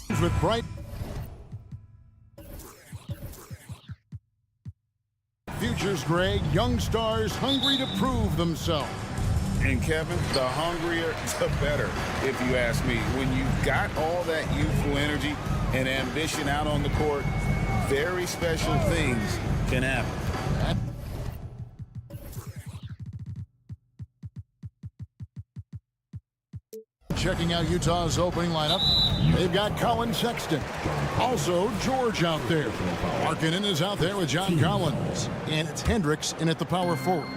with bright futures, Greg. Young stars hungry to prove themselves. And Kevin, the hungrier, the better, if you ask me. When you've got all that youthful energy and ambition out on the court, very special things can happen. Checking out Utah's opening lineup, they've got Colin Sexton. Also, George out there. Markkanen is out there with John Collins. And it's Hendricks in at the power forward.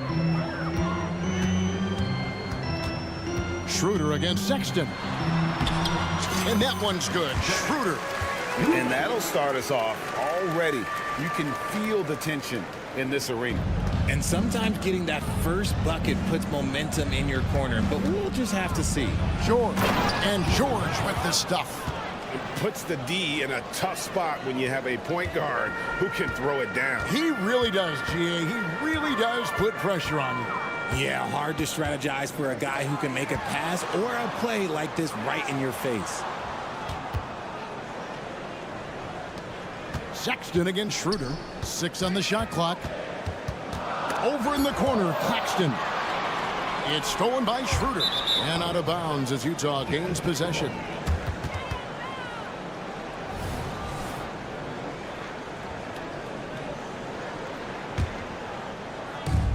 Schroeder against Sexton. And that one's good. Schroeder. And that'll start us off already. You can feel the tension in this arena. And sometimes getting that first bucket puts momentum in your corner, but we'll just have to see. George. And George with the stuff. It puts the D in a tough spot when you have a point guard who can throw it down. He really does, GA. He really does put pressure on you. Yeah, hard to strategize for a guy who can make a pass or a play like this right in your face. Sexton against Schroeder. 6 on the shot clock. Over in the corner, Claxton. It's stolen by Schroeder. And out of bounds as Utah gains possession.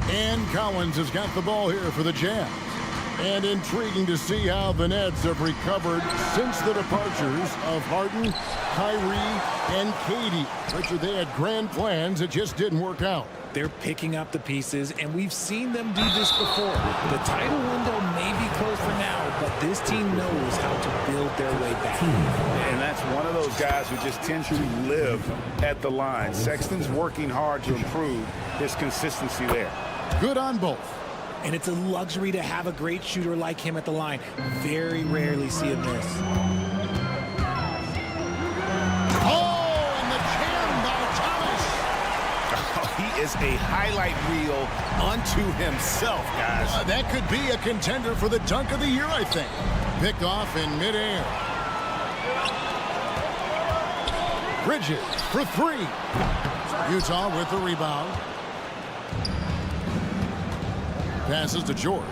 And Collins has got the ball here for the Jazz. And intriguing to see how the Nets have recovered since the departures of Harden, Kyrie, and Katie. Richard, they had grand plans. It just didn't work out. They're picking up the pieces, and we've seen them do this before. The title window may be closed for now, but this team knows how to build their way back. And that's one of those guys who just tends to live at the line. Sexton's working hard to improve his consistency there. Good on both. And it's a luxury to have a great shooter like him at the line. Very rarely see him miss. Oh, and the jam by Thomas. Oh, he is a highlight reel unto himself, guys. That could be a contender for the dunk of the year, I think. Picked off in midair. Bridges for 3. Utah with the rebound. Passes to George.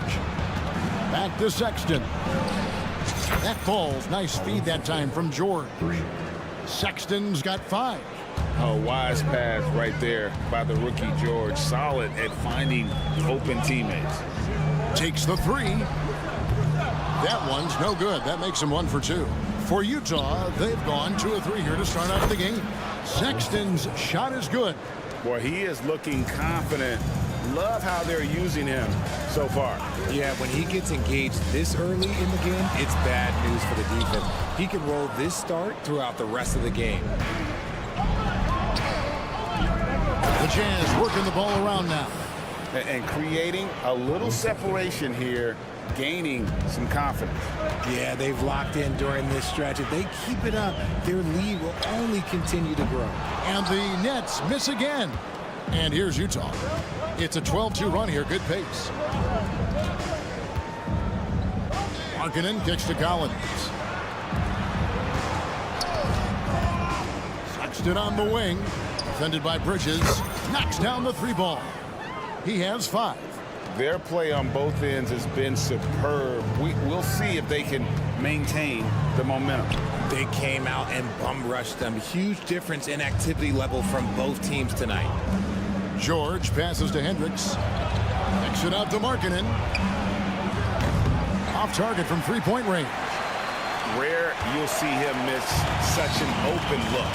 Back to Sexton. That falls. Nice feed that time from George. Sexton's got 5. A wise pass right there by the rookie George. Solid at finding open teammates. Takes the 3. That one's no good. That makes him 1 for 2. For Utah, they've gone 2 of 3 here to start out the game. Sexton's shot is good. Boy, he is looking confident. Love how they're using him so far. Yeah, when he gets engaged this early in the game, it's bad news for the defense. He can roll this start throughout the rest of the game. The Jazz working the ball around now. And creating a little separation here, gaining some confidence. Yeah, they've locked in during this stretch. If they keep it up, their lead will only continue to grow. And the Nets miss again. And here's Utah. It's a 12-2 run here. Good pace. Markkanen kicks to Collins. Sexton on the wing. Defended by Bridges. Knocks down the 3 ball. He has 5. Their play on both ends has been superb. We'll see if they can maintain the momentum. They came out and bum rushed them. Huge difference in activity level from both teams tonight. George passes to Hendricks. Kicks it out to Markkanen. Off target from 3-point range. Rare you'll see him miss such an open look.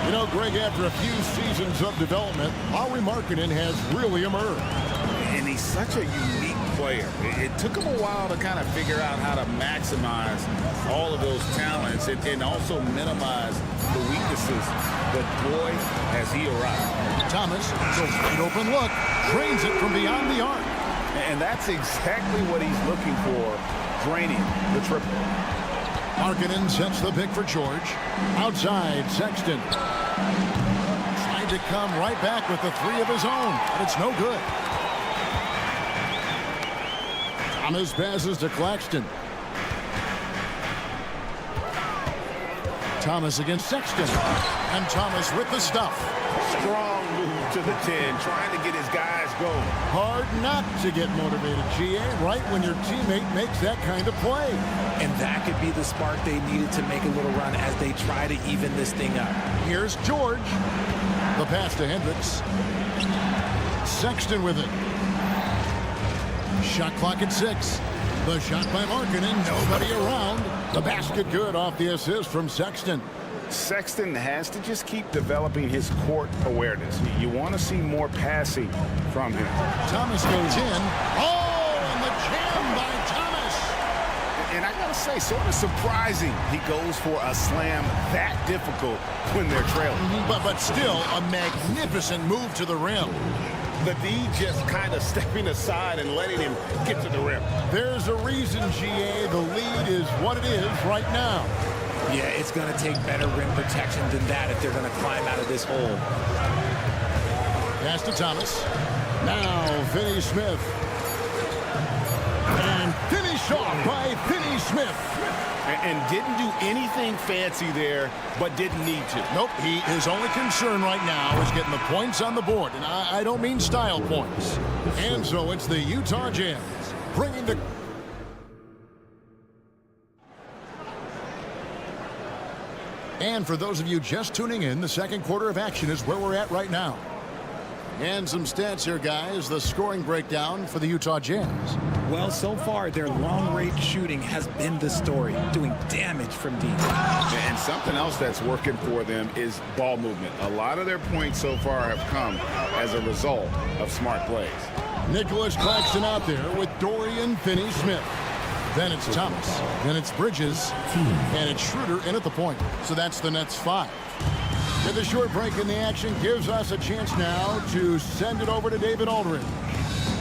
You know, Greg, after a few seasons of development, Lauri Markkanen has really emerged. And he's such a unique player. It took him a while to kind of figure out how to maximize all of those talents and also minimize the weaknesses. But boy, has he arrived. Thomas goes an open look, drains it from beyond the arc. And that's exactly what he's looking for, draining the triple. Markkanen sets the pick for George. Outside, Sexton. Tried to come right back with the 3 of his own, but it's no good. Thomas passes to Claxton. Thomas against Sexton. And Thomas with the stuff. Strong move to the 10, trying to get his guys going. Hard not to get motivated, GA, right when your teammate makes that kind of play. And that could be the spark they needed to make a little run as they try to even this thing up. Here's George. The pass to Hendricks. Sexton with it. Shot clock at 6. The shot by Markkanen. Nobody around. The basket good off the assist from Sexton. Sexton has to just keep developing his court awareness. You want to see more passing from him. Thomas goes in. Oh, and the jam by Thomas. And I got to say, sort of surprising he goes for a slam that difficult when they're trailing. But still a magnificent move to the rim. The D just kind of stepping aside and letting him get to the rim. There's a reason, GA, the lead is what it is right now. Yeah, it's going to take better rim protection than that if they're going to climb out of this hole. Pass to Thomas. Now Finney Smith. And finish off by Finney Smith. And didn't do anything fancy there, but didn't need to. Nope, his only concern right now is getting the points on the board. And I don't mean style points. And so it's the Utah Jazz bringing the... And for those of you just tuning in, the second quarter of action is where we're at right now. And some stats here, guys. The scoring breakdown for the Utah Jazz. Well, so far, their long-range shooting has been the story, doing damage from deep. And something else that's working for them is ball movement. A lot of their points so far have come as a result of smart plays. Nicholas Claxton out there with Dorian Finney-Smith. Then it's Thomas. Then it's Bridges. And it's Schroeder in at the point. So that's the Nets 5. And the short break in the action gives us a chance now to send it over to David Aldridge.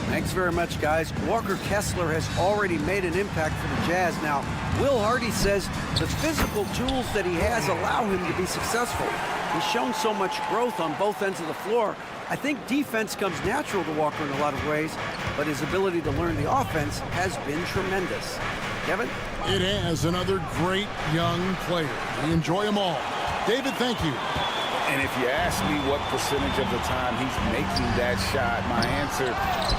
Thanks very much, guys. Walker Kessler has already made an impact for the Jazz. Now, Will Hardy says the physical tools that he has allow him to be successful. He's shown so much growth on both ends of the floor. I think defense comes natural to Walker in a lot of ways, but his ability to learn the offense has been tremendous. Kevin? It has another great young player. We enjoy them all. David, thank you. And if you ask me what percentage of the time he's making that shot, my answer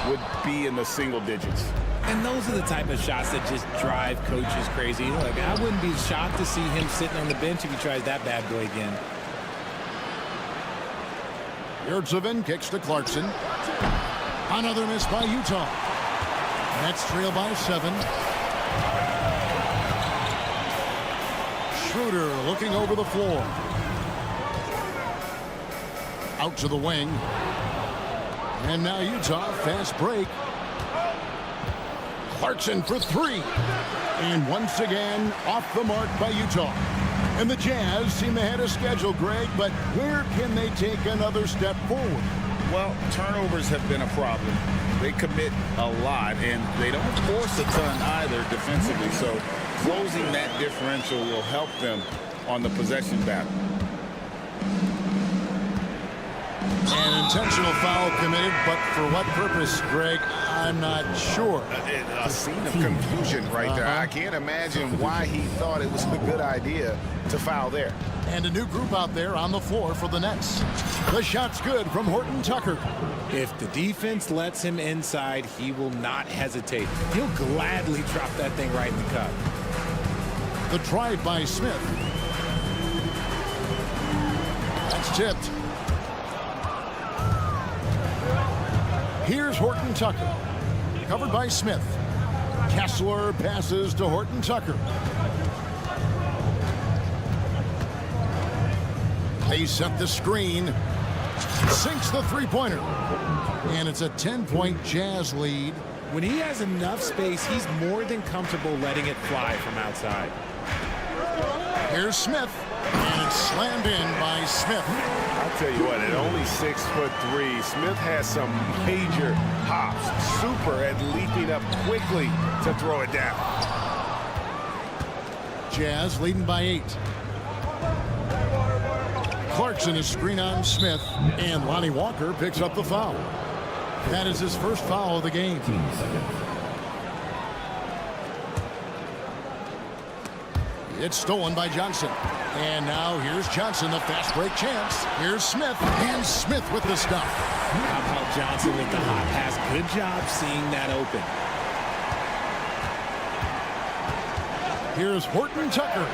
would be in the single digits. And those are the type of shots that just drive coaches crazy. Look, I wouldn't be shocked to see him sitting on the bench if he tries that bad boy again. Yurtseven kicks to Clarkson. Another miss by Utah. Nets trail by 7. Schroeder looking over the floor. Out to the wing. And now Utah, fast break. Clarkson for 3. And once again, off the mark by Utah. And the Jazz seem ahead of schedule, Greg, but where can they take another step forward? Well, turnovers have been a problem. They commit a lot, and they don't force a ton either defensively, so closing that differential will help them on the possession battle. An intentional foul committed, but for what purpose, Greg? I'm not sure. A scene of confusion right there. I can't imagine why he thought it was a good idea to foul there. And a new group out there on the floor for the Nets. The shot's good from Horton Tucker. If the defense lets him inside, he will not hesitate. He'll gladly drop that thing right in the cup. The drive by Smith. That's tipped. Here's Horton Tucker. Covered by Smith. Kessler passes to Horton Tucker. They set the screen. Sinks the three-pointer. And it's a 10-point Jazz lead. When he has enough space, he's more than comfortable letting it fly from outside. Here's Smith. And it's slammed in by Smith. I'll tell you what, at only 6'3", Smith has some major hops. Super at leaping up quickly to throw it down. Jazz leading by 8. Clarkson is screen on Smith, and Lonnie Walker picks up the foul. That is his first foul of the game. It's stolen by Johnson. And now here's Johnson, the fast break chance. Here's Smith, and Smith with the stop. How about Johnson with the hot pass? Good job seeing that open. Here's Horton Tucker.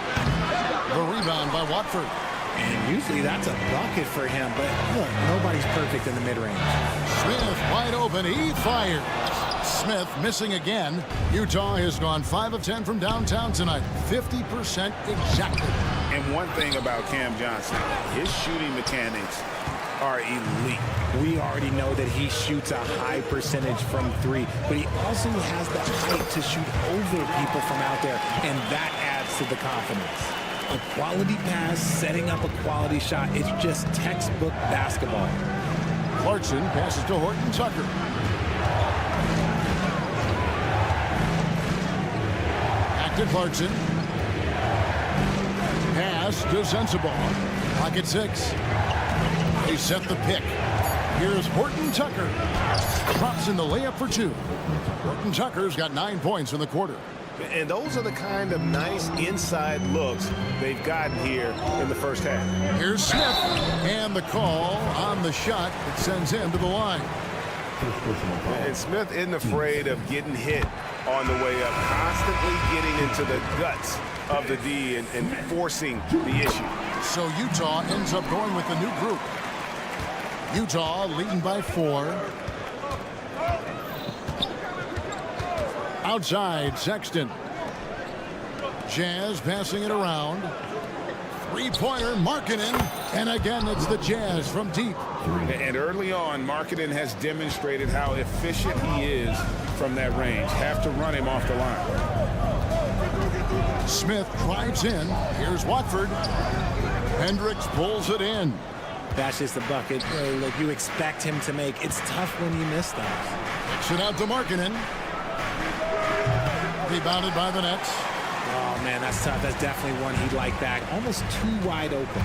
The rebound by Watford. And usually that's a bucket for him, but look, nobody's perfect in the mid-range. Smith wide open. He fired. Smith missing again. Utah has gone 5 of 10 from downtown tonight. 50% exactly. And one thing about Cam Johnson, his shooting mechanics are elite. We already know that he shoots a high percentage from 3, but he also has the height to shoot over people from out there, and that adds to the confidence. A quality pass, setting up a quality shot, it's just textbook basketball. Clarkson passes to Horton Tucker. Back to Clarkson. Pass to Sensible. Pocket 6. They set the pick. Here's Horton Tucker. Drops in the layup for 2. Horton Tucker's got 9 points in the quarter. And those are the kind of nice inside looks they've gotten here in the first half. Here's Smith, and the call on the shot that sends him to the line. And Smith isn't afraid of getting hit on the way up, constantly getting into the guts of the D and forcing the issue. So Utah ends up going with the new group. Utah leading by 4. Outside, Sexton. Jazz passing it around. Three-pointer, Markkanen. And again, it's the Jazz from deep. And early on, Markkanen has demonstrated how efficient he is from that range. Have to run him off the line. Smith drives in. Here's Watford. Hendricks pulls it in. That's just a bucket like you expect him to make. It's tough when you miss those. Kicks it out to Markkanen. Rebounded by the Nets. Oh, man, that's tough. That's definitely one he'd like back. Almost too wide open.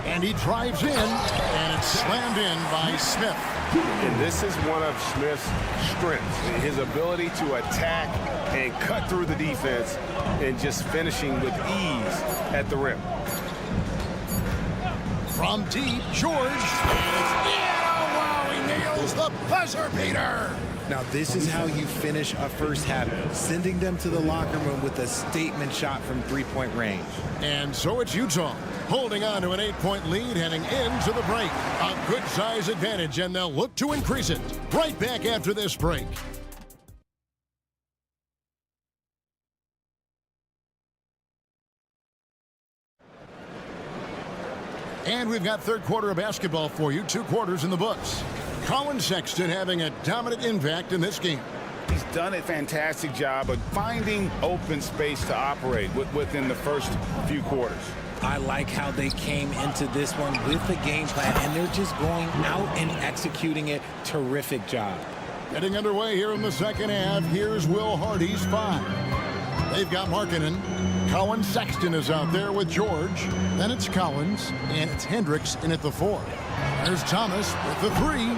And he drives in, and it's slammed in by Smith. And this is one of Smith's strengths, his ability to attack and cut through the defense and just finishing with ease at the rim. From deep, George. And it's in. Oh, wow, he nails the buzzer beater. Now, this is how you finish a first half, sending them to the locker room with a statement shot from three-point range. And so it's Utah holding on to an 8-point lead heading into the break. A good size advantage, and they'll look to increase it. Right back after this break. And we've got third quarter of basketball for you. 2 quarters in the books. Colin Sexton having a dominant impact in this game. He's done a fantastic job of finding open space to operate within the first few quarters. I like how they came into this one with the game plan, and they're just going out and executing it. Terrific job. Getting underway here in the second half. Here's Will Hardy's 5. They've got Markkanen. Colin Sexton is out there with George. Then it's Collins, and it's Hendricks in at the 4. There's Thomas with the 3.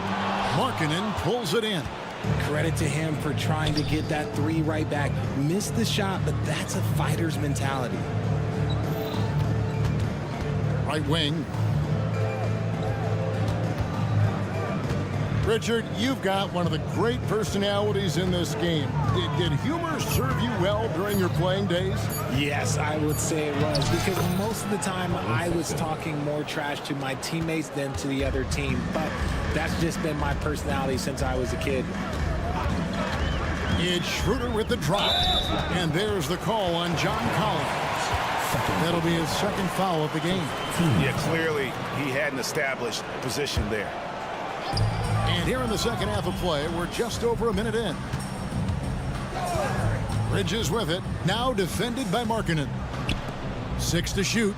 Markkanen pulls it in. Credit to him for trying to get that 3 right back. Missed the shot, but that's a fighter's mentality. Right wing. Richard, you've got one of the great personalities in this game. Did humor serve you well during your playing days? Yes, I would say it was, because most of the time I was talking more trash to my teammates than to the other team, but that's just been my personality since I was a kid. It's Schroeder with the drop, and there's the call on John Collins. That'll be his second foul of the game. Yeah, clearly he hadn't established position there. And here in the second half of play, we're just over a minute in. Bridges with it, now defended by Markkanen. 6 to shoot.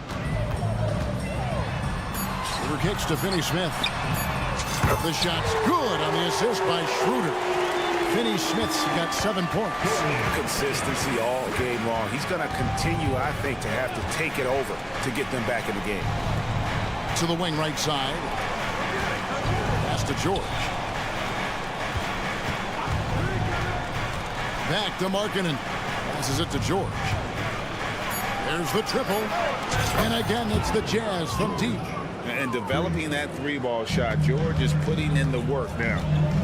Schroeder kicks to Finney-Smith. The shot's good on the assist by Schroeder. Finney-Smith's got 7 points. Consistency all game long. He's going to continue, I think, to have to take it over to get them back in the game. To the wing right side. Pass to George. Back to Markkanen. Passes it to George. There's the triple. And again, it's the Jazz from deep. And developing that three-ball shot, George is putting in the work now.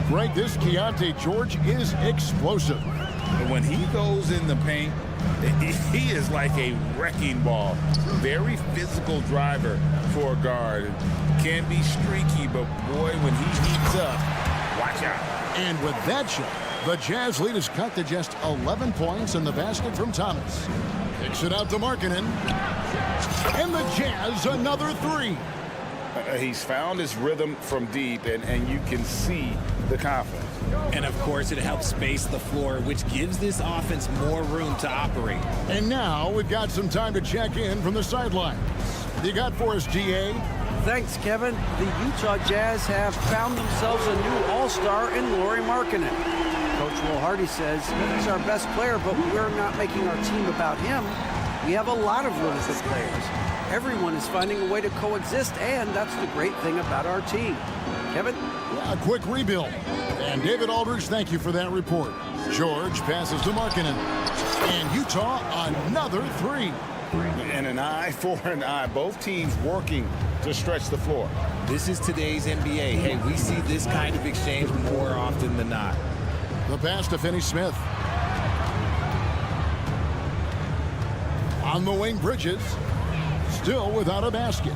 Right, this Keontae George is explosive. And when he goes in the paint, he is like a wrecking ball. Very physical driver for a guard. Can be streaky, but boy, when he heats up, watch out. And with that shot, the Jazz lead is cut to just 11 points in the basket from Thomas. Kicks it out to Markkanen. And the Jazz another three. He's found his rhythm from deep, and you can see the confidence. And, of course, it helps space the floor, which gives this offense more room to operate. And now we've got some time to check in from the sidelines. What you got for us, GA? Thanks, Kevin. The Utah Jazz have found themselves a new all-star in Lauri Markkanen. Coach Will Hardy says he's our best player, but we're not making our team about him. We have a lot of really good players. Everyone is finding a way to coexist, and that's the great thing about our team. Kevin? A quick rebuild. And David Aldridge, thank you for that report. George passes to Markkanen. And Utah, another three. And an eye for an eye. Both teams working to stretch the floor. This is today's NBA. Hey, we see this kind of exchange more often than not. The pass to Finney-Smith. On the wing, Bridges. Still without a basket.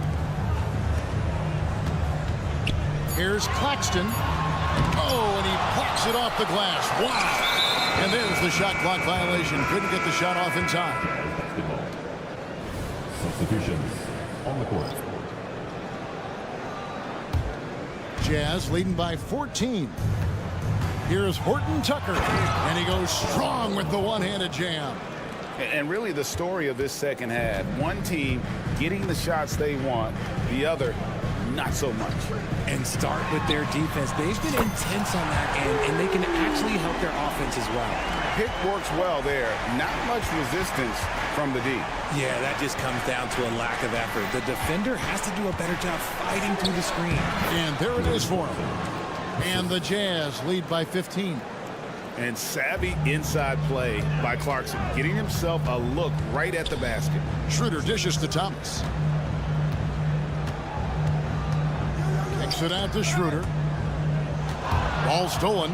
Here's Claxton. Oh, and he plucks it off the glass. Wow. And there's the shot clock violation. Couldn't get the shot off in time. Substitutions on the court. Jazz leading by 14. Here's Horton Tucker. And he goes strong with the one-handed jam. And really the story of this second half, one team getting the shots they want, the other not so much. And start with their defense. They've been intense on that end, and they can actually help their offense as well. Pick works well there. Not much resistance from the D. Yeah, that just comes down to a lack of effort. The defender has to do a better job fighting through the screen. And there it is for him. And the Jazz lead by 15. And savvy inside play by Clarkson, getting himself a look right at the basket. Schroeder dishes to Thomas. Kicks it out to Schroeder. Ball stolen.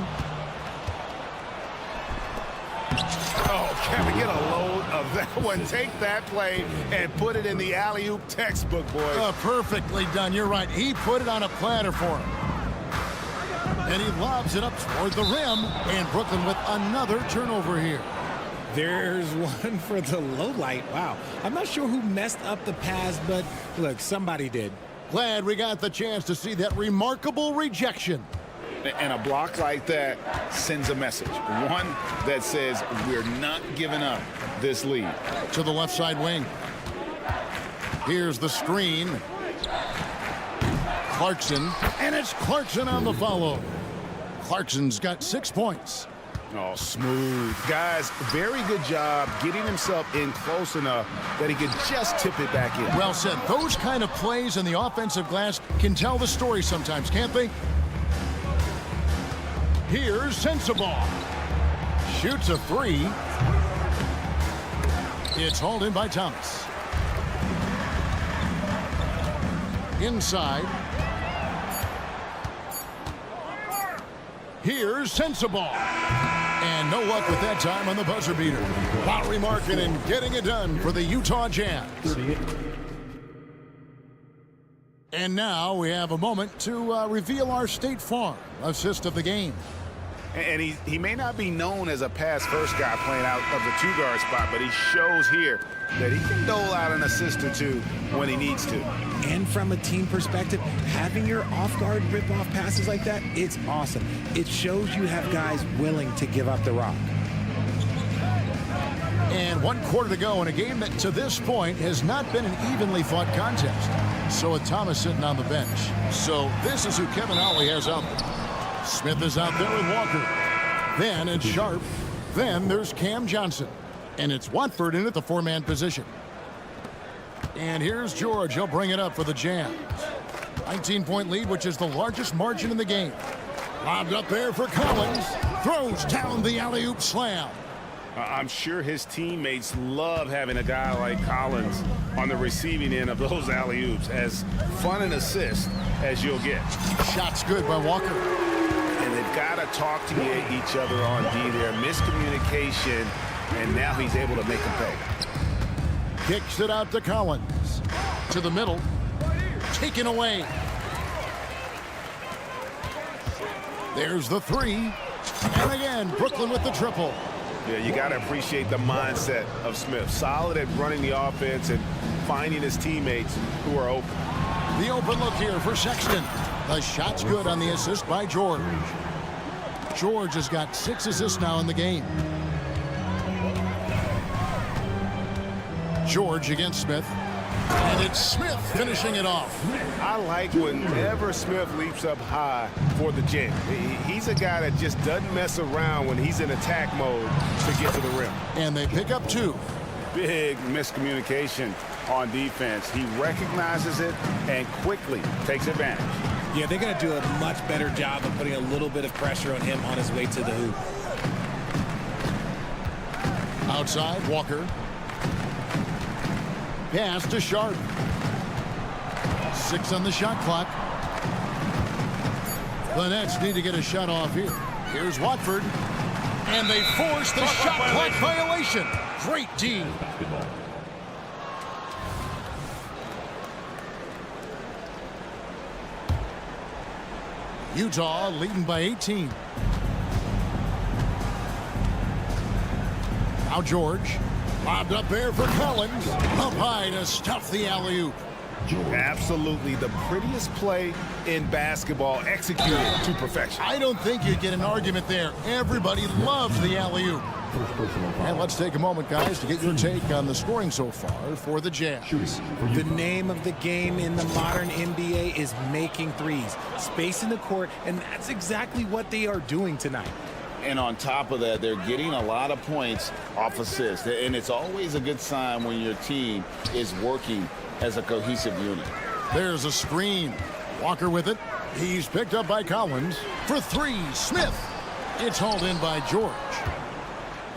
Oh, can we get a load of that one? Take that play and put it in the alley-oop textbook, boys. Perfectly done. You're right. He put it on a platter for him. And he lobs it up toward the rim. And Brooklyn with another turnover here. There's one for the low light. Wow. I'm not sure who messed up the pass, but look, somebody did. Glad we got the chance to see that remarkable rejection. And a block like that sends a message. One that says we're not giving up this lead. To the left side wing. Here's the screen. Clarkson. And it's Clarkson on the follow. Clarkson's got 6 points. Oh, smooth. Guys, very good job getting himself in close enough that he could just tip it back in. Well said. Those kind of plays in the offensive glass can tell the story sometimes, can't they? Here's Sensabaugh. Shoots a three. It's hauled in by Thomas. Inside. Here's Sensabaugh. And no luck with that time on the buzzer beater. Lauri Markkanen getting it done for the Utah Jazz. And now we have a moment to reveal our State Farm assist of the game. And he may not be known as a pass-first guy playing out of the two-guard spot, but he shows here that he can dole out an assist or two when he needs to. And from a team perspective, having your off-guard rip-off passes like that, it's awesome. It shows you have guys willing to give up the rock. And 1 quarter to go in a game that to this point has not been an evenly fought contest. So with Thomas sitting on the bench. So this is who Kevin Ollie has out there. Smith is out there with Walker. Then it's Sharp. Then there's Cam Johnson. And it's Watford in at the 4-man position. And here's George. He'll bring it up for the Jazz. 19-point lead, which is the largest margin in the game. Lobbed up there for Collins. Throws down the alley-oop slam. I'm sure his teammates love having a guy like Collins on the receiving end of those alley-oops. As fun an assist as you'll get. Shot's good by Walker. And they've got to talk to each other on D there. Miscommunication, and now he's able to make them pay. Kicks it out to Collins. To the middle. Taken away. There's the three. And again, Brooklyn with the triple. Yeah, you got to appreciate the mindset of Smith. Solid at running the offense and finding his teammates who are open. The open look here for Sexton. The shot's good on the assist by George. George has got 6 assists now in the game. George against Smith. And it's Smith finishing it off. I like whenever Smith leaps up high for the jam. He's a guy that just doesn't mess around when he's in attack mode to get to the rim. And they pick up 2. Big miscommunication on defense. He recognizes it and quickly takes advantage. Yeah, they're going to do a much better job of putting a little bit of pressure on him on his way to the hoop. Outside, Walker. Pass to Sharp. 6 on the shot clock. The Nets need to get a shot off here. Here's Watford. And they force the shot clock violation. Great D. Basketball. Utah leading by 18. Now George. Lobbed up there for Collins. Up high to stuff the alley-oop. Absolutely the prettiest play in basketball, executed to perfection. I don't think you'd get an argument there. Everybody loves the alley-oop. And let's take a moment, guys, to get your take on the scoring so far for the Jazz. The name of the game in the modern NBA is making threes. Space in the court, and that's exactly what they are doing tonight. And on top of that, they're getting a lot of points off assists. And it's always a good sign when your team is working as a cohesive unit. There's a screen. Walker with it. He's picked up by Collins. For 3, Smith. It's hauled in by George.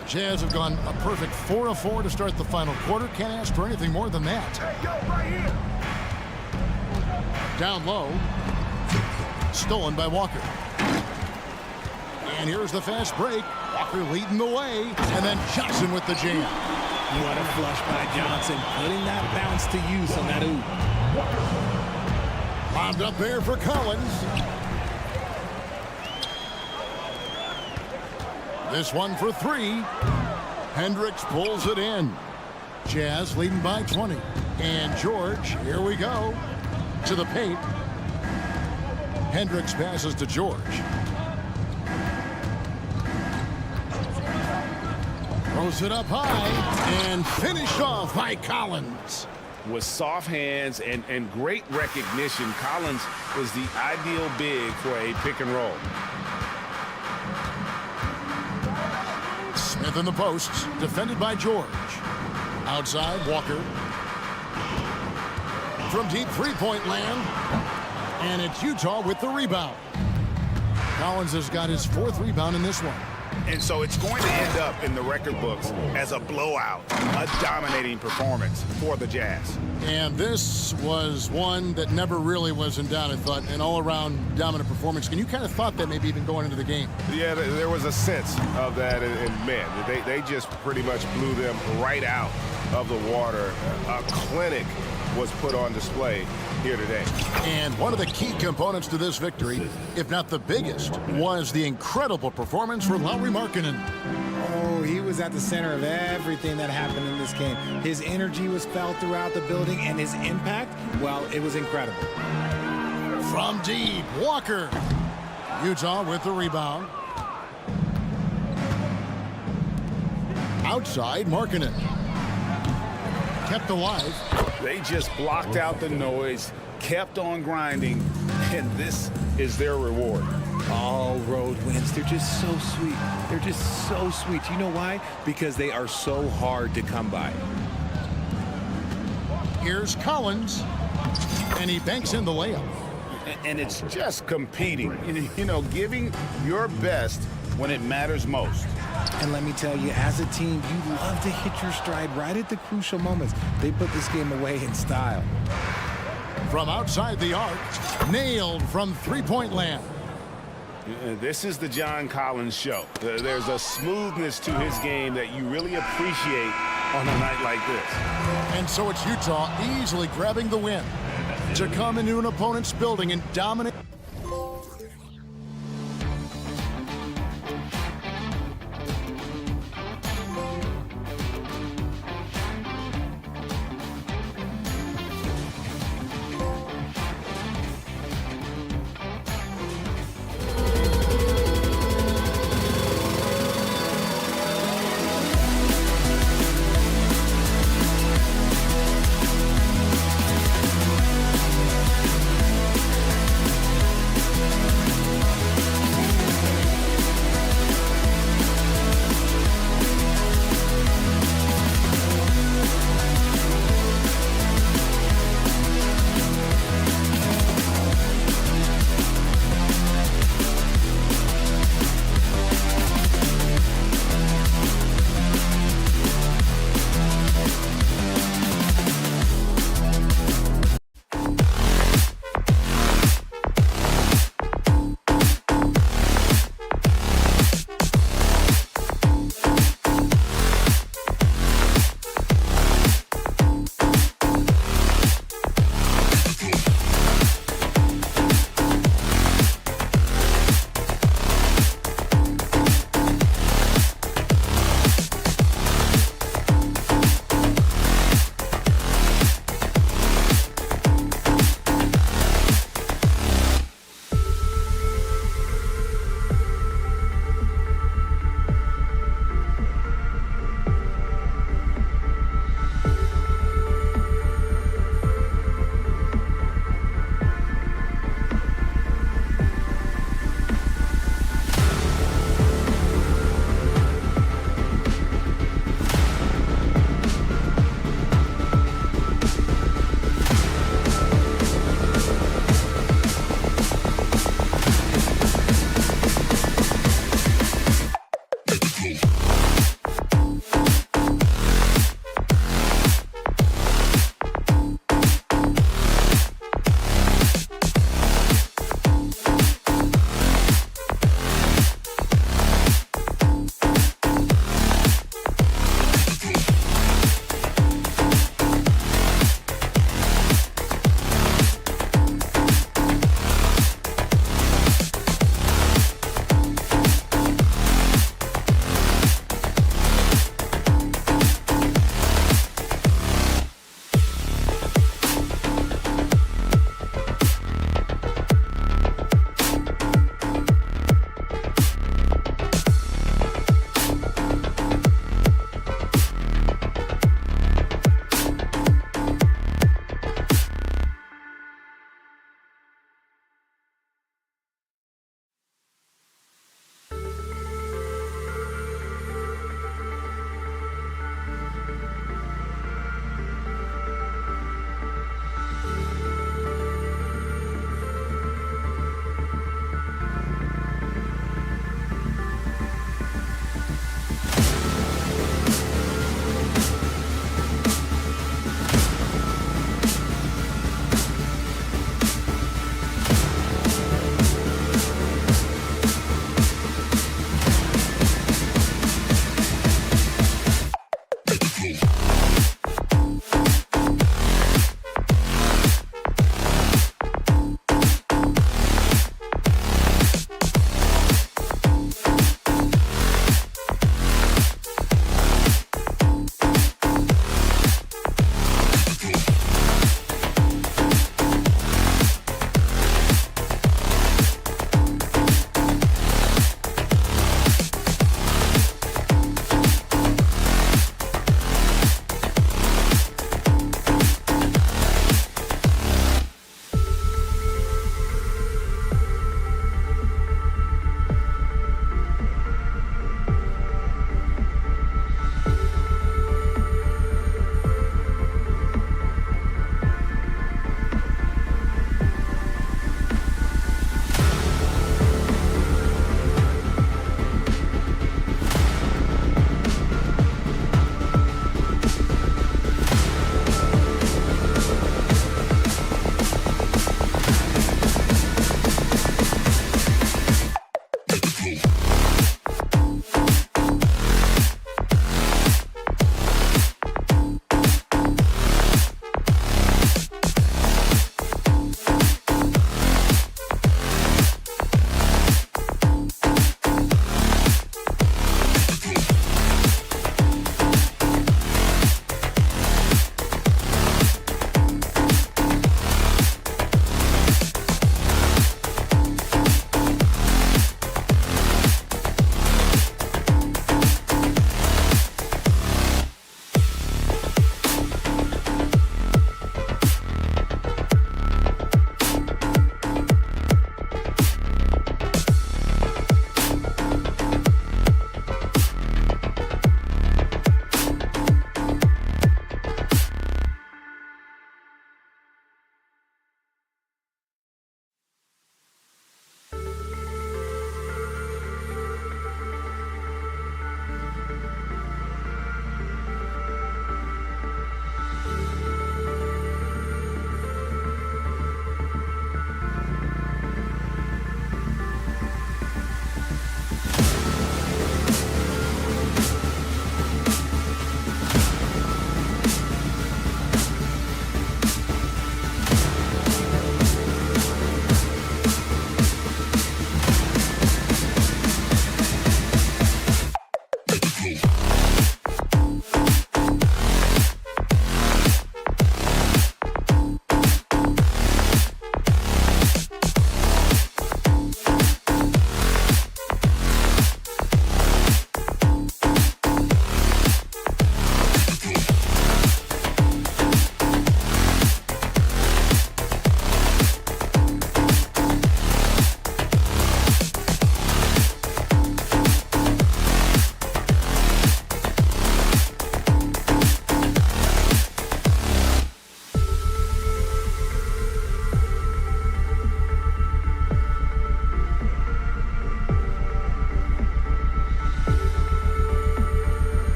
The Jazz have gone a perfect 4 of 4 to start the final quarter. Can't ask for anything more than that. Down low. Stolen by Walker. And here's the fast break. Walker leading the way. And then Johnson with the jam. What a flush by Johnson. Putting that bounce to use on that oop. Lobbed up there for Collins. This one for 3. Hendricks pulls it in. Jazz leading by 20. And George, here we go. To the paint. Hendricks passes to George. Throws it up high and finished off by Collins. With soft hands and great recognition, Collins is the ideal big for a pick and roll. Smith in the posts, defended by George. Outside, Walker. From deep three-point land. And it's Utah with the rebound. Collins has got his 4th rebound in this one. And so it's going to end up in the record books as a blowout, a dominating performance for the Jazz. And this was one that never really was in doubt, I thought, an all-around dominant performance. And you kind of thought that maybe even going into the game. Yeah, there was a sense of that, and man, they just pretty much blew them right out of the water. A clinic was put on display here today. And one of the key components to this victory, if not the biggest, was the incredible performance for Lauri Markkanen. Oh, he was at the center of everything that happened in this game. His energy was felt throughout the building, and his impact, well, it was incredible. From deep, Walker. Utah with the rebound. Outside, Markkanen. Kept alive. They just blocked out the noise, kept on grinding, and this is their reward. All road wins. They're just so sweet. They're just so sweet. You know why? Because they are so hard to come by. Here's Collins, and he banks in the layup. And it's just competing, you know, giving your best when it matters most. And let me tell you, as a team, you love to hit your stride right at the crucial moments. They put this game away in style. From outside the arc, nailed from three-point land. This is the John Collins show. There's a smoothness to his game that you really appreciate on a night like this. And so it's Utah easily grabbing the win to come into an opponent's building and dominate.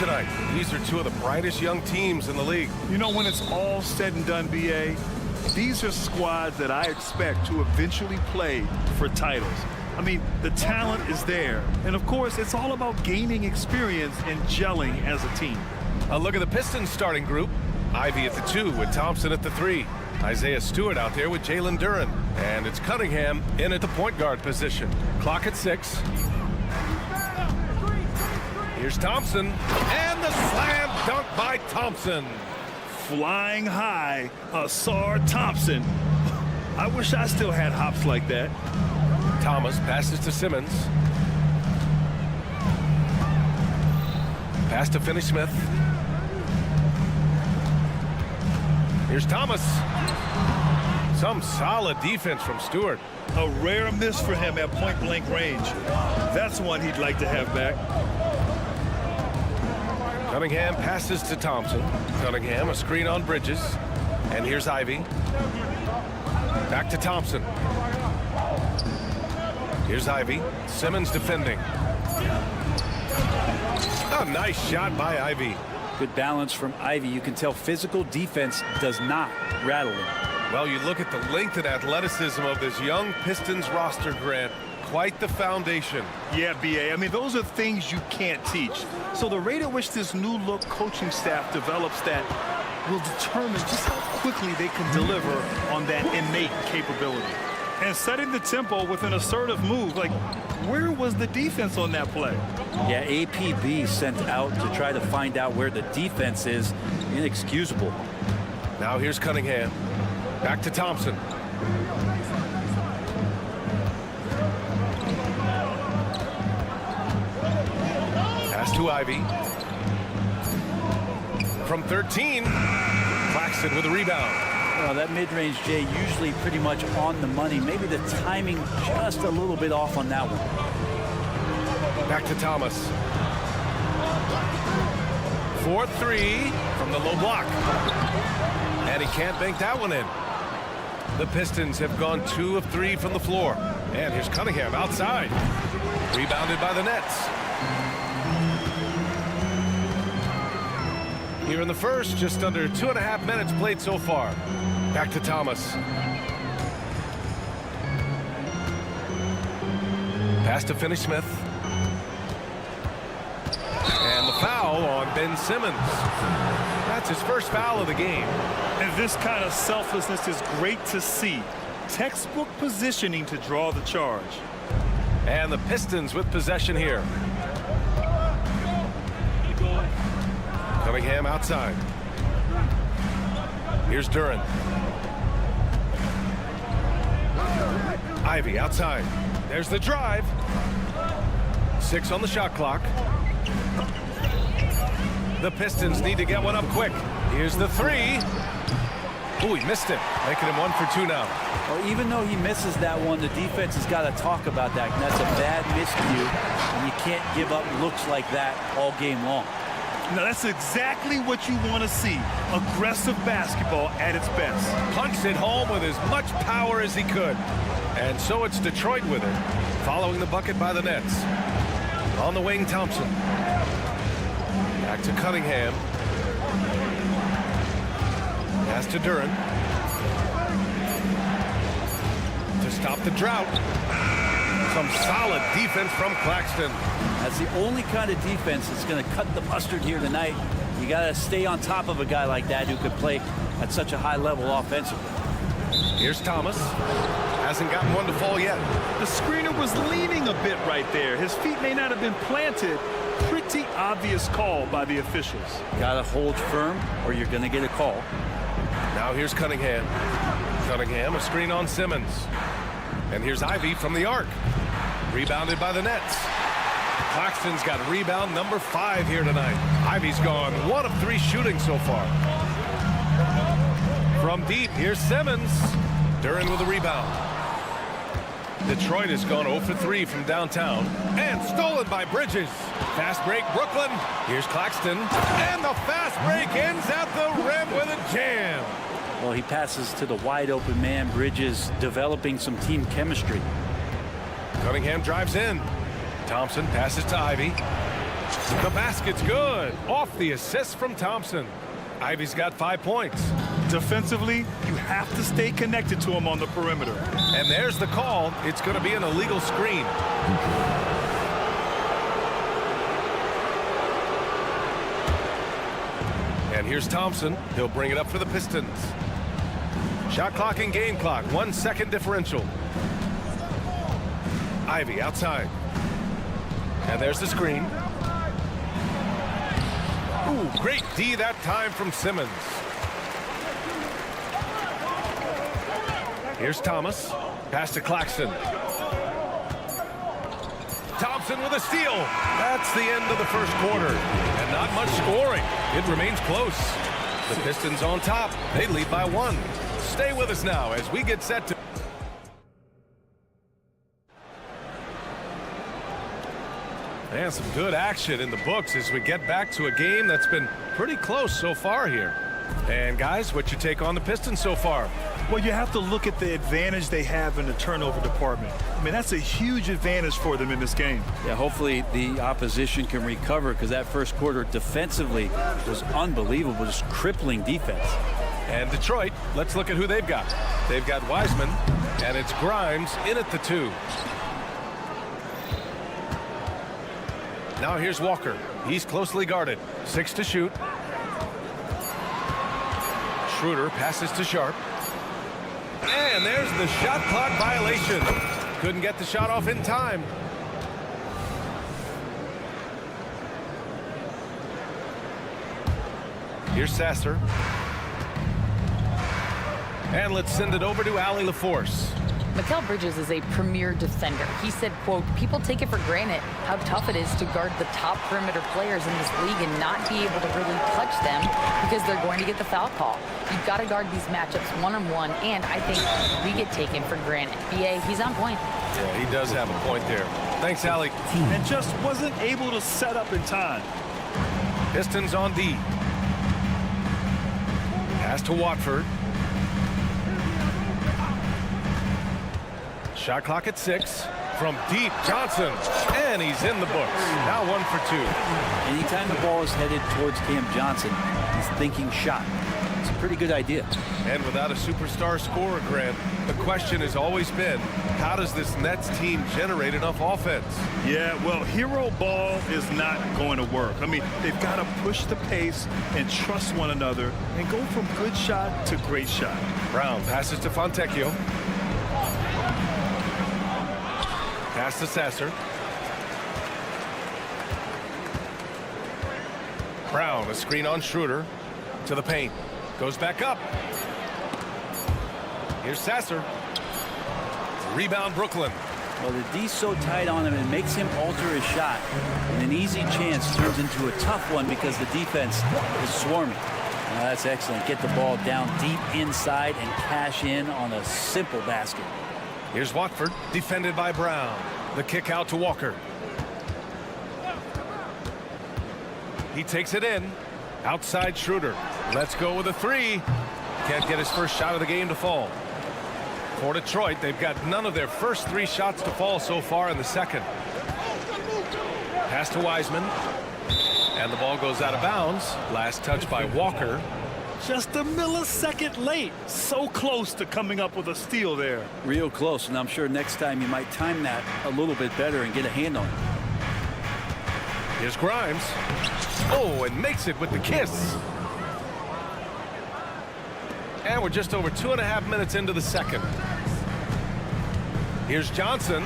tonight. These are two of the brightest young teams in the league. You know, when it's all said and done, B.A., these are squads that I expect to eventually play for titles. I mean, the talent is there. And, of course, it's all about gaining experience and gelling as a team. A look at the Pistons starting group. Ivy at the 2 with Thompson at the 3. Isaiah Stewart out there with Jalen Duren. And it's Cunningham in at the point guard position. Clock at 6. Here's Thompson. And the slam dunk by Thompson. Flying high, Asar Thompson. I wish I still had hops like that. Thomas passes to Simmons. Pass to Finney-Smith. Here's Thomas. Some solid defense from Stewart. A rare miss for him at point-blank range. That's one he'd like to have back. Cunningham passes to Thompson. Cunningham, a screen on Bridges. And here's Ivy. Back to Thompson. Here's Ivy. Simmons defending. A nice shot by Ivy. Good balance from Ivy. You can tell physical defense does not rattle him. Well, you look at the length and athleticism of this young Pistons roster, Grant. Quite the foundation. Yeah, B.A. I mean, those are things you can't teach. So the rate at which this new look coaching staff develops that will determine just how quickly they can deliver on that innate capability. And setting the tempo with an assertive move, like, where was the defense on that play? Yeah, APB sent out to try to find out where the defense is. Inexcusable. Now here's Cunningham. Back to Thompson. Pass to Ivy. From 13, Claxton with a rebound. Well, that mid-range, Jay, usually pretty much on the money. Maybe the timing just a little bit off on that one. Back to Thomas. 4-3 from the low block. And he can't bank that one in. The Pistons have gone 2 of 3 from the floor. And here's Cunningham outside. Rebounded by the Nets. Here in the first, just under 2.5 minutes played so far. Back to Thomas. Pass to Finney-Smith. And the foul on Ben Simmons. That's his first foul of the game. And this kind of selflessness is great to see. Textbook positioning to draw the charge. And the Pistons with possession here. Cunningham outside. Here's Duren. Ivy outside. There's the drive. 6 on the shot clock. The Pistons need to get one up quick. Here's the 3. Ooh, he missed it. Making him 1 for 2 now. Well, even though he misses that one, the defense has got to talk about that. And that's a bad miscue. And you can't give up looks like that all game long. Now, that's exactly what you want to see. Aggressive basketball at its best. Punts it home with as much power as he could. And so it's Detroit with it, following the bucket by the Nets. On the wing, Thompson. Back to Cunningham. Pass to Duren. To stop the drought. Some solid defense from Claxton. That's the only kind of defense that's going to cut the mustard here tonight. You got to stay on top of a guy like that who could play at such a high level offensively. Here's Thomas. Hasn't gotten one to fall yet. The screener was leaning a bit right there. His feet may not have been planted. Pretty obvious call by the officials. Got to hold firm or you're going to get a call. Now here's Cunningham. Cunningham, a screen on Simmons. And here's Ivy from the arc. Rebounded by the Nets. Claxton's got rebound number 5 here tonight. Ivy's gone 1 of 3 shooting so far. From deep, here's Simmons. Duren with a rebound. Detroit has gone 0 for 3 from downtown. And stolen by Bridges. Fast break, Brooklyn. Here's Claxton. And the fast break ends at the rim with a jam. Well, he passes to the wide open man. Bridges developing some team chemistry. Cunningham drives in. Thompson passes to Ivy. The basket's good. Off the assist from Thompson. Ivy's got 5 points. Defensively, you have to stay connected to him on the perimeter. And there's the call. It's going to be an illegal screen. And here's Thompson. He'll bring it up for the Pistons. Shot clock and game clock. 1 second differential. Ivy outside. And there's the screen. Ooh, great D that time from Simmons. Here's Thomas. Pass to Claxton. Thompson with a steal. That's the end of the first quarter. And not much scoring. It remains close. The Pistons on top. They lead by 1. Stay with us now as we get set to... And some good action in the books as we get back to a game that's been pretty close so far here. And guys, what's your take on the Pistons so far? Well, you have to look at the advantage they have in the turnover department. I mean, that's a huge advantage for them in this game. Yeah, hopefully the opposition can recover, because that first quarter defensively was unbelievable, just crippling defense. And Detroit, let's look at who they've got. They've got Wiseman, and it's Grimes in at the 2. Now here's Walker. He's closely guarded. 6 to shoot. Schroeder passes to Sharp. And there's the shot clock violation. Couldn't get the shot off in time. Here's Sasser. And let's send it over to Allie LaForce. Mikal Bridges is a premier defender. He said, quote, people take it for granted how tough it is to guard the top perimeter players in this league and not be able to really touch them because they're going to get the foul call. You've got to guard these matchups one-on-one, and I think we get taken for granted. BA, he's on point. Yeah, he does have a point there. Thanks, Allie. And just wasn't able to set up in time. Pistons on D. Pass to Watford. Shot clock at 6 from deep. Johnson, and he's in the books. Now 1 for 2. Anytime the ball is headed towards Cam Johnson, he's thinking shot. It's a pretty good idea. And without a superstar scorer, Grant, the question has always been, how does this Nets team generate enough offense? Yeah, well, hero ball is not going to work. I mean, they've got to push the pace and trust one another and go from good shot to great shot. Brown passes to Fontecchio. Pass to Sasser. Brown, a screen on Schroeder. To the paint. Goes back up. Here's Sasser. Rebound, Brooklyn. Well, the D's so tight on him, it makes him alter his shot. And an easy chance turns into a tough one because the defense is swarming. Now, that's excellent. Get the ball down deep inside and cash in on a simple basket. Here's Watford, defended by Brown. The kick out to Walker. He takes it in. Outside Schroeder. Let's go with a 3. Can't get his first shot of the game to fall. For Detroit, they've got none of their first 3 shots to fall so far in the second. Pass to Wiseman. And the ball goes out of bounds. Last touch by Walker. Just a millisecond late. So close to coming up with a steal there. Real close, and I'm sure next time you might time that a little bit better and get a hand on it. Here's Grimes. Oh, and makes it with the kiss. And we're just over 2.5 minutes into the second. Here's Johnson,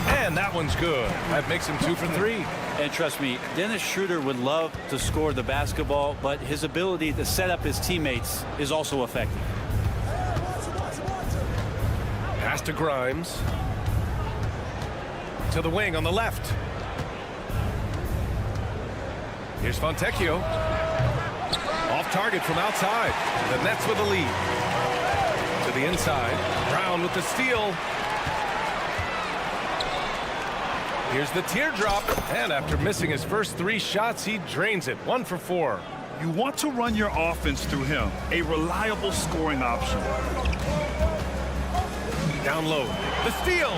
and that one's good. That makes him 2 for 3. And trust me, Dennis Schroeder would love to score the basketball, but his ability to set up his teammates is also effective. Pass to Grimes. To the wing on the left. Here's Fontecchio. Off target from outside. The Nets with the lead. To the inside. Brown with the steal. Here's the teardrop. And after missing his first 3 shots, he drains it. 1 for 4. You want to run your offense through him. A reliable scoring option. Down low. The steal.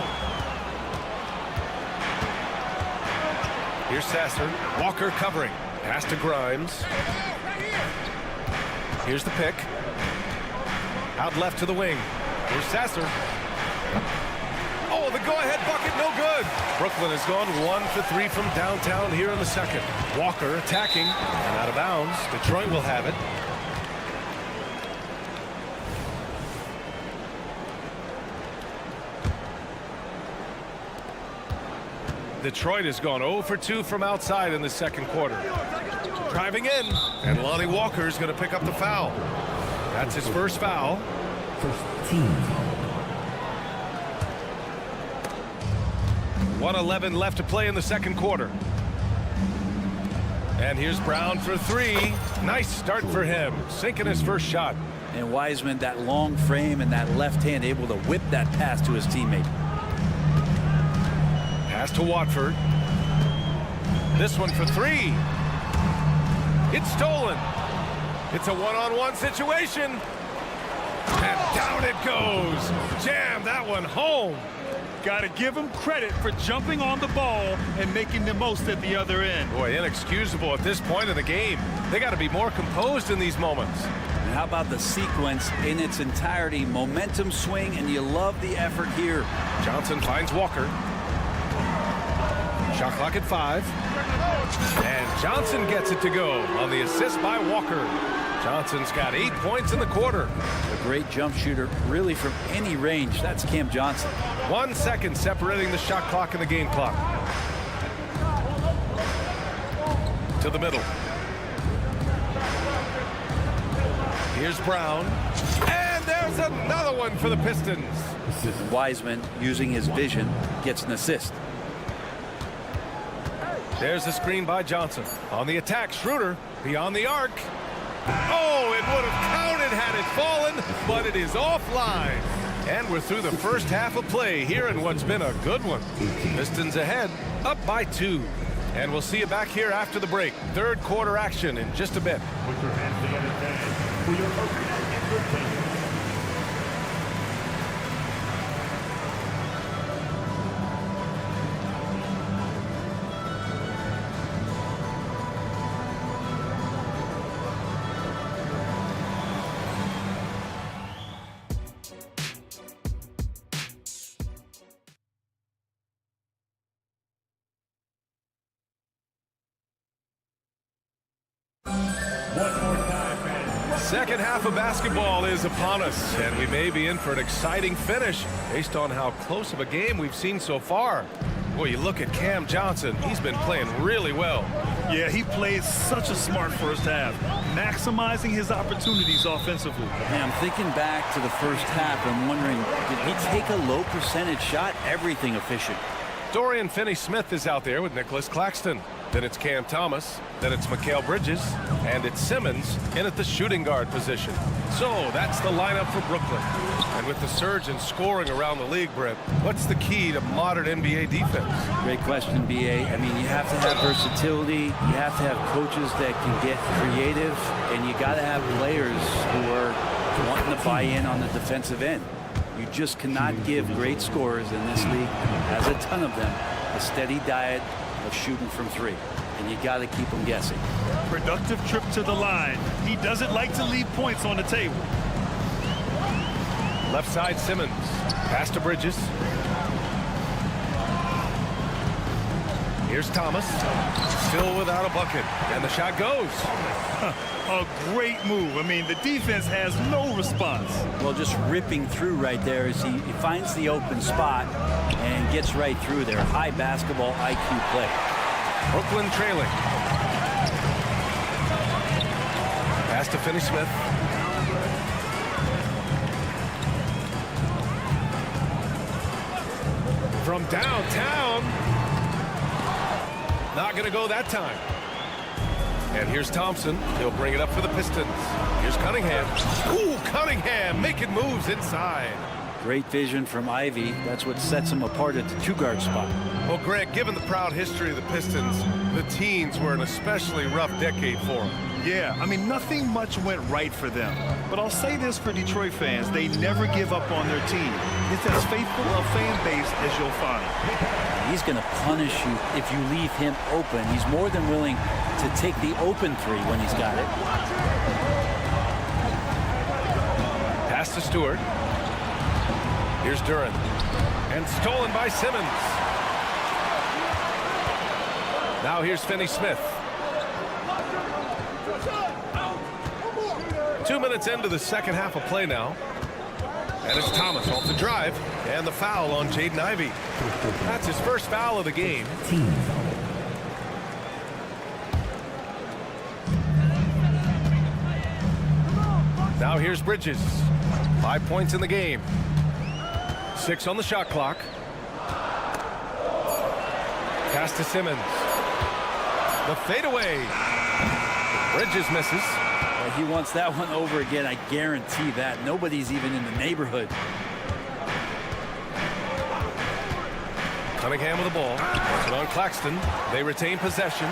Here's Sasser. Walker covering. Pass to Grimes. Here's the pick. Out left to the wing. Here's Sasser. Oh, the go-ahead bucket, no good. Brooklyn has gone 1 for 3 from downtown here in the second. Walker attacking and out of bounds. Detroit will have it. Detroit has gone 0 for 2 from outside in the second quarter. Driving in, and Lonnie Walker is going to pick up the foul. That's his first foul. First team. 1:11 left to play in the second quarter. And here's Brown for 3. Nice start for him, sinking his first shot. And Wiseman, that long frame and that left hand, able to whip that pass to his teammate. Pass to Watford. This one for 3. It's stolen. It's a one-on-one situation. And down it goes. Jam that one home. Got to give him credit for jumping on the ball and making the most at the other end. Boy, inexcusable at this point in the game. They got to be more composed in these moments. And how about the sequence in its entirety? Momentum swing, and you love the effort here. Johnson finds Walker. Shot clock at 5. And Johnson gets it to go on the assist by Walker. Johnson's got 8 points in the quarter. A great jump shooter, really from any range. That's Cam Johnson. 1 second separating the shot clock and the game clock. To the middle. Here's Brown. And there's another one for the Pistons. Wiseman, using his vision, gets an assist. There's the screen by Johnson. On the attack, Schroeder beyond the arc. Oh, it would have counted had it fallen, but it is offline. And we're through the first half of play here in what's been a good one. Pistons ahead, up by 2. And we'll see you back here after the break. Third quarter action in just a bit. Put your hands together for your focus and good team. Second half of basketball is upon us, and we may be in for an exciting finish based on how close of a game we've seen so far. Boy, you look at Cam Johnson, he's been playing really well. Yeah, he played such a smart first half, maximizing his opportunities offensively. Man, I'm thinking back to the first half and wondering, did he take a low percentage shot? Everything efficient. Dorian Finney-Smith is out there with Nicholas Claxton. Then it's Cam Thomas, then it's Mikal Bridges, and it's Simmons in at the shooting guard position. So that's the lineup for Brooklyn. And with the surge in scoring around the league, Brett, what's the key to modern NBA defense? Great question, B.A. I mean, you have to have versatility. You have to have coaches that can get creative. And you got to have players who are wanting to buy in on the defensive end. You just cannot give great scorers in this league, has a ton of them, a steady diet of shooting from 3. And you got to keep them guessing. Productive trip to the line. He doesn't like to leave points on the table. Left side, Simmons. Pass to Bridges. Here's Thomas. Still without a bucket. And the shot goes. A great move. I mean, the defense has no response. Well, just ripping through right there as he finds the open spot and gets right through there. High basketball IQ play. Brooklyn trailing. Pass to Finney-Smith. From downtown. Not going to go that time. And here's Thompson. He'll bring it up for the Pistons. Here's Cunningham. Ooh, Cunningham making moves inside. Great vision from Ivy. That's what sets him apart at the 2-guard spot. Well, Greg, given the proud history of the Pistons, the teens were an especially rough decade for them. Yeah, I mean, nothing much went right for them. But I'll say this for Detroit fans, they never give up on their team. It's as faithful a fan base as you'll find. He's going to punish you if you leave him open. He's more than willing to take the open three when he's got it. Pass to Stewart. Here's Duran. And stolen by Simmons. Now here's Finney-Smith. 2 minutes into the second half of play now. And it's Thomas off the drive. And the foul on Jaden Ivey. That's his first foul of the game. Now here's Bridges. 5 points in the game. 6 on the shot clock. Pass to Simmons. The fadeaway. Bridges misses. He wants that one over again. I guarantee that. Nobody's even in the neighborhood. Cunningham with the ball. Puts it on Claxton. They retain possession.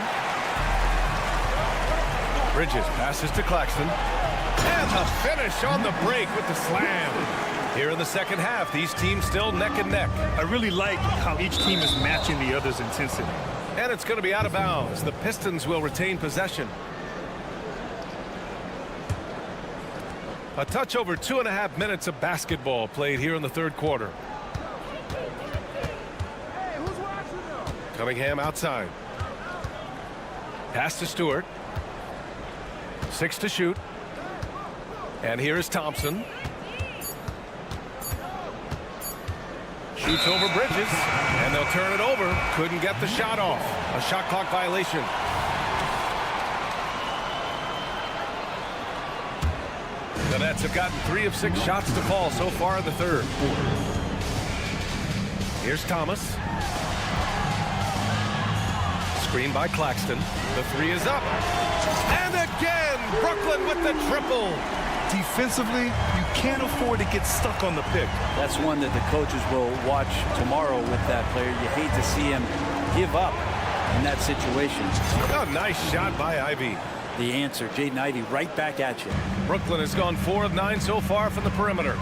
Bridges passes to Claxton. And the finish on the break with the slam. Here in the second half, these teams still neck and neck. I really like how each team is matching the other's intensity. And it's going to be out of bounds. The Pistons will retain possession. A touch over 2.5 minutes of basketball played here in the third quarter. Cunningham outside. Pass to Stewart. 6 to shoot. And here is Thompson. Shoots over Bridges. And they'll turn it over. Couldn't get the shot off. A shot clock violation. The Nets have gotten 3 of 6 shots to fall so far in the third. Here's Thomas. Screen by Claxton. The 3 is up. And again, Brooklyn with the triple. Defensively, you can't afford to get stuck on the pick. That's one that the coaches will watch tomorrow with that player. You hate to see him give up in that situation. A nice shot by Ivey. The answer, Jaden Ivey right back at you. Brooklyn has gone 4 of 9 so far from the perimeter.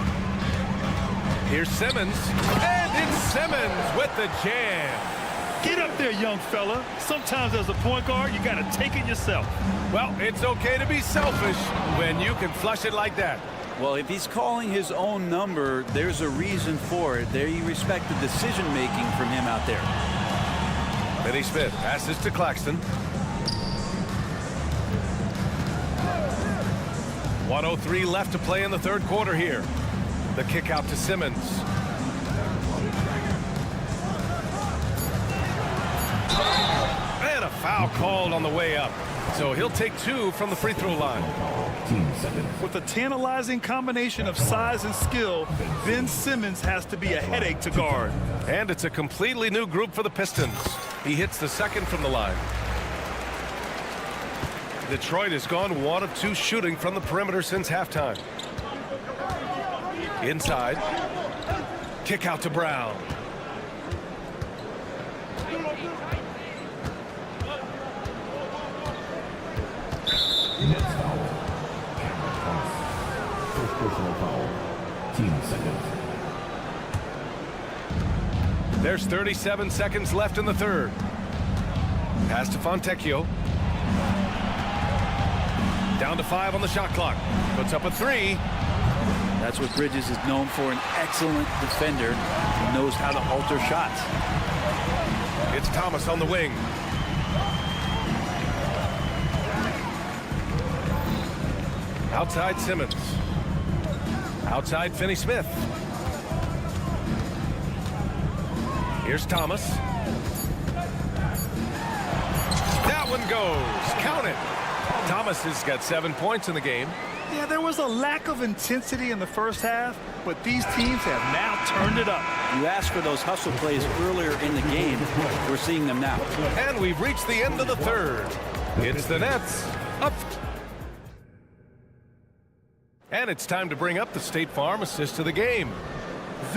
Here's Simmons. And it's Simmons with the jam. Get up there, young fella. Sometimes as a point guard, you got to take it yourself. Well, it's okay to be selfish when you can flush it like that. Well, if he's calling his own number, there's a reason for it. There you respect the decision-making from him out there. Finney-Smith passes to Claxton. 1:03 left to play in the third quarter here. The kick out to Simmons. And a foul called on the way up. So he'll take 2 from the free throw line. With a tantalizing combination of size and skill, Ben Simmons has to be a headache to guard. And it's a completely new group for the Pistons. He hits the second from the line. Detroit has gone 1 of 2 shooting from the perimeter since halftime. Inside. Kick out to Brown. There's 37 seconds left in the third. Pass to Fontecchio. Down to 5 on the shot clock. Puts up a 3. That's what Bridges is known for, an excellent defender who knows how to alter shots. It's Thomas on the wing. Outside Simmons. Outside Finney-Smith. Here's Thomas. That one goes. Count it. Thomas has got 7 points in the game. Yeah, there was a lack of intensity in the first half, but these teams have now turned it up. You asked for those hustle plays earlier in the game. We're seeing them now. And we've reached the end of the third. It's the Nets up. And it's time to bring up the State Farm assist to the game.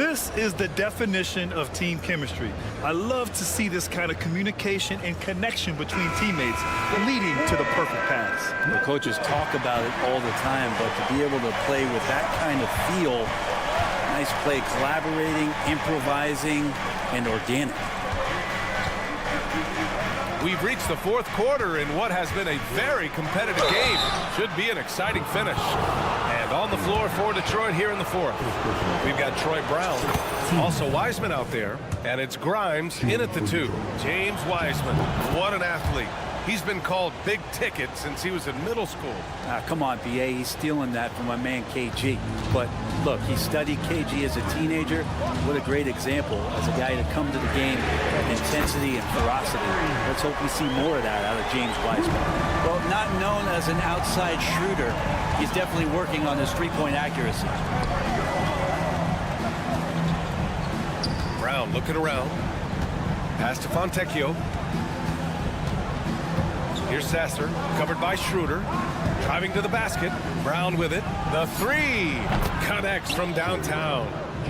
This is the definition of team chemistry. I love to see this kind of communication and connection between teammates leading to the perfect pass. The coaches talk about it all the time, but to be able to play with that kind of feel, nice play, collaborating, improvising, and organic. We've reached the fourth quarter in what has been a very competitive game. Should be an exciting finish. And on the floor for Detroit here in the fourth, we've got Troy Brown, also Wiseman out there, and it's Grimes in at the 2. James Wiseman, what an athlete. He's been called big ticket since he was in middle school. Come on, BA. He's stealing that from my man KG. But look, he studied KG as a teenager. What a great example as a guy to come to the game with intensity and ferocity. Let's hope we see more of that out of James Wiseman. Well, not known as an outside shooter, he's definitely working on his three-point accuracy. Brown looking around. Pass to Fontecchio. Here's Sasser, covered by Schroeder. Driving to the basket. Brown with it. The 3 connects from downtown.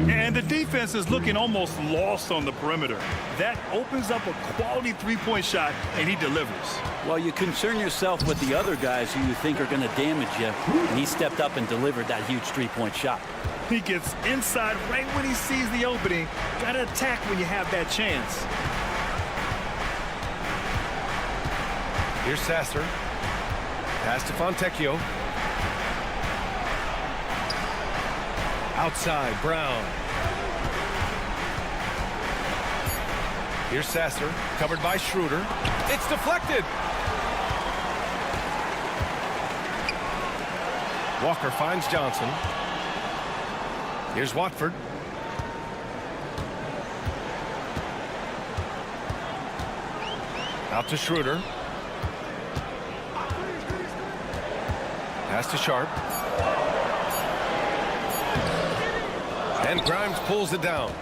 And the defense is looking almost lost on the perimeter. That opens up a quality three-point shot, and he delivers. Well, you concern yourself with the other guys who you think are going to damage you, and he stepped up and delivered that huge three-point shot. He gets inside right when he sees the opening. Got to attack when you have that chance. Here's Sasser. Pass to Fontecchio. Outside, Brown. Here's Sasser, covered by Schroeder. It's deflected. Walker finds Johnson. Here's Watford. Out to Schroeder. Pass to Sharp. And Grimes pulls it down.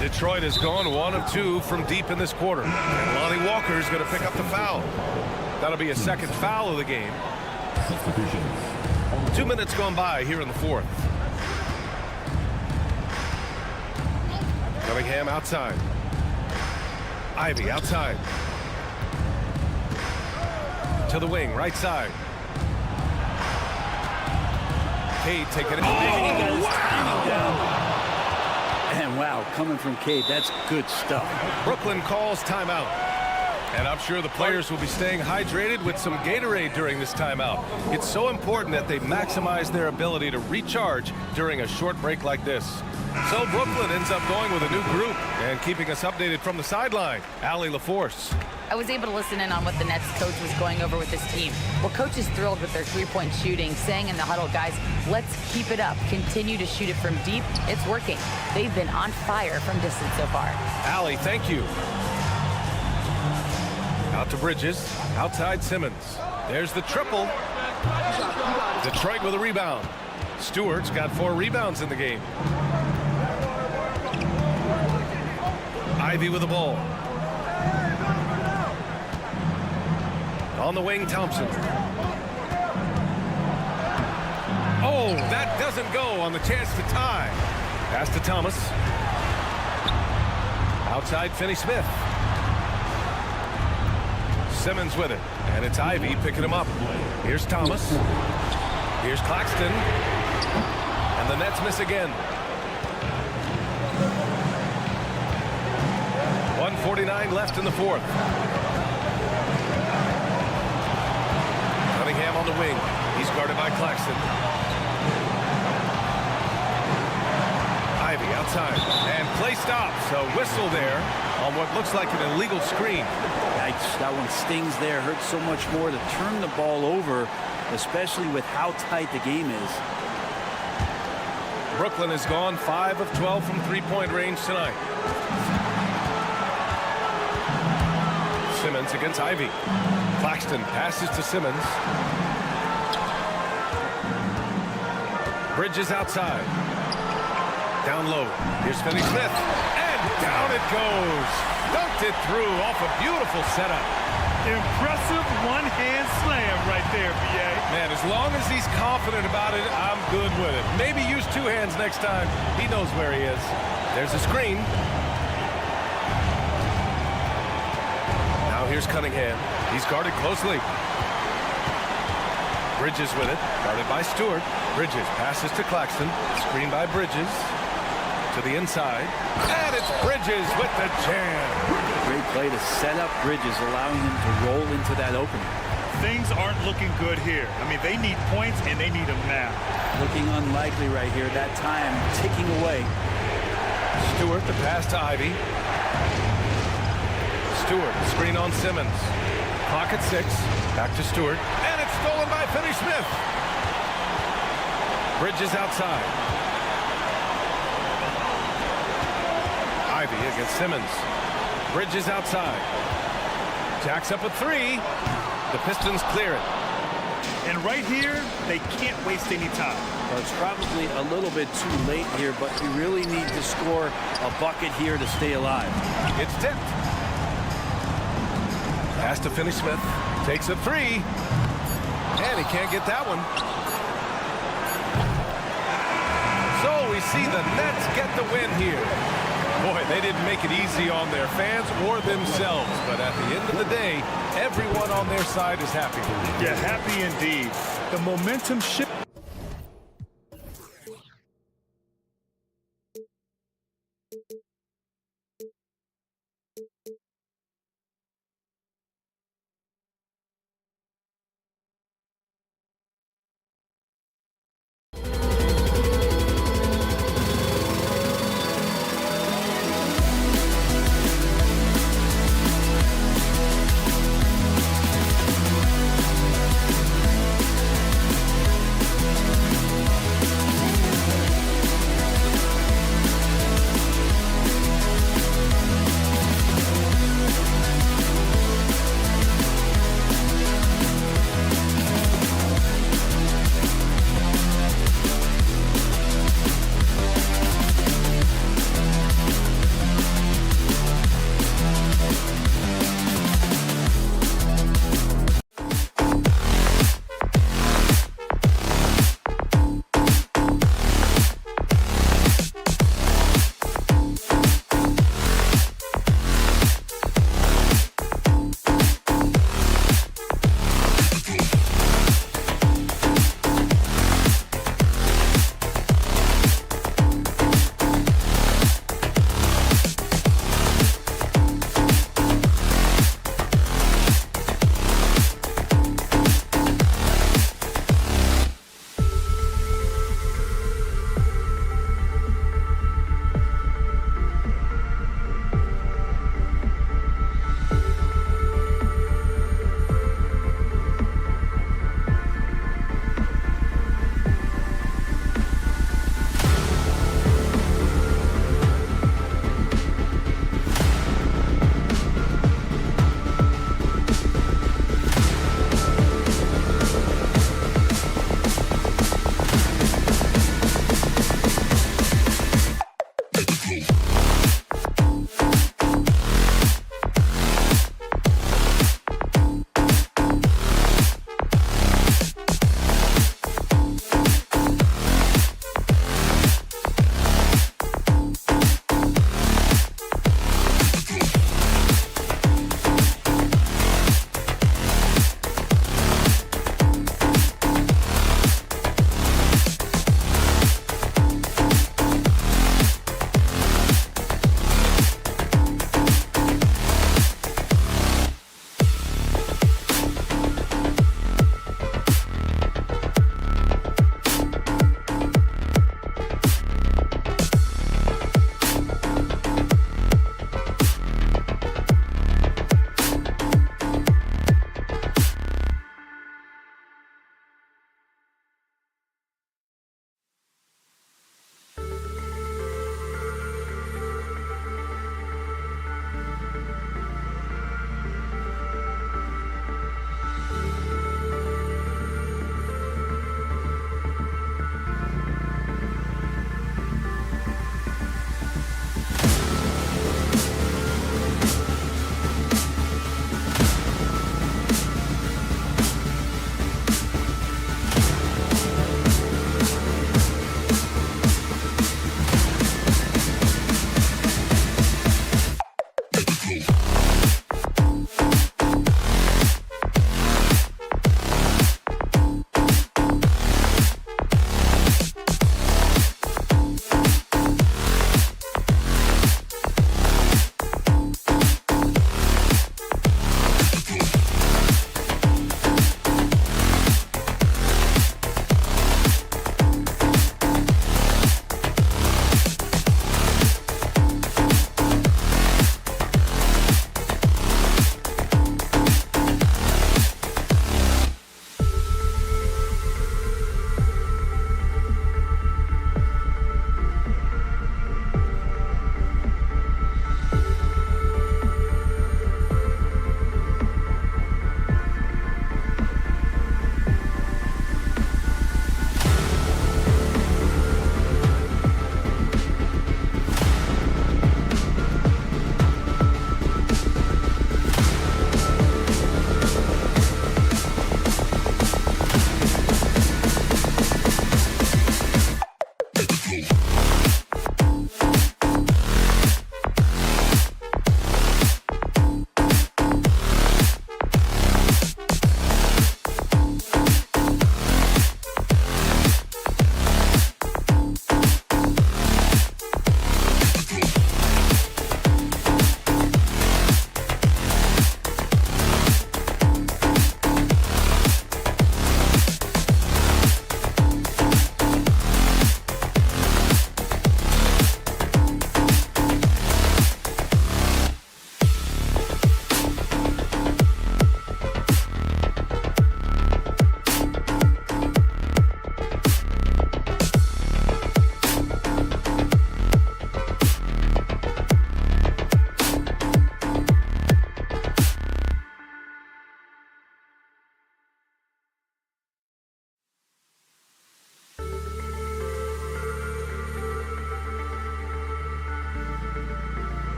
Detroit has gone 1 of 2 from deep in this quarter. And Lonnie Walker is going to pick up the foul. That'll be a second foul of the game. 2 minutes gone by here in the fourth. Cunningham outside. Ivy outside. To the wing, right side. Cade taking it. Oh, wow! And wow, coming from Cade, that's good stuff. Brooklyn calls timeout. And I'm sure the players will be staying hydrated with some Gatorade during this timeout. It's so important that they maximize their ability to recharge during a short break like this. So Brooklyn ends up going with a new group and keeping us updated from the sideline. Allie LaForce. I was able to listen in on what the Nets coach was going over with his team. Well, coach is thrilled with their three-point shooting, saying in the huddle, guys, let's keep it up. Continue to shoot it from deep. It's working. They've been on fire from distance so far. Allie, thank you. Out to Bridges. Outside Simmons. There's the triple. Detroit with a rebound. Stewart's got 4 rebounds in the game. Ivy with the ball. On the wing, Thompson. Oh, that doesn't go on the chance to tie. Pass to Thomas. Outside, Finney-Smith. Simmons with it, and it's Ivy picking him up. Here's Thomas. Here's Claxton. And the Nets miss again. 1:49 left in the fourth. Cunningham on the wing. He's guarded by Claxton. Ivy outside. And play stops. A whistle there on what looks like an illegal screen. Yikes, that one stings there. Hurts so much more to turn the ball over, especially with how tight the game is. Brooklyn has gone 5 of 12 from three-point range tonight. Simmons against Ivy. Claxton passes to Simmons. Bridges outside. Down low. Here's Finney-Smith. And down it goes. Dunked it through off a beautiful setup. Impressive one-hand slam right there, BA. Man, as long as he's confident about it, I'm good with it. Maybe use two hands next time. He knows where he is. There's a screen. Now here's Cunningham. He's guarded closely. Bridges with it. Guarded by Stewart. Bridges passes to Claxton. Screen by Bridges. To the inside. And it's Bridges with the jam. Great play to set up Bridges, allowing him to roll into that opening. Things aren't looking good here. I mean, they need points, and they need them now. Looking unlikely right here. That time ticking away. Stewart, the pass to Ivy. Stewart, screen on Simmons. Clock at 6. Back to Stewart. And it's stolen by Finney-Smith. Bridges outside. Ivy against Simmons. Bridges outside. Jacks up a 3. The Pistons clear it. And right here, they can't waste any time. Well, it's probably a little bit too late here, but you really need to score a bucket here to stay alive. It's tipped. Pass to Finney-Smith. Takes a 3. And he can't get that one. So we see the Nets get the win here. Boy, they didn't make it easy on their fans or themselves. But at the end of the day, everyone on their side is happy. Yeah, happy indeed. The momentum shift.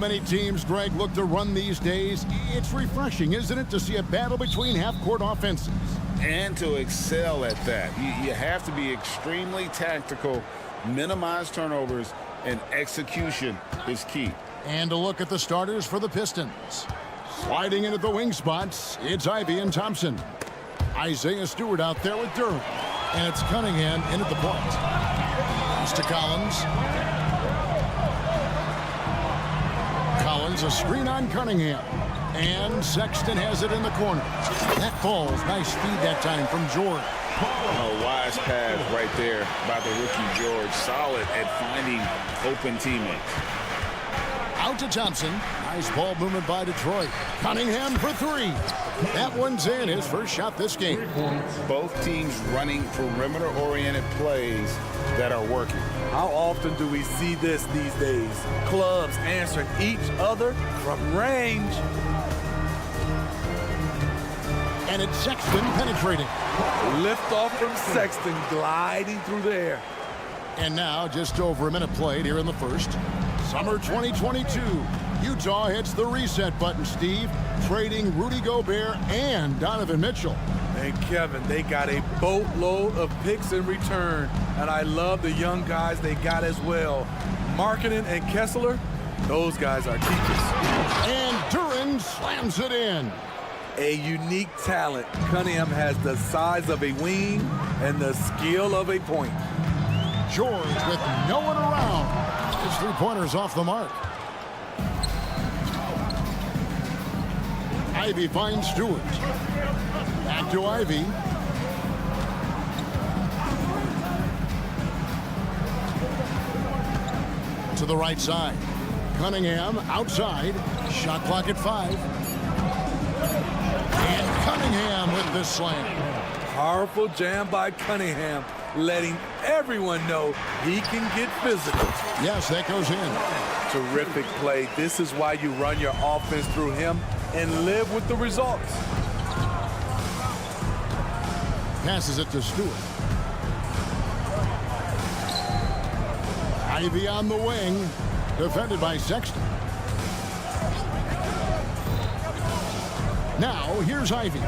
many teams, Greg, look to run these days. It's refreshing, isn't it, to see a battle between half-court offenses? And to excel at that. You have to be extremely tactical, minimize turnovers, and execution is key. And a look at the starters for the Pistons. Sliding into the wing spots, it's Ivy and Thompson. Isaiah Stewart out there with Durham. And it's Cunningham in at the point. Pass to Collins. Collins, a screen on Cunningham. And Sexton has it in the corner. That falls. Nice feed that time from George. A wise pass right there by the rookie George. Solid at finding open teammates. Out to Thompson. Nice ball movement by Detroit. Cunningham for three. That one's in. His first shot this game. Both teams running perimeter-oriented plays that are working. How often do we see this these days? Clubs answering each other from range. And it's Sexton penetrating. Lift off from Sexton, gliding through the air. And now just over a minute played here in the first. Summer 2022. Utah hits the reset button, Steve, trading Rudy Gobert and Donovan Mitchell. And Kevin, they got a boatload of picks in return. And I love the young guys they got as well. Markkanen and Kessler, those guys are keepers. And Duren slams it in. A unique talent. Cunningham has the size of a wing and the skill of a point. George with no one around. His three-pointer's off the mark. Ivy finds Stewart. Back to Ivy. To the right side. Cunningham outside. Shot clock at 5. And Cunningham with this slam. Powerful jam by Cunningham, letting everyone know he can get physical. Yes, that goes in. Terrific play. This is why you run your offense through him and live with the results. Passes it to Stewart. Ivy on the wing, defended by Sexton. Now, here's Ivy.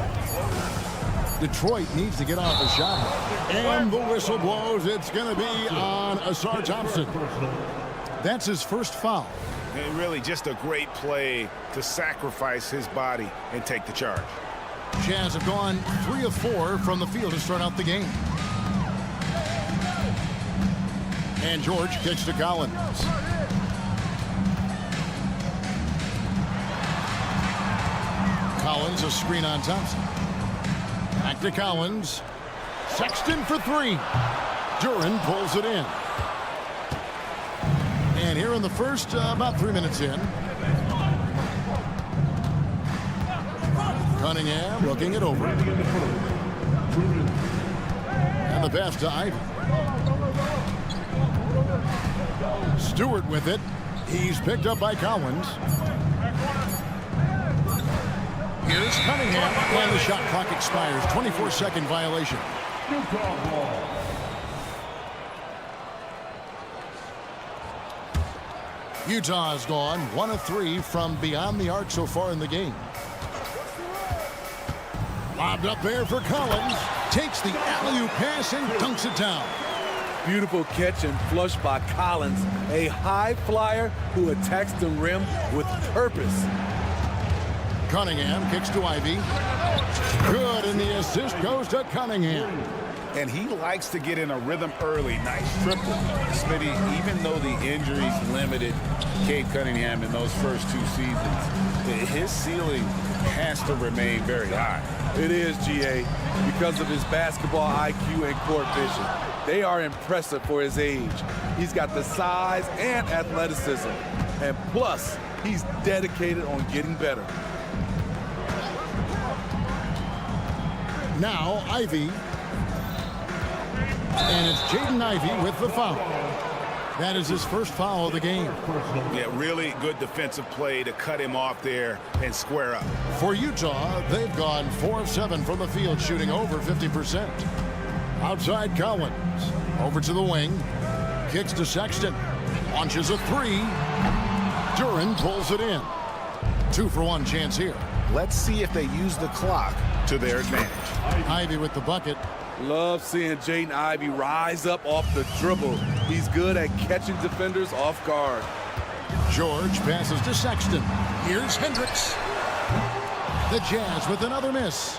Detroit needs to get off a shot. And the whistle blows. It's going to be on Asar Thompson. That's his first foul. And really just a great play to sacrifice his body and take the charge. Jazz have gone 3 of 4 from the field to start out the game. And George kicks to Collins. Collins, a screen on Thompson. Back to Collins. Sexton for 3. Duren pulls it in. And here in the first, about 3 minutes in. Cunningham looking it over. And the pass to Ivy. Stewart with it. He's picked up by Collins. Here's Cunningham, and the shot clock expires. 24-second violation. Utah has gone 1 of 3 from beyond the arc so far in the game. Lobbed up there for Collins. Takes the alley-oop pass and dunks it down. Beautiful catch and flush by Collins, a high flyer who attacks the rim with purpose. Cunningham kicks to Ivy. Good, and the assist goes to Cunningham. And he likes to get in a rhythm early. Nice triple. Smitty, even though the injuries limited Cade Cunningham in those first 2 seasons, his ceiling has to remain very high. It is, GA, because of his basketball IQ and court vision. They are impressive for his age. He's got the size and athleticism. And plus, he's dedicated on getting better. Now Ivy. And it's Jaden Ivey with the foul. That is his first foul of the game. Yeah, really good defensive play to cut him off there and square up. For Utah, they've gone 4 of 7 from the field, shooting over 50%. Outside Collins. Over to the wing. Kicks to Sexton. Launches a 3. Duran pulls it in. 2-for-1 chance here. Let's see if they use the clock to their advantage. Ivy with the bucket. Love seeing Jaden Ivey rise up off the dribble. He's good at catching defenders off guard. George passes to Sexton. Here's Hendricks. The Jazz with another miss.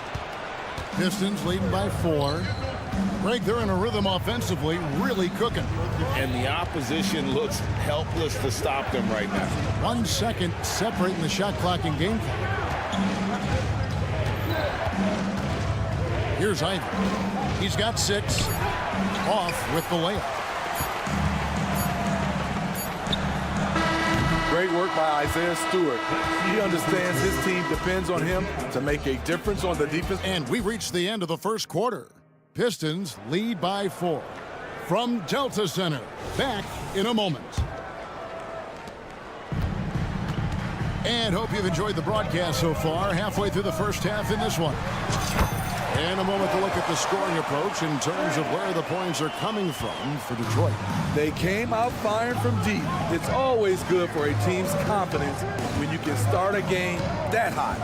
Pistons leading by 4. Greg, they're in a rhythm offensively, really cooking. And the opposition looks helpless to stop them right now. 1 second separating the shot clock and game clock. Here's Ivy. He's got 6. Off with the layup. Great work by Isaiah Stewart. He understands his team depends on him to make a difference on the defense. And we reached the end of the first quarter. Pistons lead by 4. From Delta Center, back in a moment. And hope you've enjoyed the broadcast so far. Halfway through the first half in this one. And a moment to look at the scoring approach in terms of where the points are coming from for Detroit. They came out firing from deep. It's always good for a team's confidence when you can start a game that hot.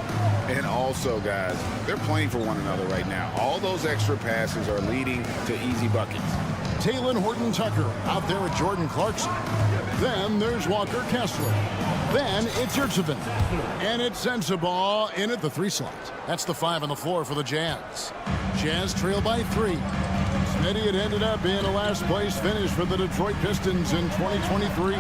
And also, guys, they're playing for one another right now. All those extra passes are leading to easy buckets. Talen Horton-Tucker out there with Jordan Clarkson. Then there's Walker Kessler. Then it's Yurtseven. And it's Sensabaugh in at the 3 slot. That's the 5 on the floor for the Jazz. Jazz trail by 3. Smitty had ended up being a last place finish for the Detroit Pistons in 2023.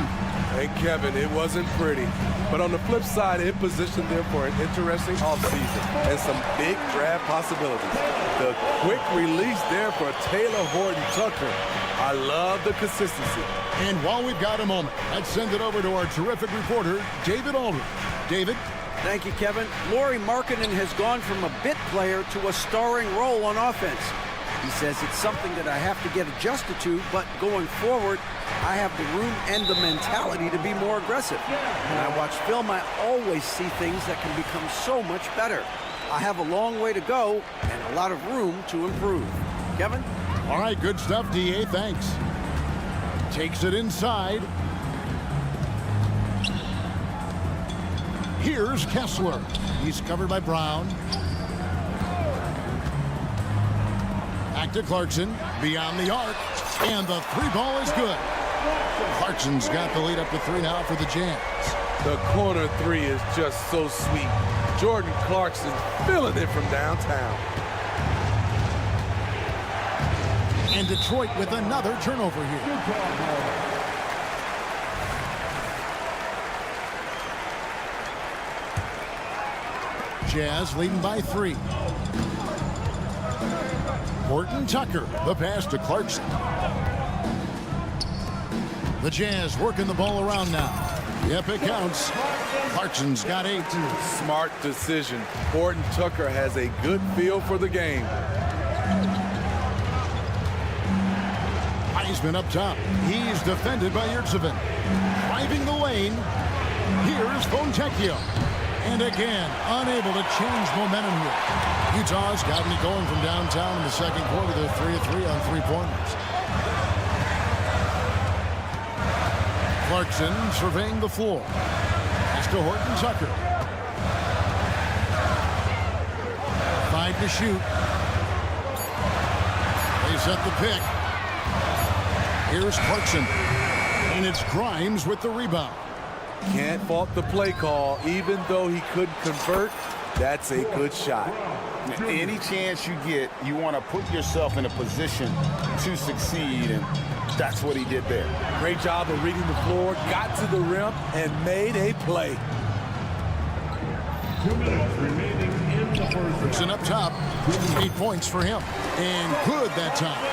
Hey, Kevin, it wasn't pretty. But on the flip side, it positioned them for an interesting offseason and some big draft possibilities. The quick release there for Taylor Horton-Tucker. I love the consistency. And while we've got a moment, let's send it over to our terrific reporter, David Aldridge. David? Thank you, Kevin. Lauri Markkanen has gone from a bit player to a starring role on offense. He says it's something that I have to get adjusted to, but going forward, I have the room and the mentality to be more aggressive. When I watch film, I always see things that can become so much better. I have a long way to go and a lot of room to improve. Kevin? All right, good stuff, D.A. Thanks. Takes it inside. Here's Kessler. He's covered by Brown. Back to Clarkson. Beyond the arc. And the 3 ball is good. Clarkson's got the lead up to 3 now for the Jazz. The corner 3 is just so sweet. Jordan Clarkson feeling it from downtown. And Detroit with another turnover here. Jazz leading by 3. Horton-Tucker, the pass to Clarkson. The Jazz working the ball around now. Yep, it counts. Clarkson's got 8. Smart decision. Horton-Tucker has a good feel for the game. Heisman up top. He's defended by Yurtseven. Driving the lane. Here's Fontecchio. And again, unable to change momentum here. Utah's gotten it going from downtown in the second quarter. They're 3 of 3 on 3-pointers. Clarkson surveying the floor. Pass to Horton-Tucker. 5 to shoot. They set the pick. Here's Clarkson. And it's Grimes with the rebound. Can't fault the play call. Even though he couldn't convert, that's a good shot. Any chance you get, you want to put yourself in a position to succeed, and that's what he did there. Great job of reading the floor, got to the rim, and made a play. 2 minutes remaining in the first. Clarkson up top. 8 points for him. And good that time.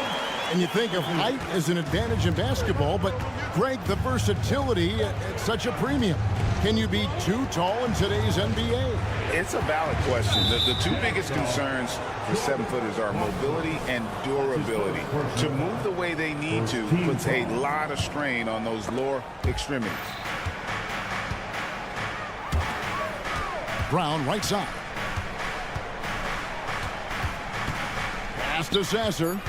And you think of height as an advantage in basketball, but Greg, the versatility at such a premium. Can you be too tall in today's NBA? It's a valid question. The 2 biggest concerns for 7-footers are mobility and durability. To move the way they need to puts a lot of strain on those lower extremities. Brown right side. Pass to Sasser.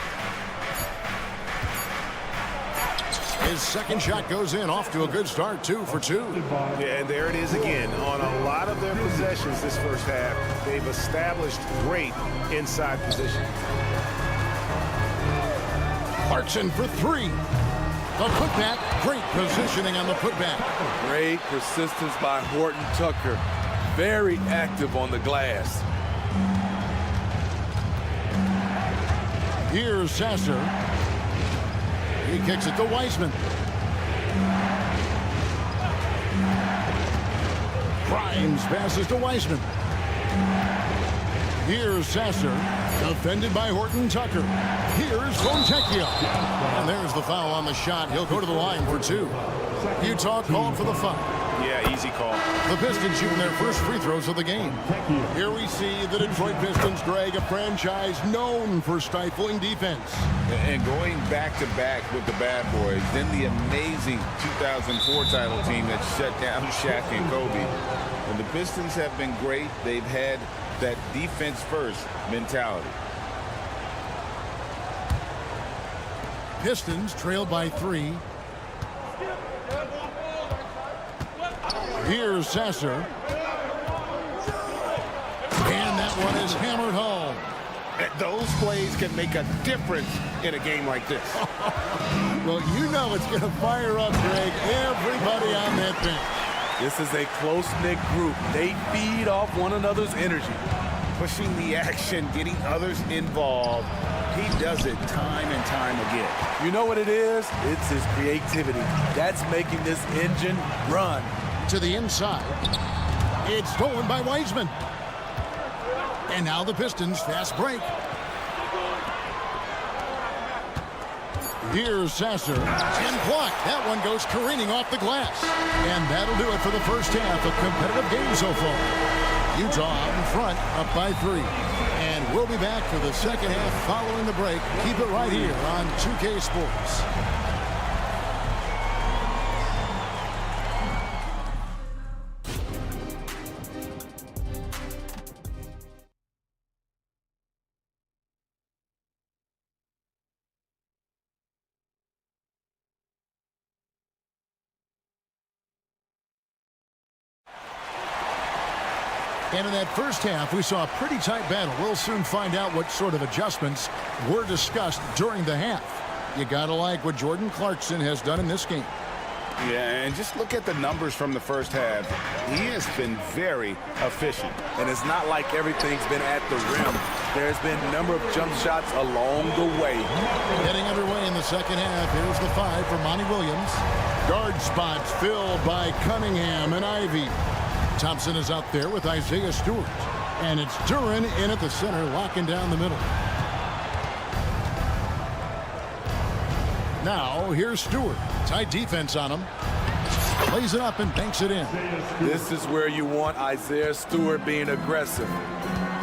His second shot goes in, off to a good start, 2 for 2. Yeah, and there it is again. On a lot of their possessions this first half, they've established great inside position. Clarkson for 3. The putback, great positioning on the putback. Great persistence by Horton Tucker. Very active on the glass. Here's Sasser. He kicks it to Weissman. Grimes passes to Weissman. Here's Sasser. Defended by Horton Tucker. Here's Fontecchio. And there's the foul on the shot. He'll go to the line for 2. Utah called for the foul. Yeah, easy call. The Pistons shooting their first free throws of the game. Here we see the Detroit Pistons, Greg, a franchise known for stifling defense. And going back-to-back with the bad boys, then the amazing 2004 title team that shut down Shaq and Kobe. And the Pistons have been great. They've had that defense-first mentality. Pistons trailed by 3. Here's Sasser. And that one is hammered home. Those plays can make a difference in a game like this. Well, you know it's going to fire up, Greg, everybody on that bench. This is a close-knit group. They feed off one another's energy. Pushing the action, getting others involved. He does it time and time again. You know what it is? It's his creativity. That's making this engine run. To the inside. It's stolen by Weissman. And now the Pistons fast break. Here's Sasser. And blocked. That one goes careening off the glass. And that'll do it for the first half. A competitive game so far. Utah out in front, up by 3. And we'll be back for the second half following the break. Keep it right here on 2K Sports. And in that first half, we saw a pretty tight battle. We'll soon find out what sort of adjustments were discussed during the half. You got to like what Jordan Clarkson has done in this game. Yeah, and just look at the numbers from the first half. He has been very efficient. And it's not like everything's been at the rim. There's been a number of jump shots along the way. Getting underway in the second half. Here's the 5 for Monty Williams. Guard spots filled by Cunningham and Ivy. Thompson is out there with Isaiah Stewart. And it's Duran in at the center, locking down the middle. Now, here's Stewart. Tight defense on him. Plays it up and banks it in. This is where you want Isaiah Stewart being aggressive.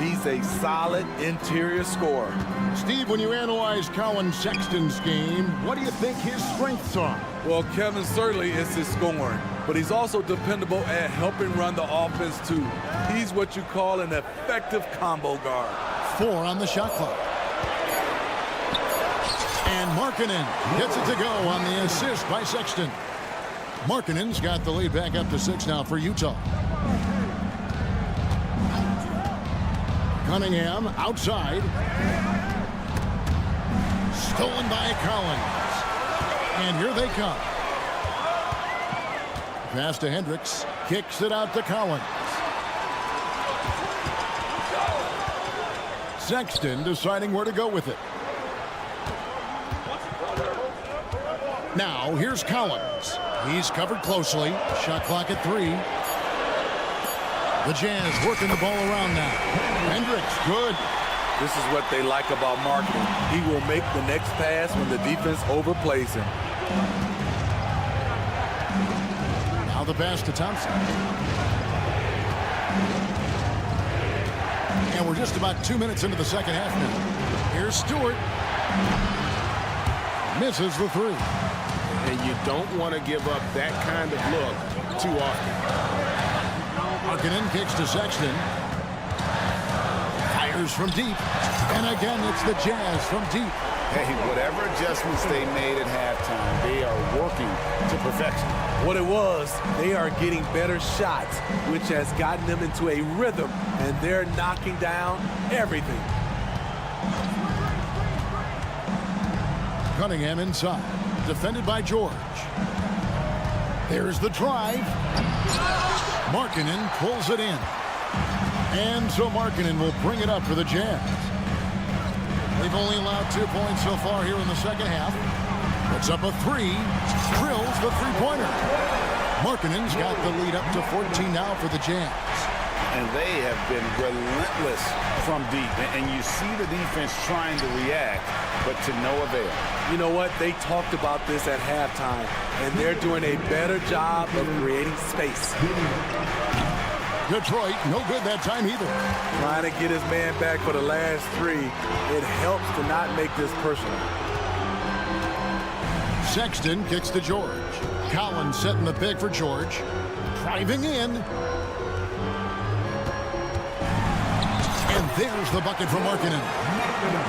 He's a solid interior scorer. Steve, when you analyze Colin Sexton's game, what do you think his strengths are? Well, Kevin, certainly is his scoring, but he's also dependable at helping run the offense, too. He's what you call an effective combo guard. 4 on the shot clock. And Markkanen gets it to go on the assist by Sexton. Markkanen's got the lead back up to 6 now for Utah. Cunningham outside. Stolen by Collins. And here they come. Pass to Hendricks. Kicks it out to Collins. Sexton deciding where to go with it. Now, here's Collins. He's covered closely. Shot clock at 3. The Jazz working the ball around now. Hendricks, good. This is what they like about Markkanen. He will make the next pass when the defense overplays him. Now the pass to Thompson. And we're just about 2 minutes into the second half now. Here's Stewart. Misses the 3. And you don't want to give up that kind of look too often. Markkanen kicks to Sexton. Fires from deep. And again, it's the Jazz from deep. Hey, whatever adjustments they made at halftime, they are working to perfection. What it was, they are getting better shots, which has gotten them into a rhythm, and they're knocking down everything. Cunningham inside, defended by George. There's the drive. Markkanen pulls it in. And so Markkanen will bring it up for the Jazz. They've only allowed 2 points so far here in the second half. Puts up a three, drills the three-pointer. Markkanen's got the lead up to 14 now for the Jazz. And they have been relentless from deep. And you see the defense trying to react, but to no avail. You know what? They talked about this at halftime, and they're doing a better job of creating space. Detroit, no good that time either. Trying to get his man back for the last three. It helps to not make this personal. Sexton kicks to George. Collins setting the pick for George. Driving in. And there's the bucket for Markkanen.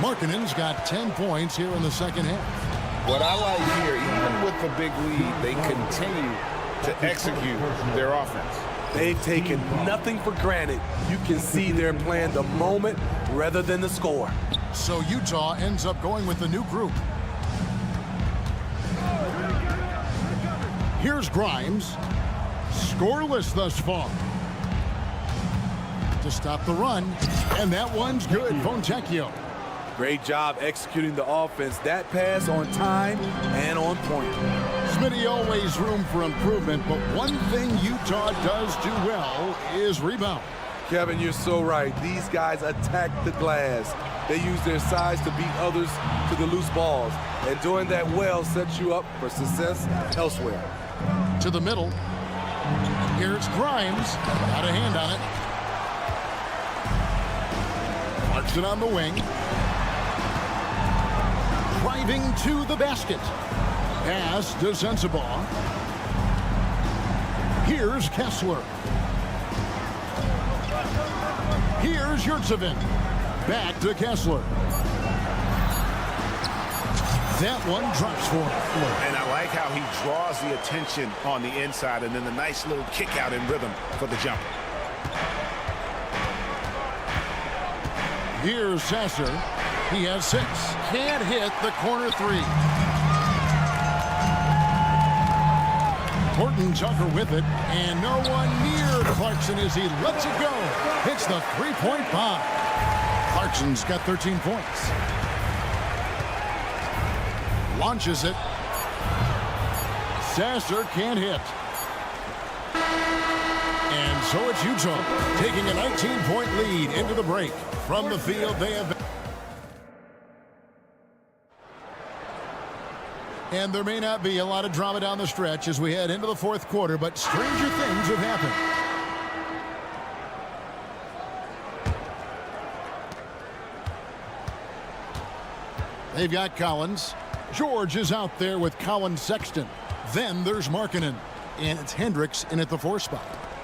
Markkanen's got 10 points here in the second half. What I like here, even with the big lead, they continue to execute their offense. They've taken nothing for granted. You can see they're playing the moment rather than the score. So Utah ends up going with the new group. Here's Grimes. Scoreless thus far. To stop the run. And that one's good. Fontecchio. Great job executing the offense. That pass on time and on point. Smitty, always room for improvement, but one thing Utah does do well is rebound. Kevin, you're so right. These guys attack the glass. They use their size to beat others to the loose balls. And doing that well sets you up for success elsewhere. To the middle. Here's Grimes. Got a hand on it. Clarkson on the wing. Driving to the basket. Pass to Sensabaugh. Here's Kessler. Here's Yurtsevin. Back to Kessler. That one drops for him. And I like how he draws the attention on the inside, and then the nice little kick out in rhythm for the jumper. Here's Sasser. He has 6. Can't hit the corner three. Horton Tucker with it, and no one near Clarkson as he lets it go. Hits the three-point bomb. Clarkson's got 13 points. Launches it. Sasser can't hit. And so it's Utah taking a 19-point lead into the break. From the field, they have... And there may not be a lot of drama down the stretch as we head into the fourth quarter, but stranger things have happened. They've got Collins. George is out there with Collins Sexton. Then there's Markkanen. And it's Hendricks in at the 4 spot.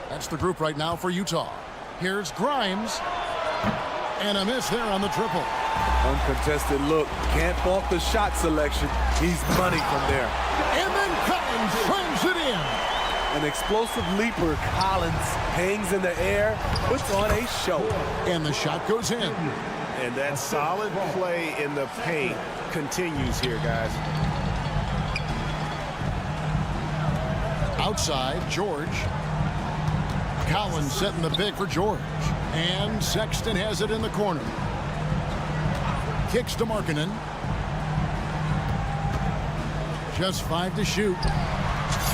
That's the group right now for Utah. Here's Grimes. And a miss there on the triple. Uncontested look. Can't fault the shot selection. He's money from there. And then Collins slams it in. An explosive leaper. Collins hangs in the air, puts on a show. And the shot goes in. And that solid play in the paint continues here, guys. Outside, George. Collins setting the pick for George. And Sexton has it in the corner. Kicks to Markkanen. Just 5 to shoot.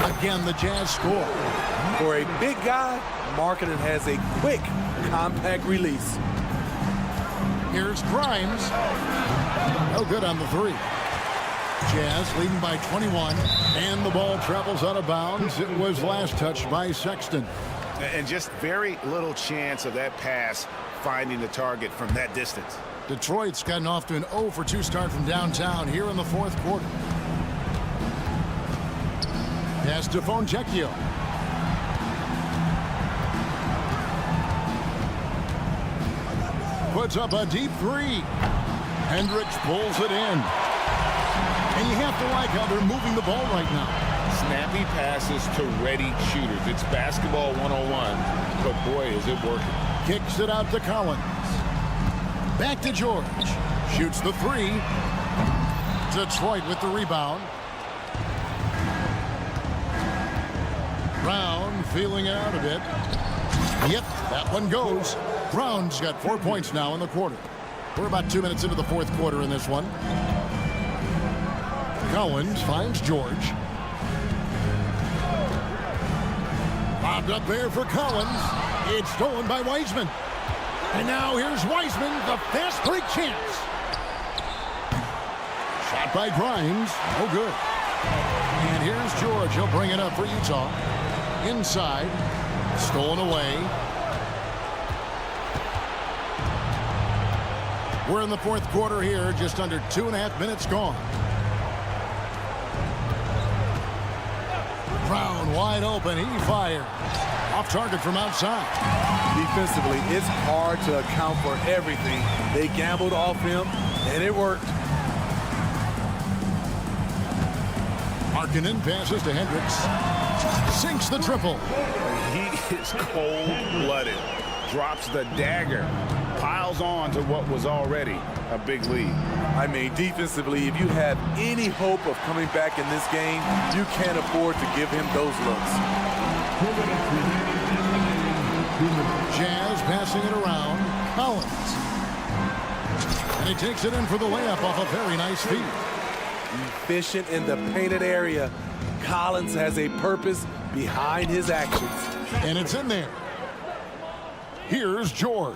Again, the Jazz score. For a big guy, Markkanen has a quick, compact release. Here's Grimes. No good on the 3. Jazz leading by 21. And the ball travels out of bounds. It was last touched by Sexton. And just very little chance of that pass finding the target from that distance. Detroit's gotten off to an 0 for 2 start from downtown here in the fourth quarter. Pass to Fontecchio. Puts up a deep 3. Hendricks pulls it in. like how they're moving the ball right now. Snappy passes to ready shooters. It's basketball 101, but boy, is it working. Kicks it out to Collins. Back to George. Shoots the three. Detroit with the rebound. Brown feeling it out a bit. Yep, that one goes. Brown's got 4 points now in the quarter. We're about 2 minutes into the fourth quarter in this one. Collins finds George. Bobbed up there for Collins. It's stolen by Wiseman. And now here's Wiseman, the fast break chance. Shot by Grimes. No good. And here's George. He'll bring it up for Utah. Inside. Stolen away. We're in the fourth quarter here. Just under 2.5 minutes gone. Brown wide open. He fires. Off target from outside. Defensively, it's hard to account for everything. They gambled off him, and it worked. Markkanen passes to Hendricks. Sinks the triple. He is cold-blooded. Drops the dagger. Piles on to what was already a big lead. I mean, defensively, if you have any hope of coming back in this game, you can't afford to give him those looks. Jazz passing it around. Collins. And he takes it in for the layup off a very nice feed. Efficient in the painted area. Collins has a purpose behind his actions. And it's in there. Here's George.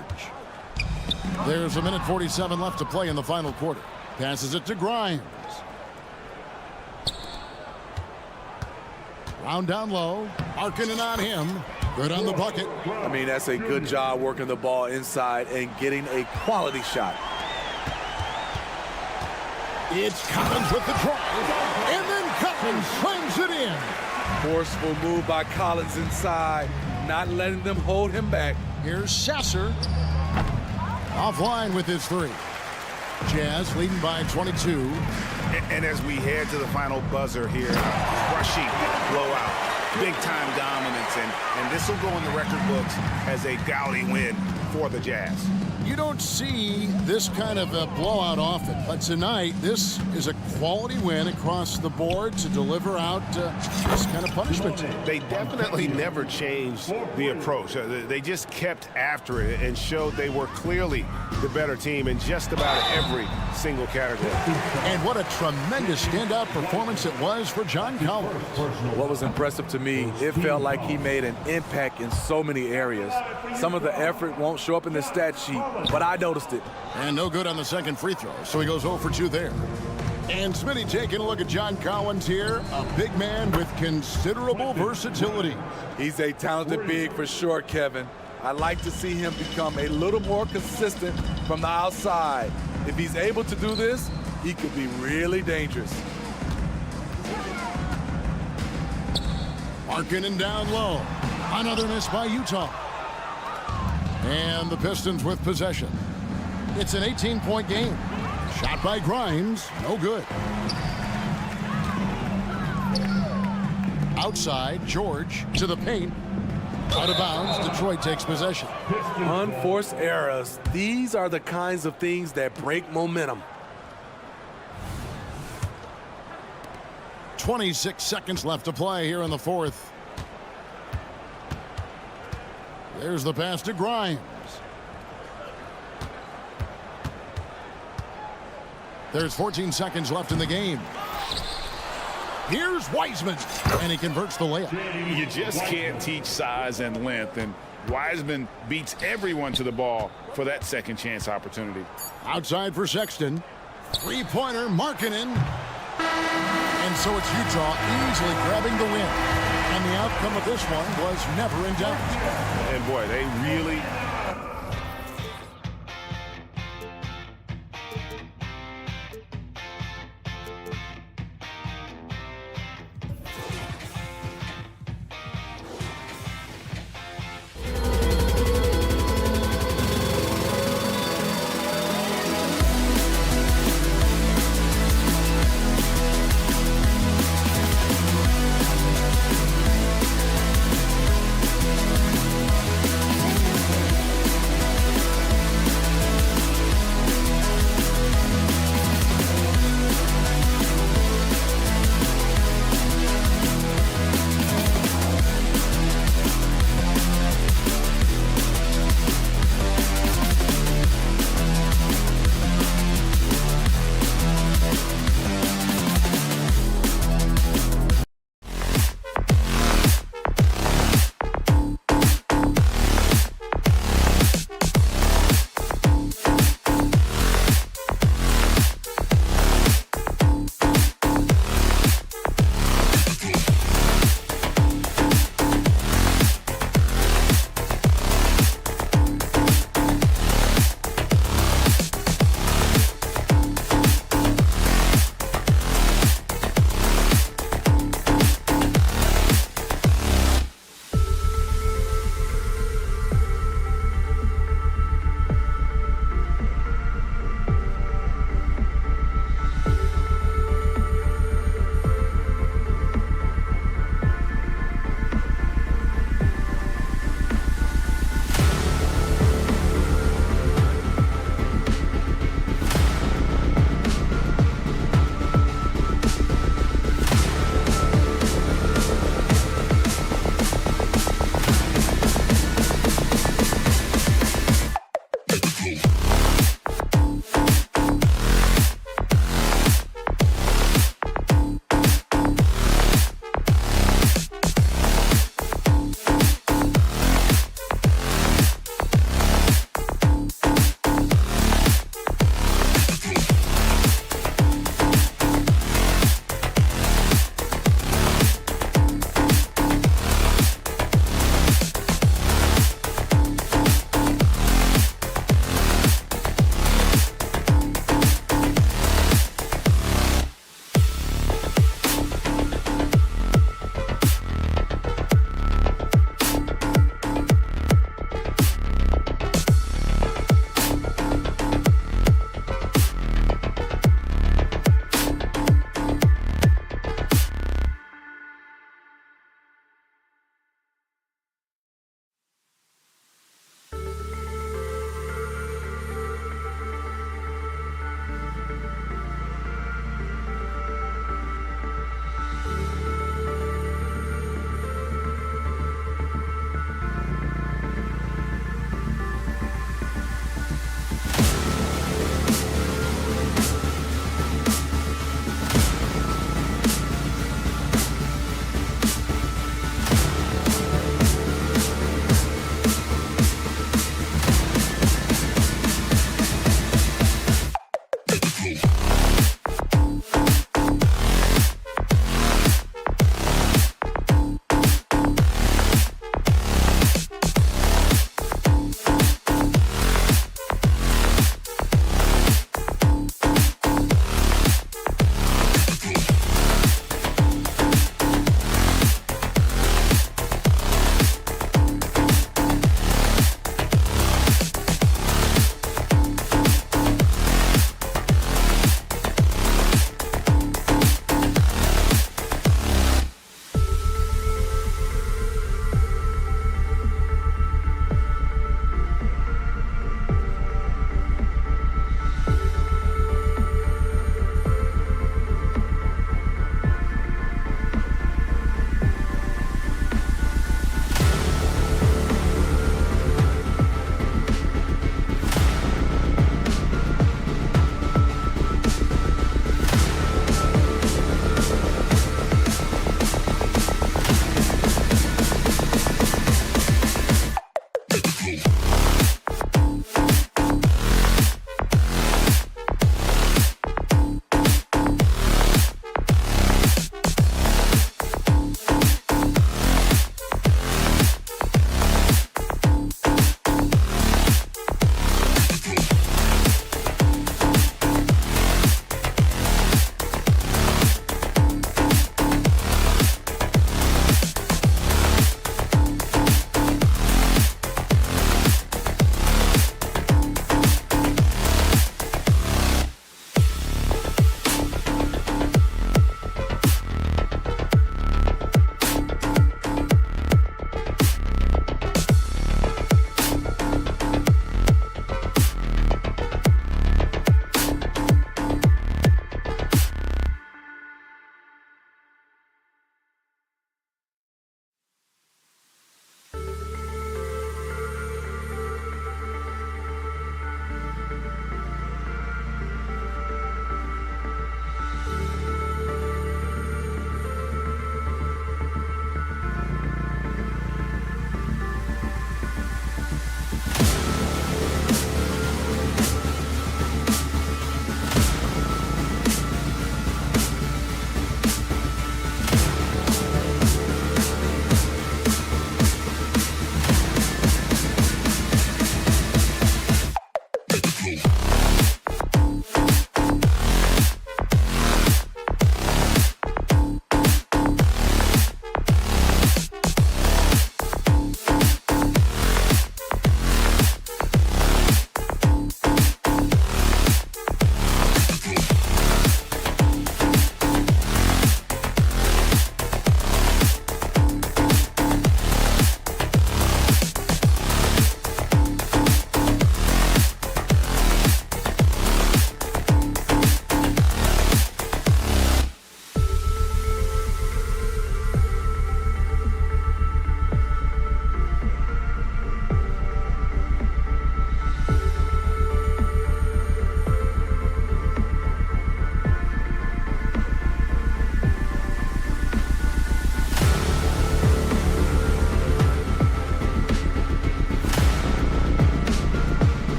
There's 1:47 left to play in the final quarter. Passes it to Grimes. Round down low. Markkanen on him. Good on the bucket. I mean, that's a good job working the ball inside and getting a quality shot. It's Collins with the drive. And then Collins slams it in. Forceful move by Collins inside. Not letting them hold him back. Here's Sasser. Offline with his three. Jazz leading by 22. And as we head to the final buzzer here, crushing blowout, big-time dominance, and this will go in the record books as a gaudy win for the Jazz. You don't see this kind of a blowout often, but tonight this is a quality win across the board to deliver out this kind of punishment. They definitely never changed the approach. They just kept after it and showed they were clearly the better team in just about every single category. And what a tremendous standout performance it was for John Collins. What was impressive to me, it felt like he made an impact in so many areas. Some of the effort won't show up in the stat sheet, but I noticed it. And no good on the second free throw, so he goes 0 for 2 there. And Smitty taking a look at John Collins here, a big man with considerable versatility. He's a talented big for sure, Kevin. I'd like to see him become a little more consistent from the outside. If he's able to do this, he could be really dangerous. Markkanen down low. Another miss by Utah. And the Pistons with possession. It's an 18-point game. Shot by Grimes. No good. Outside, George to the paint. Out of bounds, Detroit takes possession. Unforced errors. These are the kinds of things that break momentum. 26 seconds left to play here in the fourth. There's the pass to Grimes. There's 14 seconds left in the game. Here's Wiseman, and he converts the layup. You just can't teach size and length, and Wiseman beats everyone to the ball for that second chance opportunity. Outside for Sexton. Three-pointer, Markkanen. And so it's Utah easily grabbing the win. And the outcome of this one was never in doubt. And boy, they really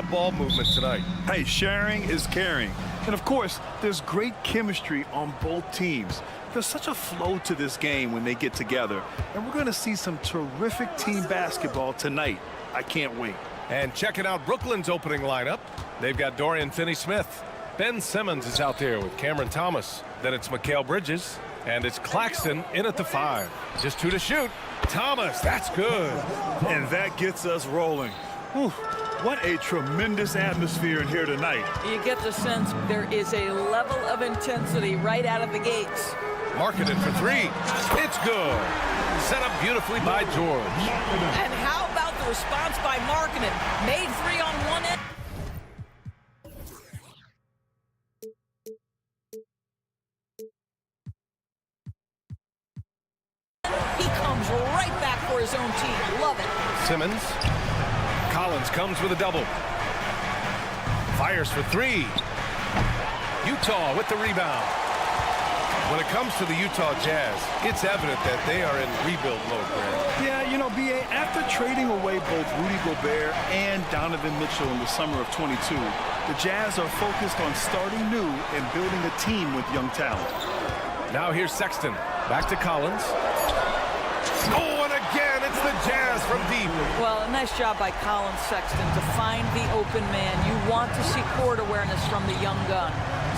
of ball movement tonight. Hey, sharing is caring. And of course, there's great chemistry on both teams. There's such a flow to this game when they get together. And we're going to see some terrific team basketball tonight. I can't wait. And checking out Brooklyn's opening lineup. They've got Dorian Finney-Smith. Ben Simmons is out there with Cameron Thomas. Then it's Mikal Bridges. And it's Claxton in at the 5. Just 2 to shoot. Thomas, that's good. And that gets us rolling. Whew, what a tremendous atmosphere in here tonight. You get the sense there is a level of intensity right out of the gates. Marketed for 3. It's good. Set up beautifully by George. And how about the response by Markkanen? Made 3 on one end. He comes right back for his own team. Love it. Simmons. Collins comes with a double. Fires for 3. Utah with the rebound. When it comes to the Utah Jazz, it's evident that they are in rebuild mode, Grant. Yeah, you know, B.A., after trading away both Rudy Gobert and Donovan Mitchell in the summer of 22, the Jazz are focused on starting new and building a team with young talent. Now here's Sexton. Back to Collins. Oh, and again, it's the Jazz from deep. Well, a nice job by Colin Sexton to find the open man. You want to see court awareness from the young gun.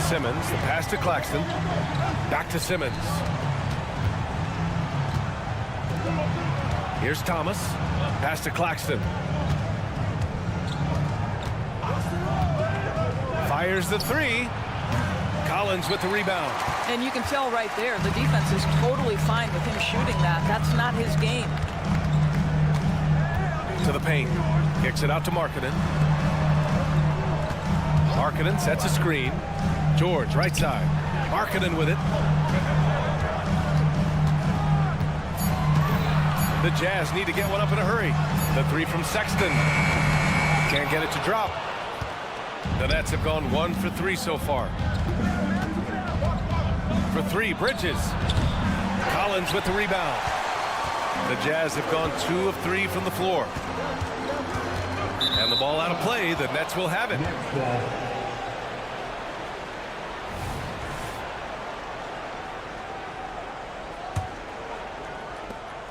Simmons, the pass to Claxton. Back to Simmons. Here's Thomas. Pass to Claxton. Fires the 3. Collins with the rebound. And you can tell right there, the defense is totally fine with him shooting that. That's not his game. To the paint. Kicks it out to Markkanen. Markkanen sets a screen. George, right side. Markkanen with it. The Jazz need to get one up in a hurry. The 3 from Sexton. Can't get it to drop. The Nets have gone 1 for 3 so far. For 3, Bridges. Collins with the rebound. The Jazz have gone 2 of 3 from the floor. And the ball out of play. The Nets will have it.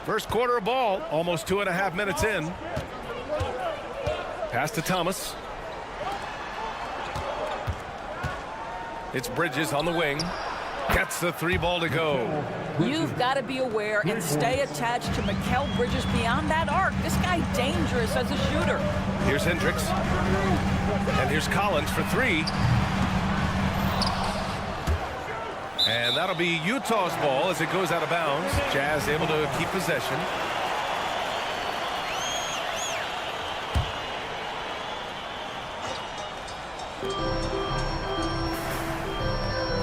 First quarter of ball, almost 2.5 minutes in. Pass to Thomas. It's Bridges on the wing. Gets the 3 ball to go. You've got to be aware and stay attached to Mikal Bridges beyond that arc. This guy dangerous as a shooter. Here's Hendricks. And here's Collins for 3. And that'll be Utah's ball as it goes out of bounds. Jazz able to keep possession.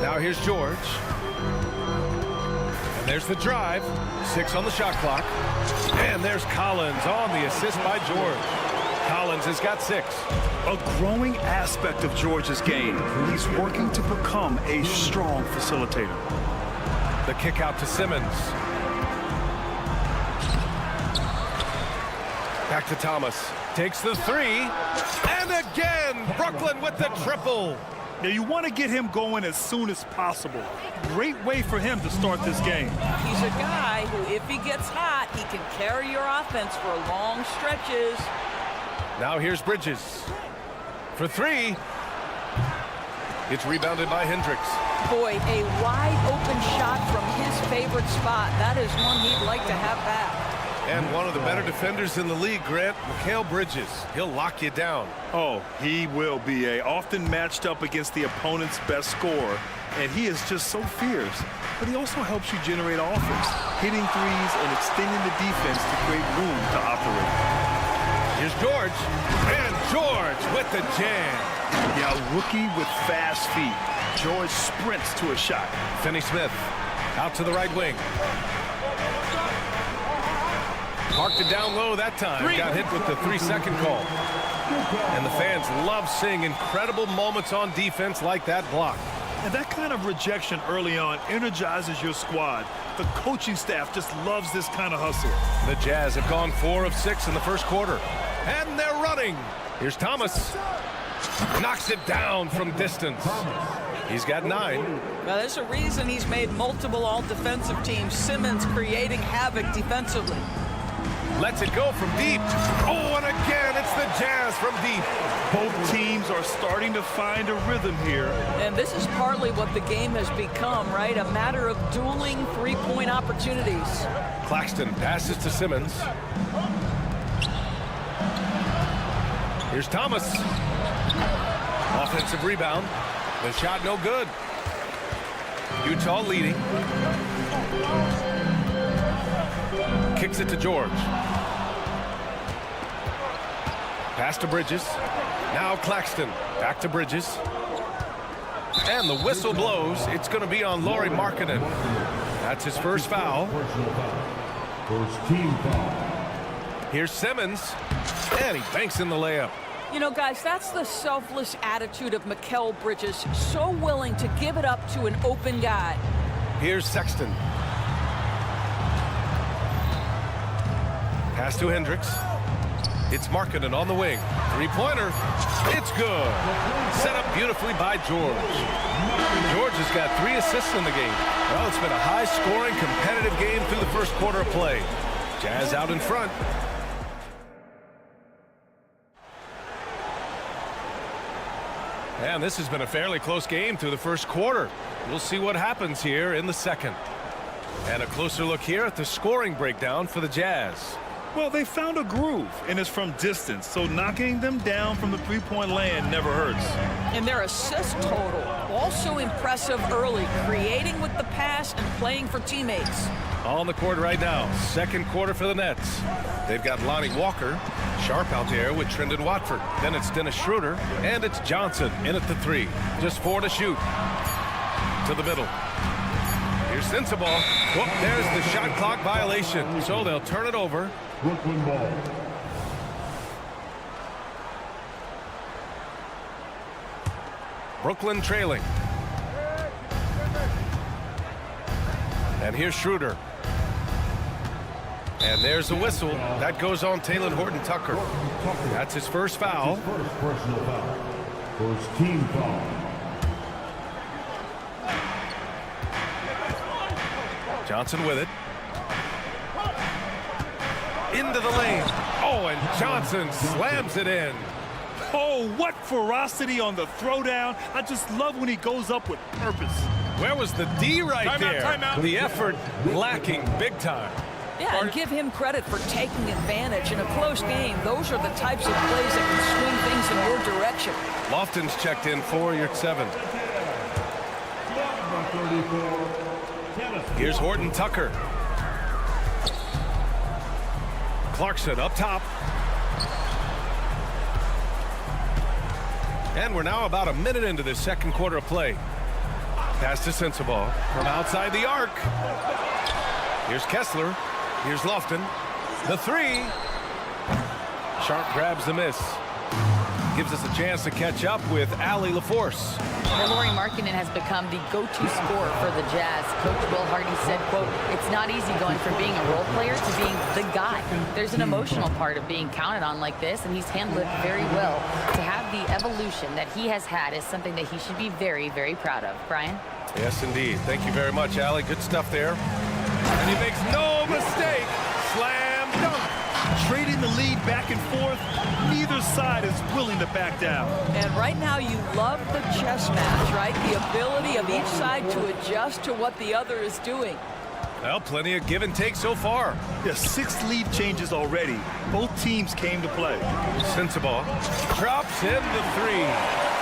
Now here's George. And there's the drive. 6 on the shot clock. And there's Collins on the assist by George. Collins has got 6. A growing aspect of George's game. He's working to become a strong facilitator. The kick out to Simmons. Back to Thomas. Takes the 3. And again, Brooklyn with the triple. Now, you want to get him going as soon as possible. Great way for him to start this game. He's a guy who, if he gets hot, he can carry your offense for long stretches. Now here's Bridges. For 3. It's rebounded by Hendricks. Boy, a wide open shot from his favorite spot. That is one he'd like to have back. And one of the better defenders in the league, Grant, Mikal Bridges. He'll lock you down. Oh, he will be often matched up against the opponent's best scorer, and he is just so fierce. But he also helps you generate offense, hitting threes and extending the defense to create room to operate. Here's George, and George with the jam. Yeah, a rookie with fast feet. George sprints to a shot. Finney-Smith out to the right wing. Parked it down low that time. Got hit with the 3-second call. And the fans love seeing incredible moments on defense like that block. And that kind of rejection early on energizes your squad. The coaching staff just loves this kind of hustle. The Jazz have gone 4 of 6 in the first quarter. And they're running. Here's Thomas. Knocks it down from distance. He's got 9. Well, there's a reason he's made multiple all-defensive teams. Simmons creating havoc defensively. Lets it go from deep. Oh, and again, it's the Jazz from deep. Both teams are starting to find a rhythm here. And this is partly what the game has become, right? A matter of dueling three-point opportunities. Claxton passes to Simmons. Here's Thomas. Offensive rebound. The shot no good. Utah leading. Kicks it to George. Pass to Bridges. Now Claxton. Back to Bridges. And the whistle blows. It's going to be on Lauri Markkanen. That's his first foul. First team foul. Here's Simmons. And he banks in the layup. You know, guys, that's the selfless attitude of Mikal Bridges. So willing to give it up to an open guy. Here's Sexton. Pass to Hendricks. It's Markkanen on the wing. Three-pointer. It's good. Set up beautifully by George. George has got 3 assists in the game. Well, it's been a high-scoring, competitive game through the first quarter of play. Jazz out in front. And this has been a fairly close game through the first quarter. We'll see what happens here in the second. And a closer look here at the scoring breakdown for the Jazz. Well, they found a groove, and it's from distance, so knocking them down from the three-point land never hurts. And their assist total, also impressive early, creating with the pass and playing for teammates. On the court right now, second quarter for the Nets. They've got Lonnie Walker, sharp out there with Trendon Watford. Then it's Dennis Schroeder, and it's Johnson in at the 3. Just 4 to shoot. To the middle. Here's Sensabaugh. Whoop, there's the shot clock violation. So they'll turn it over. Brooklyn ball. Brooklyn trailing. And here's Schroeder. And there's the whistle. That goes on Talen Horton-Tucker. That's his first foul. First personal foul. First team foul. Johnson with it. Into the lane. Oh, and Johnson slams it in. Oh, what ferocity on the throwdown. I just love when he goes up with purpose. Where was the D right there? Timeout. The effort lacking big time. Yeah, and give him credit for taking advantage. In a close game, those are the types of plays that can swing things in your direction. Lofton's checked in 4, you're at 7. Here's Horton-Tucker. Clarkson up top. And we're now about a minute into this second quarter of play. Pass to Sensabaugh from outside the arc. Here's Kessler. Here's Lofton. The 3. Sharp grabs the miss. Gives us a chance to catch up with Allie LaForce. And Lauri Markkanen has become the go-to scorer for the Jazz. Coach Will Hardy said, quote, "It's not easy going from being a role player to being the guy." There's an emotional part of being counted on like this, and he's handled it very well. To have the evolution that he has had is something that he should be very, very proud of. Brian? Yes, indeed. Thank you very much, Allie. Good stuff there. And he makes no mistake. Slam dunk. Trading the lead back and forth, neither side is willing to back down. And right now you love the chess match, right? The ability of each side to adjust to what the other is doing. Well, plenty of give and take so far. Yeah, 6 lead changes already. Both teams came to play. Sensabaugh drops in the 3.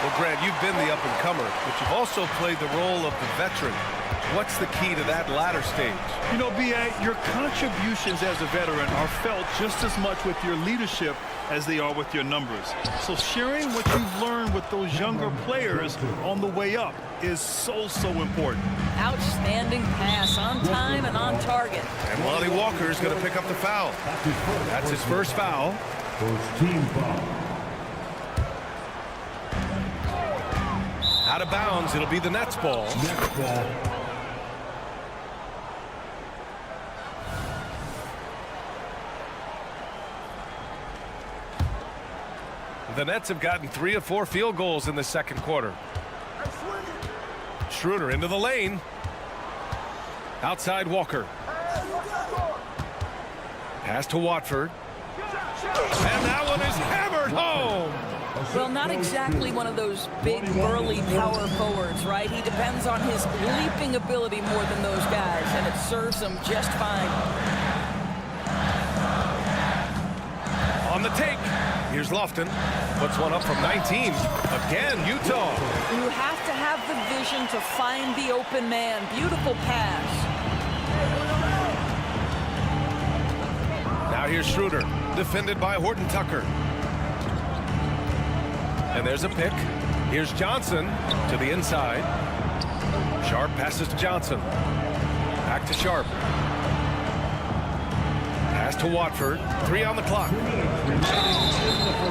Well, Grant, you've been the up-and-comer, but you've also played the role of the veteran. What's the key to that latter stage? You know, B.A., your contributions as a veteran are felt just as much with your leadership as they are with your numbers. So sharing what you've learned with those younger players on the way up is so important. Outstanding pass on time and on target. And Lonnie Walker is going to pick up the foul. That's his first foul. First team foul. Out of bounds, it'll be the Nets ball. Nets ball. The Nets have gotten 3 of 4 field goals in the second quarter. Schroeder into the lane. Outside Walker. Pass to Watford. And that one is hammered home. Well, not exactly one of those big, burly power forwards, right? He depends on his leaping ability more than those guys, and it serves him just fine. On the take. Here's Lofton. Puts one up from 19. Again, Utah. You have to have the vision to find the open man. Beautiful pass. Now here's Schroeder. Defended by Horton Tucker. And there's a pick. Here's Johnson to the inside. Sharp passes to Johnson. Back to Sharp. Pass to Watford. 3 on the clock.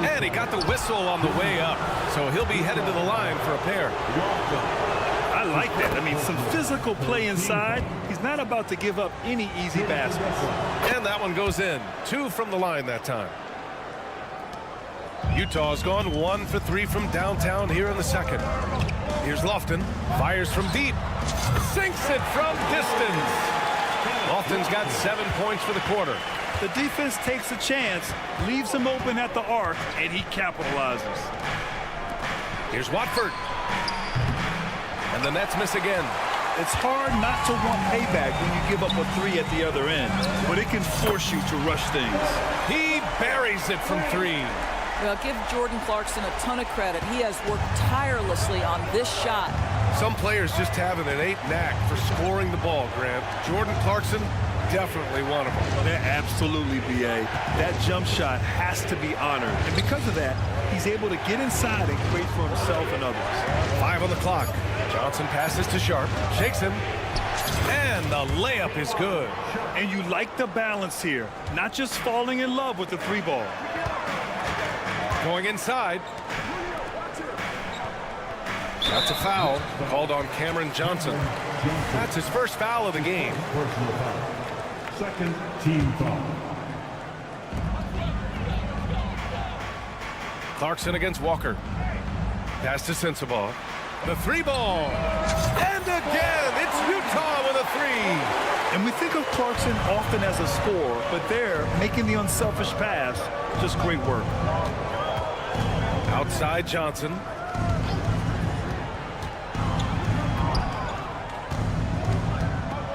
And he got the whistle on the way up. So he'll be headed to the line for a pair. I like that. I mean, some physical play inside. He's not about to give up any easy baskets. And that one goes in. 2 from the line that time. Utah's gone 1 for 3 from downtown here in the second. Here's Lofton. Fires from deep. Sinks it from distance. Lofton's got 7 points for the quarter. The defense takes a chance, leaves him open at the arc, and he capitalizes. Here's Watford. And the Nets miss again. It's hard not to want payback when you give up a 3 at the other end, but it can force you to rush things. He buries it from 3. Well, give Jordan Clarkson a ton of credit. He has worked tirelessly on this shot. Some players just have an innate knack for scoring the ball, Grant. Jordan Clarkson, definitely one of them. Yeah, absolutely, B.A. That jump shot has to be honored. And because of that, he's able to get inside and create for himself and others. 5 on the clock. Johnson passes to Sharp. Shakes him. And the layup is good. And you like the balance here. Not just falling in love with the 3 ball. Going inside. That's a foul called on Cameron Johnson. That's his first foul of the game. Second team foul. Clarkson against Walker. Pass to Sensabaugh. The 3 ball. And again, it's Utah with a 3. And we think of Clarkson often as a scorer, but there, making the unselfish pass, just great work. Outside Johnson.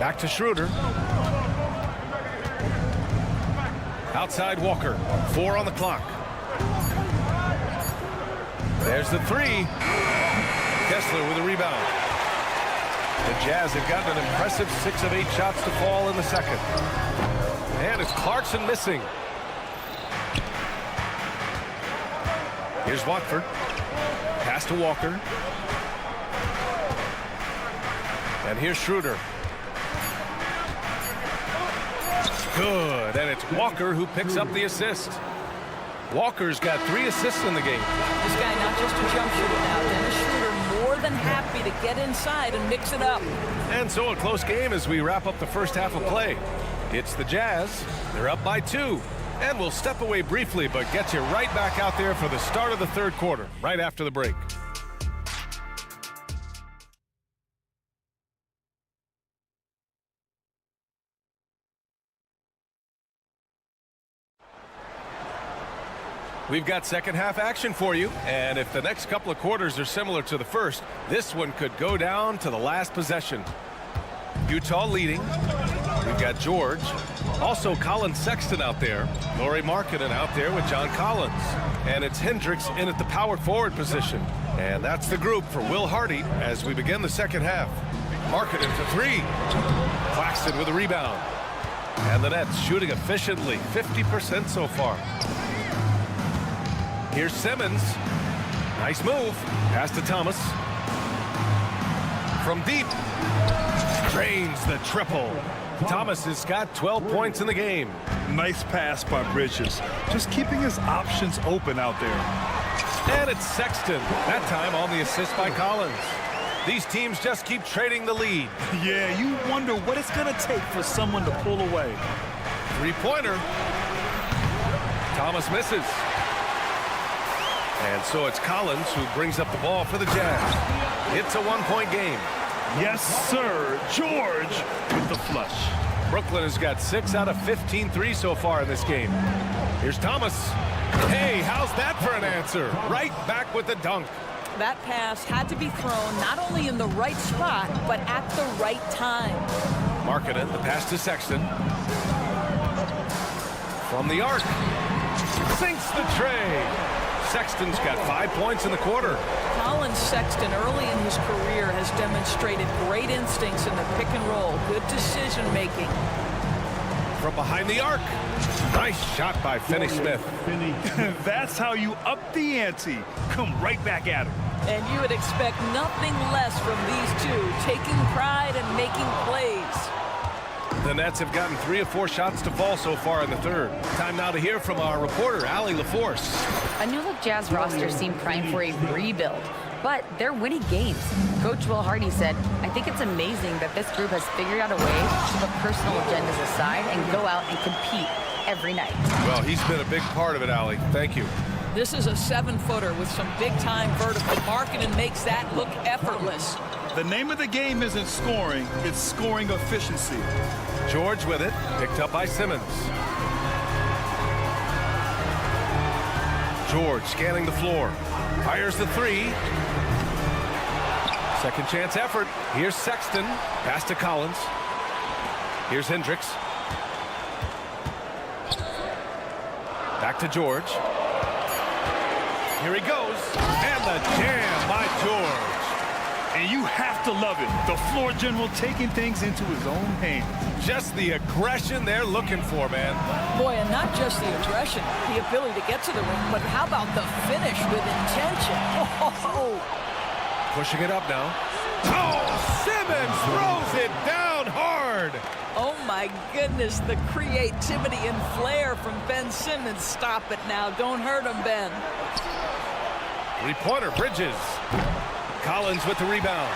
Back to Schroeder. Outside Walker. 4 on the clock. There's the 3. Kessler with a rebound. The Jazz have gotten an impressive 6 of 8 shots to fall in the second. And it's Clarkson missing. Here's Watford. Pass to Walker. And here's Schroeder. Good. And it's Walker who picks up the assist. Walker's got 3 assists in the game. This guy not just a jump shooter now. Dennis Schroeder more than happy to get inside and mix it up. And so a close game as we wrap up the first half of play. It's the Jazz. They're up by 2. And we'll step away briefly, but get you right back out there for the start of the third quarter, right after the break. We've got second half action for you, and if the next couple of quarters are similar to the first, this one could go down to the last possession. Utah leading. We've got George. Also Colin Sexton out there. Lauri Markkanen out there with John Collins. And it's Hendricks in at the power forward position. And that's the group for Will Hardy as we begin the second half. Markkanen for 3. Claxton with a rebound. And the Nets shooting efficiently, 50% so far. Here's Simmons. Nice move. Pass to Thomas. From deep. Drains the triple. Thomas has got 12 points in the game. Nice pass by Bridges. Just keeping his options open out there. And it's Sexton. That time on the assist by Collins. These teams just keep trading the lead. Yeah, you wonder what it's going to take for someone to pull away. 3-pointer. Thomas misses. And so it's Collins who brings up the ball for the Jazz. It's a one-point game. Yes, sir. George with the flush. Brooklyn has got 6 out of 15 threes so far in this game. Here's Thomas. Hey, how's that for an answer? Right back with the dunk. That pass had to be thrown not only in the right spot, but at the right time. Markkanen, the pass to Sexton. From the arc. Sinks the tray. Sexton's got 5 points in the quarter. Colin Sexton early in his career has demonstrated great instincts in the pick and roll. Good decision making. From behind the arc. Nice shot by Finney-Smith. That's how you up the ante. Come right back at him. And you would expect nothing less from these two, taking pride and making plays. The Nets have gotten 3 of 4 shots to fall so far in the third. Time now to hear from our reporter, Allie LaForce. A new-look Jazz roster seemed primed for a rebuild, but they're winning games. Coach Will Hardy said, "I think it's amazing that this group has figured out a way to put personal agendas aside and go out and compete every night." Well, he's been a big part of it, Allie. Thank you. This is a 7-footer with some big-time vertical. Markkanen makes that look effortless. The name of the game isn't scoring, it's scoring efficiency. George with it, picked up by Simmons. George scanning the floor. Fires the 3. Second chance effort. Here's Sexton. Pass to Collins. Here's Hendricks. Back to George. Here he goes. And the jam by George. And you have to love it. The floor general taking things into his own hands. Just the aggression they're looking for, man. Boy, and not just the aggression, the ability to get to the rim, but how about the finish with intention? Oh. Pushing it up now. Oh, Simmons throws it down hard. Oh, my goodness, the creativity and flair from Ben Simmons. Stop it now. Don't hurt him, Ben. 3-pointer, Bridges. Collins with the rebound.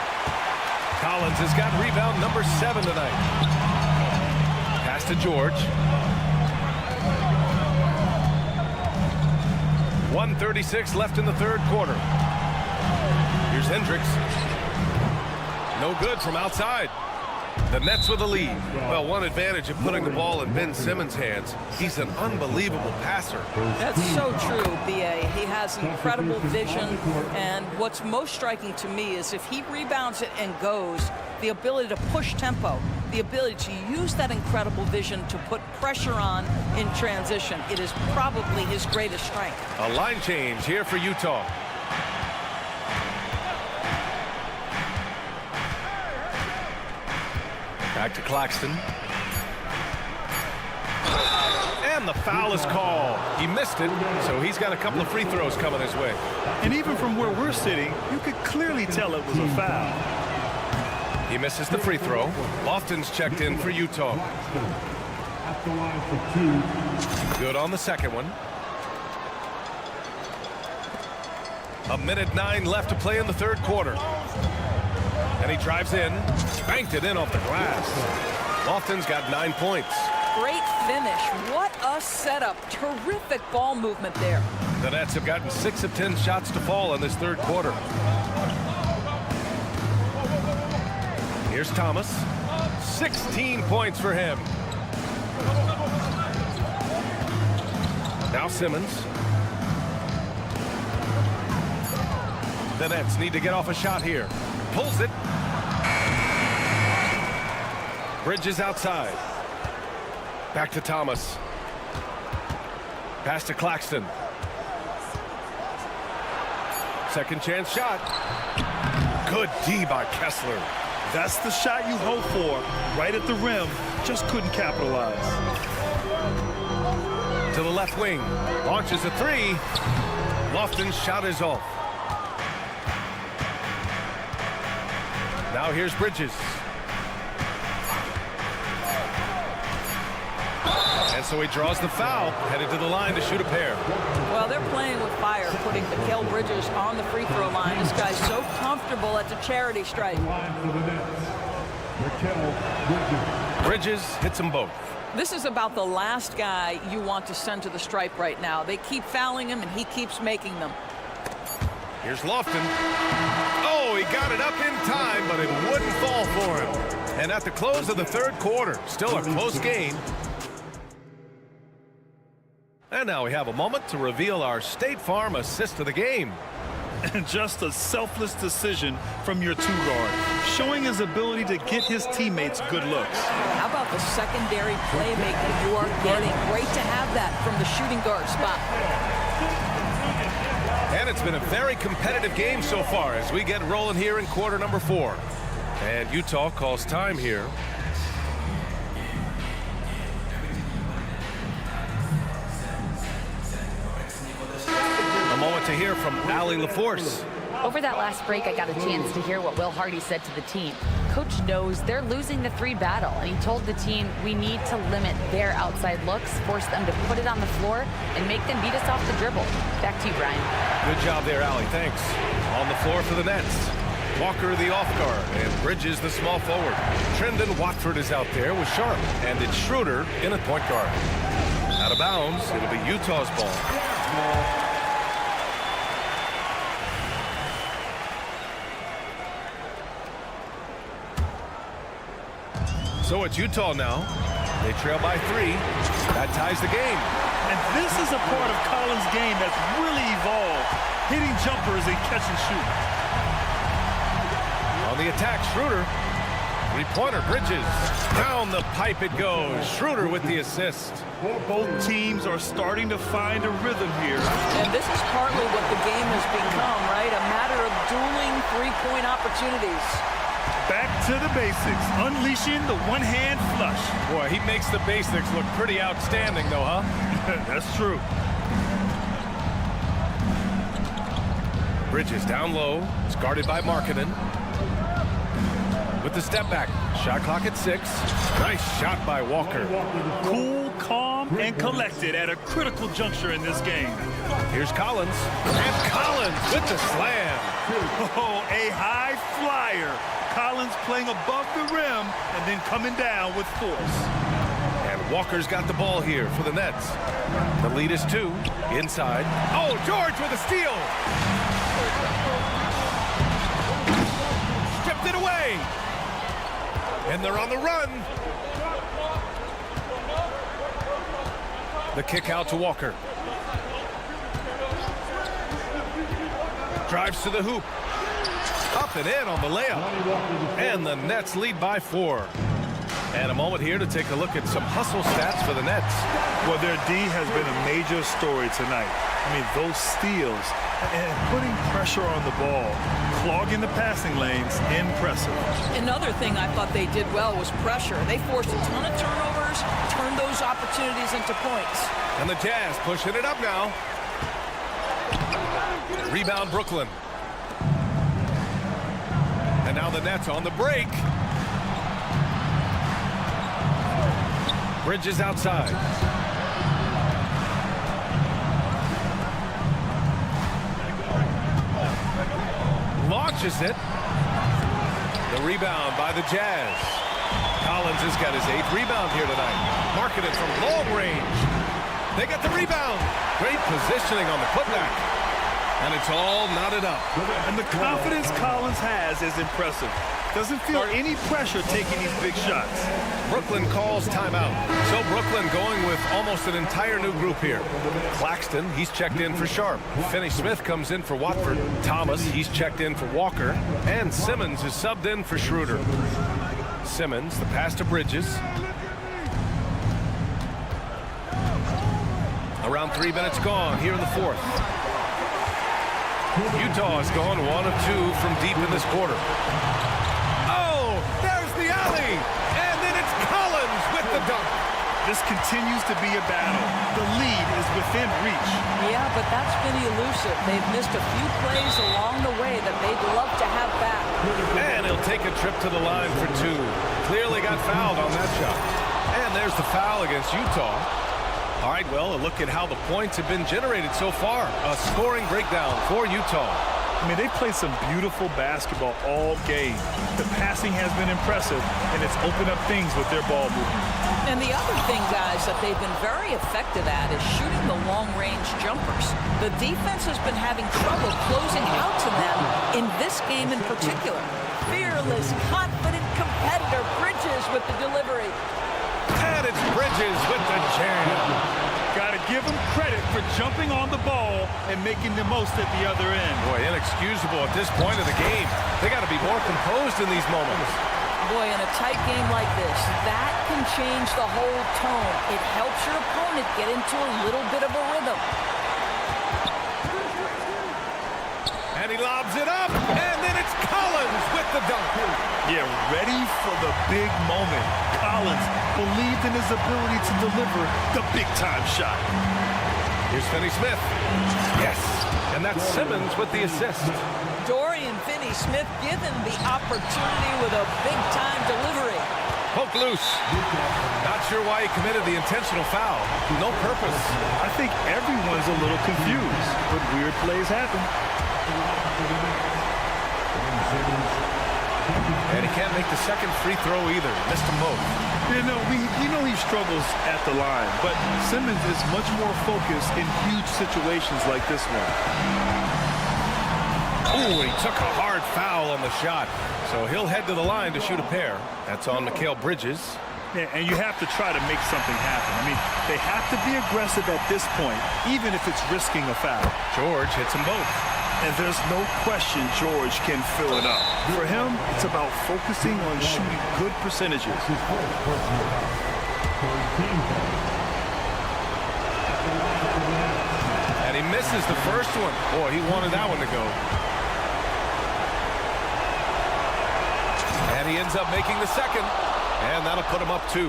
Collins has got rebound number 7 tonight. Pass to George. 1:36 left in the third quarter. Here's Hendricks. No good from outside. The Nets with the lead. Well, one advantage of putting the ball in Ben Simmons' hands. He's an unbelievable passer. That's so true, B.A. He has incredible vision, and what's most striking to me is if he rebounds it and goes, the ability to push tempo, the ability to use that incredible vision to put pressure on in transition. It is probably his greatest strength. A line change here for Utah. Back to Claxton. And the foul is called. He missed it, so he's got a couple of free throws coming his way. And even from where we're sitting, you could clearly tell it was a foul. He misses the free throw. Lofton's checked in for Utah. Good on the second one. 1:09 left to play in the third quarter. And he drives in, banked it in off the glass. Lofton's got 9 points. Great finish. What a setup. Terrific ball movement there. The Nets have gotten 6 of 10 shots to fall in this third quarter. Here's Thomas. 16 points for him. Now Simmons. The Nets need to get off a shot here. Pulls it. Bridges outside. Back to Thomas. Pass to Claxton. Second chance shot. Good D by Kessler. That's the shot you hope for. Right at the rim. Just couldn't capitalize. To the left wing. Launches a 3. Lofton's shot is off. Now here's Bridges. And so he draws the foul, headed to the line to shoot a pair. Well, they're playing with fire, putting Mikal Bridges on the free throw line. This guy's so comfortable at the charity stripe. Bridges hits them both. This is about the last guy you want to send to the stripe right now. They keep fouling him, and he keeps making them. Here's Lofton. Oh, he got it up in time, but it wouldn't fall for him. And at the close of the third quarter, still a close game. And now we have a moment to reveal our State Farm assist of the game. And just a selfless decision from your two-guard, showing his ability to get his teammates good looks. How about the secondary playmaking you are getting? Great to have that from the shooting guard spot. And it's been a very competitive game so far as we get rolling here in quarter number 4. And Utah calls time here. A moment to hear from Allie LaForce. Over that last break, I got a chance to hear what Will Hardy said to the team. Coach knows they're losing the 3 battle, and he told the team we need to limit their outside looks, force them to put it on the floor, and make them beat us off the dribble. Back to you, Brian. Good job there, Allie. Thanks. On the floor for the Nets. Walker the off guard, and Bridges the small forward. Trendon Watford is out there with Sharp, and it's Schroeder in at point guard. Out of bounds, it'll be Utah's ball. So it's Utah now. They trail by 3. That ties the game. And this is a part of Collins' game that's really evolved, hitting jumpers and catch and shoot. On the attack, Schroeder. 3-pointer, Bridges. Down the pipe it goes. Schroeder with the assist. Both teams are starting to find a rhythm here. And this is partly what the game has become, right? A matter of dueling 3-point opportunities. Back to the basics, unleashing the one-hand flush. Boy, he makes the basics look pretty outstanding, though, huh? That's true. Bridges down low. It's guarded by Markkanen. With the step back. Shot clock at 6. Nice shot by Walker. Cool, calm, and collected at a critical juncture in this game. Here's Collins. And Collins with the slam. Oh, a high flyer. Collins playing above the rim and then coming down with force. And Walker's got the ball here for the Nets. The lead is 2. Inside. Oh, George with a steal. Stripped it away. And they're on the run. The kick out to Walker. Drives to the hoop. Up and in on the layup. And the Nets lead by 4. And a moment here to take a look at some hustle stats for the Nets. Well, their D has been a major story tonight. I mean, those steals and putting pressure on the ball, clogging the passing lanes, impressive. Another thing I thought they did well was pressure. They forced a ton of turnovers, turned those opportunities into points. And the Jazz pushing it up now. Rebound, Brooklyn. And now the Nets on the break. Bridges outside. Launches it. The rebound by the Jazz. Collins has got his 8th rebound here tonight. Markkanen from long range. They got the rebound. Great positioning on the putback. And it's all knotted up. And the confidence Collins has is impressive. Doesn't feel any pressure taking these big shots. Brooklyn calls timeout. So Brooklyn going with almost an entire new group here. Claxton, he's checked in for Sharp. Finney-Smith comes in for Watford. Thomas, he's checked in for Walker. And Simmons is subbed in for Schroeder. Simmons, the pass to Bridges. Around 3 minutes gone here in the 4th. Utah has gone 1 of 2 from deep in this quarter. Oh, there's the alley! And then it's Collins with the dunk. This continues to be a battle. The lead is within reach. Yeah, but that's been elusive. They've missed a few plays along the way that they'd love to have back. And he'll take a trip to the line for 2. Clearly got fouled on that shot. And there's the foul against Utah. All right, well, a look at how the points have been generated so far. A scoring breakdown for Utah. I mean, they played some beautiful basketball all game. The passing has been impressive, and it's opened up things with their ball movement. And the other thing, guys, that they've been very effective at is shooting the long-range jumpers. The defense has been having trouble closing out to them in this game in particular. Fearless, confident competitor, Bridges with the delivery. And it's Bridges with the jam. Got to give him credit for jumping on the ball and making the most at the other end. Boy, inexcusable at this point of the game. They got to be more composed in these moments. Boy, in a tight game like this, that can change the whole tone. It helps your opponent get into a little bit of a rhythm. And he lobs it up, and then it's Collins with the dunk. Yeah, ready for the big moment. Collins believed in his ability to deliver the big-time shot. Here's Finney-Smith. Yes, and that's Simmons with the assist. Dorian Finney-Smith given the opportunity with a big-time delivery. Poke loose. Not sure why he committed the intentional foul. No purpose. I think everyone's a little confused, but weird plays happen. And he can't make the second free throw either. Missed them both. You know he struggles at the line, but Simmons is much more focused in huge situations like this one. Ooh, he took a hard foul on the shot. So he'll head to the line to shoot a pair. That's on Mikal Bridges. Yeah, and you have to try to make something happen. I mean, they have to be aggressive at this point, even if it's risking a foul. George hits them both. And there's no question George can fill it up. For him, it's about focusing on shooting good percentages. And he misses the first one. Boy, he wanted that one to go. And he ends up making the second. And that'll put him up 2.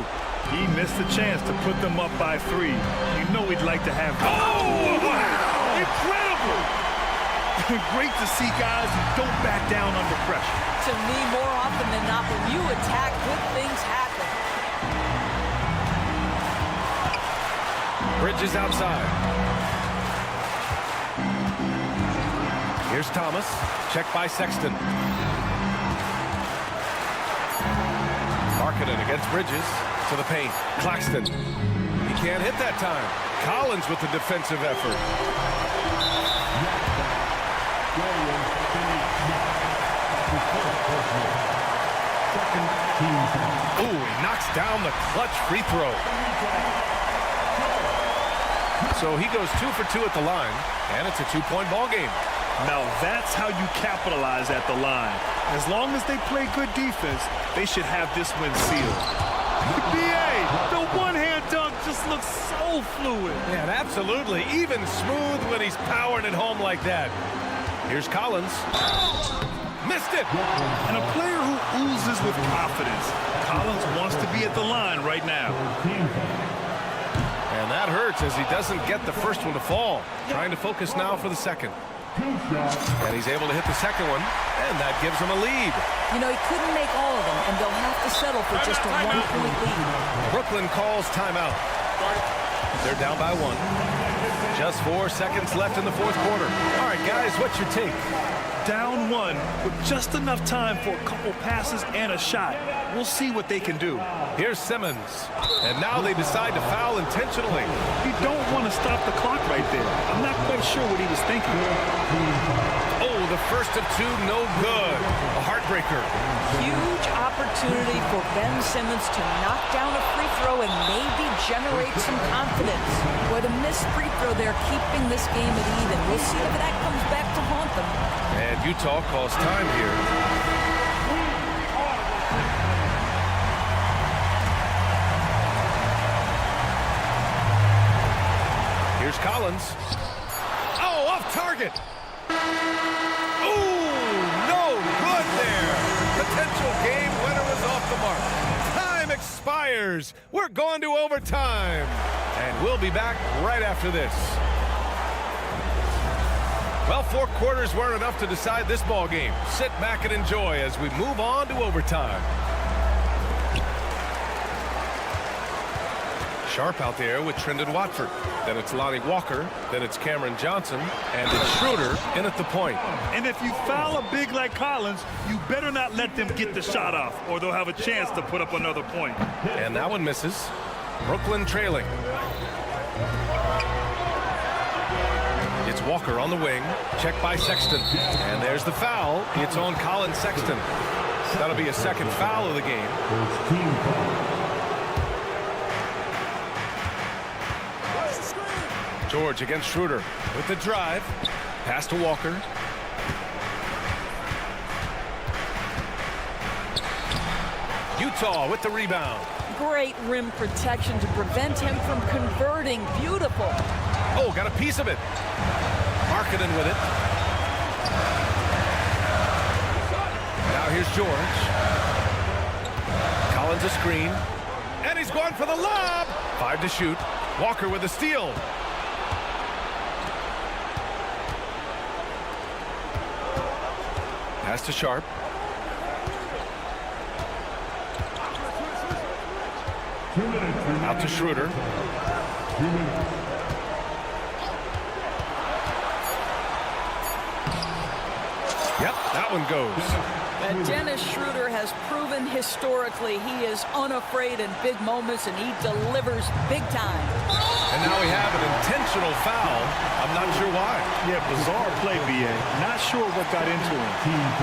He missed the chance to put them up by 3. You know he'd like to have... Oh, wow! Incredible! Great to see guys who don't back down under pressure. To me, more often than not, when you attack, good things happen. Bridges outside. Here's Thomas. Check by Sexton. Marketing against Bridges to the paint. Claxton. He can't hit that time. Collins with the defensive effort. Ooh, he knocks down the clutch free throw. So he goes 2 for 2 at the line, and it's a 2-point ball game. Now that's how you capitalize at the line. As long as they play good defense, they should have this win sealed. BA, the one-hand dunk just looks so fluid. Yeah, absolutely. Even smooth when he's powering it home like that. Here's Collins. Missed it. And a player who oozes with confidence. Collins wants to be at the line right now. And that hurts as he doesn't get the first one to fall. Trying to focus now for the second. And he's able to hit the second one, and that gives him a lead. You know, he couldn't make all of them, and they'll have to settle for just a 1-point lead. Brooklyn calls timeout. They're down by 1. Just 4 seconds left in the fourth quarter. All right, guys, what's your take? Down 1 with just enough time for a couple passes and a shot. We'll see what they can do. Here's Simmons. And now they decide to foul intentionally. You don't want to stop the clock right there. I'm not quite sure what he was thinking. Oh, the first of 2, no good. A heartbreaker. Huge opportunity for Ben Simmons to knock down a free throw and maybe generate some confidence. With a missed free throw, they're keeping this game at even. We'll see if that comes back to haunt them. And Utah calls time here. Here's Collins. Oh, off target. Ooh, no good there. Potential game winner was off the mark. Time expires. We're going to overtime. And we'll be back right after this. Well, 4 quarters weren't enough to decide this ball game. Sit back and enjoy as we move on to overtime. Sharp out there with Trendon Watford. Then it's Lonnie Walker. Then it's Cameron Johnson. And it's Schroeder in at the point. And if you foul a big like Collins, you better not let them get the shot off, or they'll have a chance to put up another point. And that one misses. Brooklyn trailing. It's Walker on the wing. Checked by Sexton. And there's the foul. It's on Colin Sexton. That'll be a second foul of the game. George against Schroeder with the drive. Pass to Walker. Utah with the rebound. Great rim protection to prevent him from converting. Beautiful. Oh, got a piece of it. Marketing with it. Now here's George. Collins a screen. And he's going for the lob. 5 to shoot. Walker with a steal. Pass to Sharp. Out to Schroeder. Yep, that one goes. And Dennis Schroeder has proven historically he is unafraid in big moments, and he delivers big time. And now we have an intentional foul. I'm not sure why. Yeah, bizarre play, B.A. Not sure what got into him.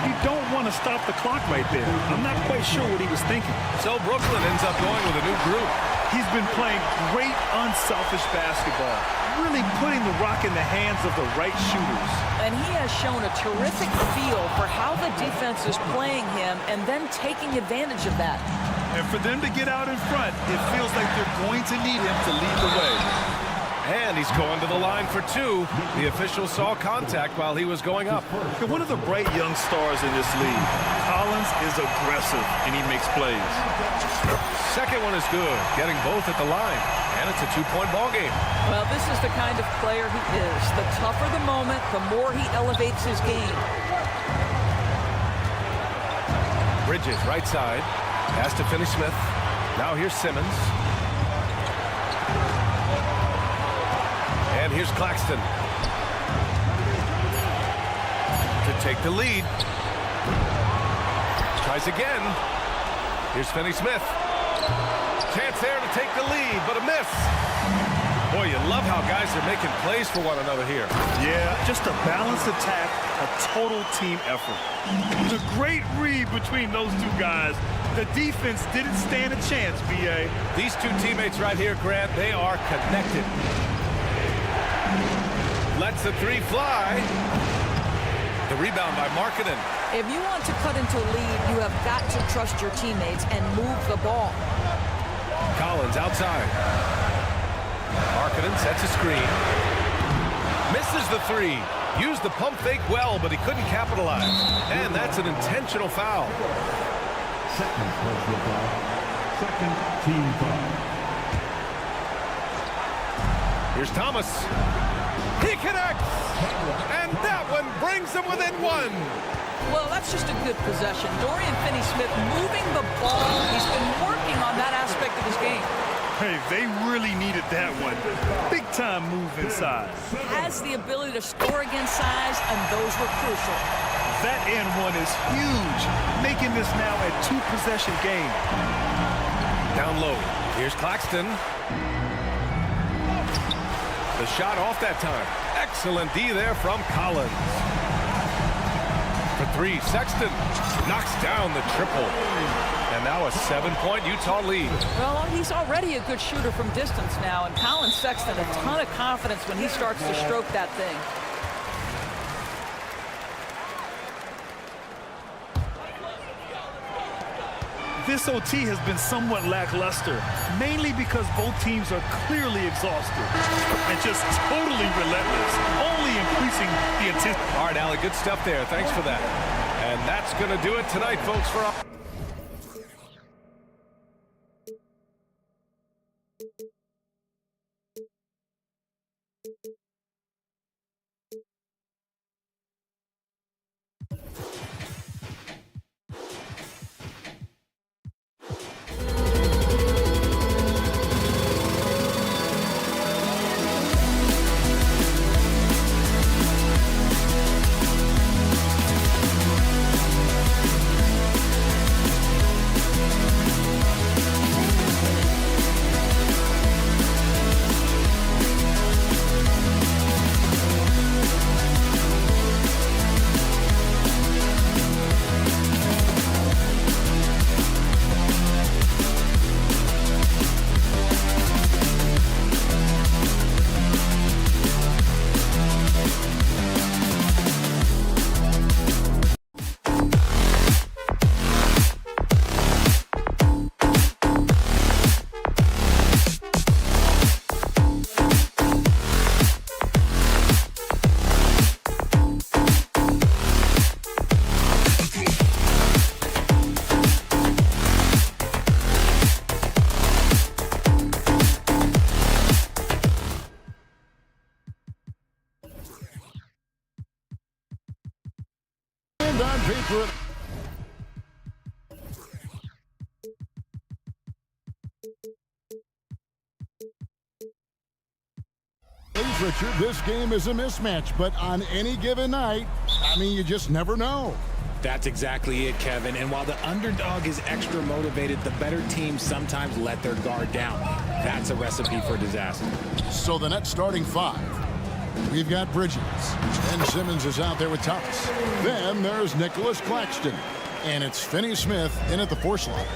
You don't want to stop the clock right there. I'm not quite sure what he was thinking. So Brooklyn ends up going with a new group. He's been playing great, unselfish basketball, really putting the rock in the hands of the right shooters. And he has shown a terrific feel for how the defense is playing him and then taking advantage of that. And for them to get out in front, it feels like they're going to need him to lead the way. And he's going to the line for 2. The official saw contact while he was going up. And one of the bright young stars in this league. Collins is aggressive, and he makes plays. Second one is good, getting both at the line. And it's a 2-point ball game. Well, this is the kind of player he is. The tougher the moment, the more he elevates his game. Bridges, right side. Pass to Finney-Smith. Now here's Simmons. And here's Claxton. To take the lead. Tries again. Here's Finney-Smith. Chance there to take the lead, but a miss. Boy, you love how guys are making plays for one another here. Yeah, just a balanced attack, a total team effort. It was a great read between those two guys. The defense didn't stand a chance, B.A. These two teammates right here, Grant, they are connected. Lets the 3 fly. The rebound by Markkanen. If you want to cut into a lead, you have got to trust your teammates and move the ball. Collins outside. Markkanen sets a screen. Misses the 3. Used the pump fake well, but he couldn't capitalize. And that's an intentional foul. Second personal foul. Second team foul. Here's Thomas. He connects. And that one brings him within 1. Well, that's just a good possession. Dorian Finney-Smith moving the ball. He's been working on that aspect of his game. Hey, they really needed that one. Big time move inside. Has the ability to score against size, and those were crucial. That end one is huge, making this now a 2-possession game. Down low. Here's Claxton. The shot off that time. Excellent D there from Collins. For 3, Sexton knocks down the triple. And now a 7-point Utah lead. Well, he's already a good shooter from distance now, and Colin Sexton a ton of confidence when he starts to stroke that thing. This OT has been somewhat lackluster, mainly because both teams are clearly exhausted and just totally relentless, only increasing the intensity. All right, Allie, good stuff there. Thanks for that. And that's going to do it tonight, folks, for us. after it. Richard, this game is a mismatch, but on any given night, I mean, you just never know. That's exactly it, Kevin. And while the underdog is extra motivated, the better teams sometimes let their guard down. That's a recipe for disaster. So the Nets starting five. We've got Bridges. And Simmons is out there with Thomas. Then there's Nicholas Claxton. And it's Finney-Smith in at the 4 slot.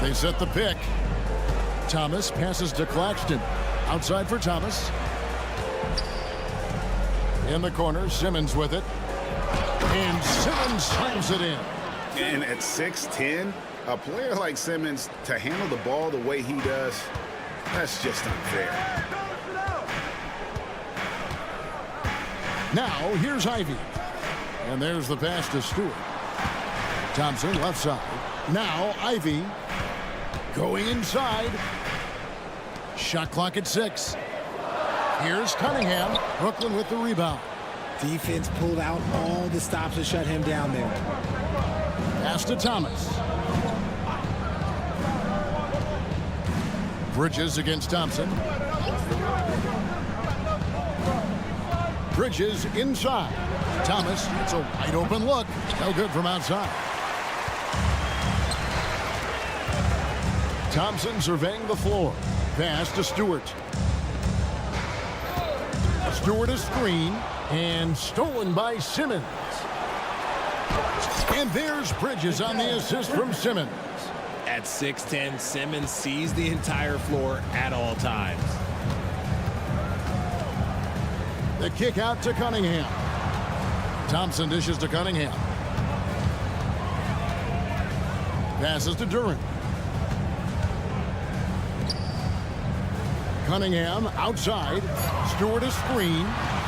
They set the pick. Thomas passes to Claxton. Outside for Thomas. In the corner, Simmons with it. And Simmons slams it in. And at 6'10", a player like Simmons, to handle the ball the way he does, that's just unfair. Now, here's Ivy. And there's the pass to Stewart. Thompson, left side. Now, Ivy going inside. Shot clock at 6. Here's Cunningham. Brooklyn with the rebound. Defense pulled out all the stops to shut him down there. Pass to Thomas. Bridges against Thompson. Bridges inside. Thomas, it's a wide open look. No good from outside. Thompson surveying the floor. Pass to Stewart. Stewart a screen and stolen by Simmons. And there's Bridges on the assist from Simmons. At 6'10", Simmons sees the entire floor at all times. The kick out to Cunningham. Thompson dishes to Cunningham. Passes to Durant. Cunningham outside. Stewart a screen.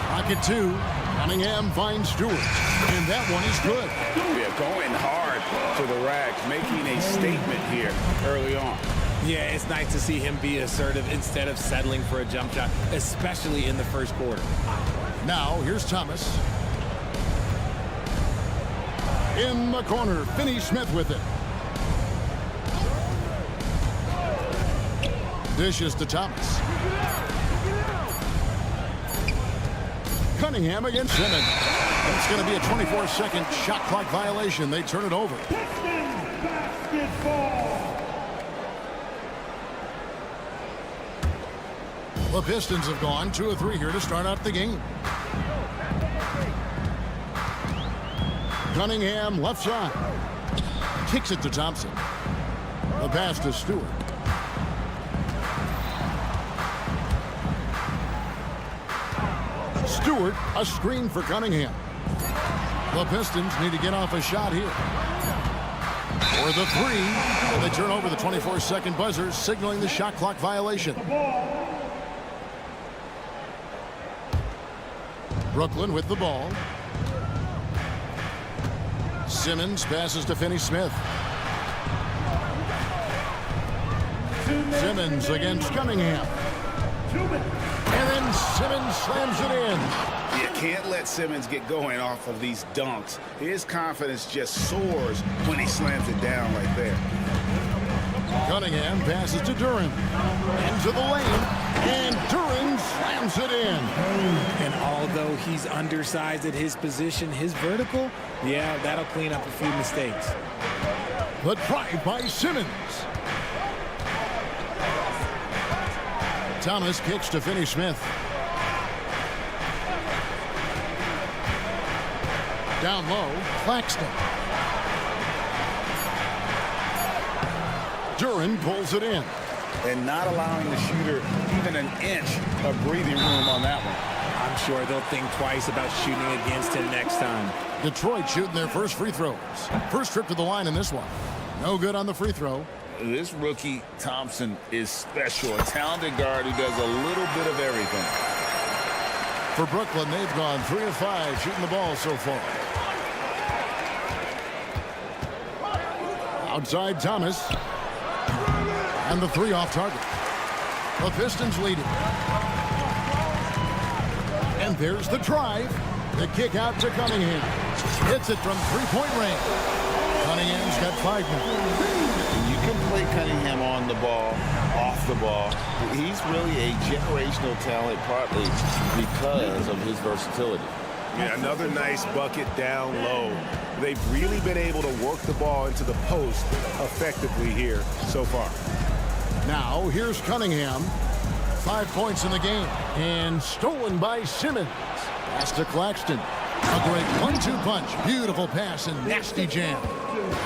Pocket 2. Cunningham finds Stewart. And that one is good. Yeah, going hard to the racks, making a statement here early on. Yeah, it's nice to see him be assertive instead of settling for a jump shot, especially in the first quarter. Now, here's Thomas. In the corner, Finney-Smith with it. Dishes to Thomas. Cunningham against Simmons. It's going to be a 24-second shot clock violation. They turn it over. The Pistons have gone 2 of 3 here to start out the game. Cunningham left side. Kicks it to Thompson. The pass to Stewart. Stewart, a screen for Cunningham. The Pistons need to get off a shot here. For the 3, and they turn over the 24-second buzzer, signaling the shot clock violation. Brooklyn with the ball. Simmons passes to Finney-Smith. Simmons against Cunningham. And then Simmons slams it in. You can't let Simmons get going off of these dunks. His confidence just soars when he slams it down right there. Cunningham passes to Durant. Into the lane. And Durant slams it in. And although he's undersized at his position, his vertical, yeah, that'll clean up a few mistakes. The drive by Simmons. Thomas kicks to Finney-Smith. Down low, Claxton. Durant pulls it in. And not allowing the shooter even an inch of breathing room on that one. I'm sure they'll think twice about shooting against him next time. Detroit shooting their first free throws. First trip to the line in this one. No good on the free throw. This rookie, Thompson, is special. A talented guard who does a little bit of everything. For Brooklyn, they've gone 3 of 5 shooting the ball so far. Outside Thomas. And the 3 off target. The Pistons leading. And there's the drive. The kick out to Cunningham. Hits it from three-point range. Cunningham's got 5 now. You can play Cunningham on the ball, off the ball. He's really a generational talent, partly because of his versatility. Yeah, another nice bucket down low. They've really been able to work the ball into the post effectively here so far. Now, here's Cunningham. 5 points in the game. And stolen by Simmons. Pass to Claxton. A great 1-2 punch. Beautiful pass and nasty jam.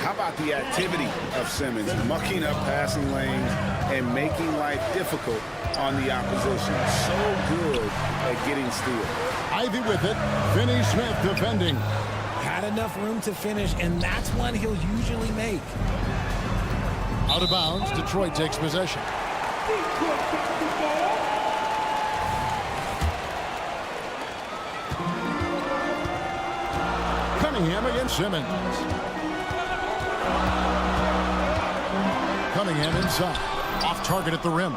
How about the activity of Simmons, mucking up passing lanes and making life difficult on the opposition. So good at getting steals. Ivy with it. Finney-Smith defending. Had enough room to finish, and that's one he'll usually make. Out of bounds, Detroit takes possession. Cunningham against Simmons. Cunningham inside. Off target at the rim.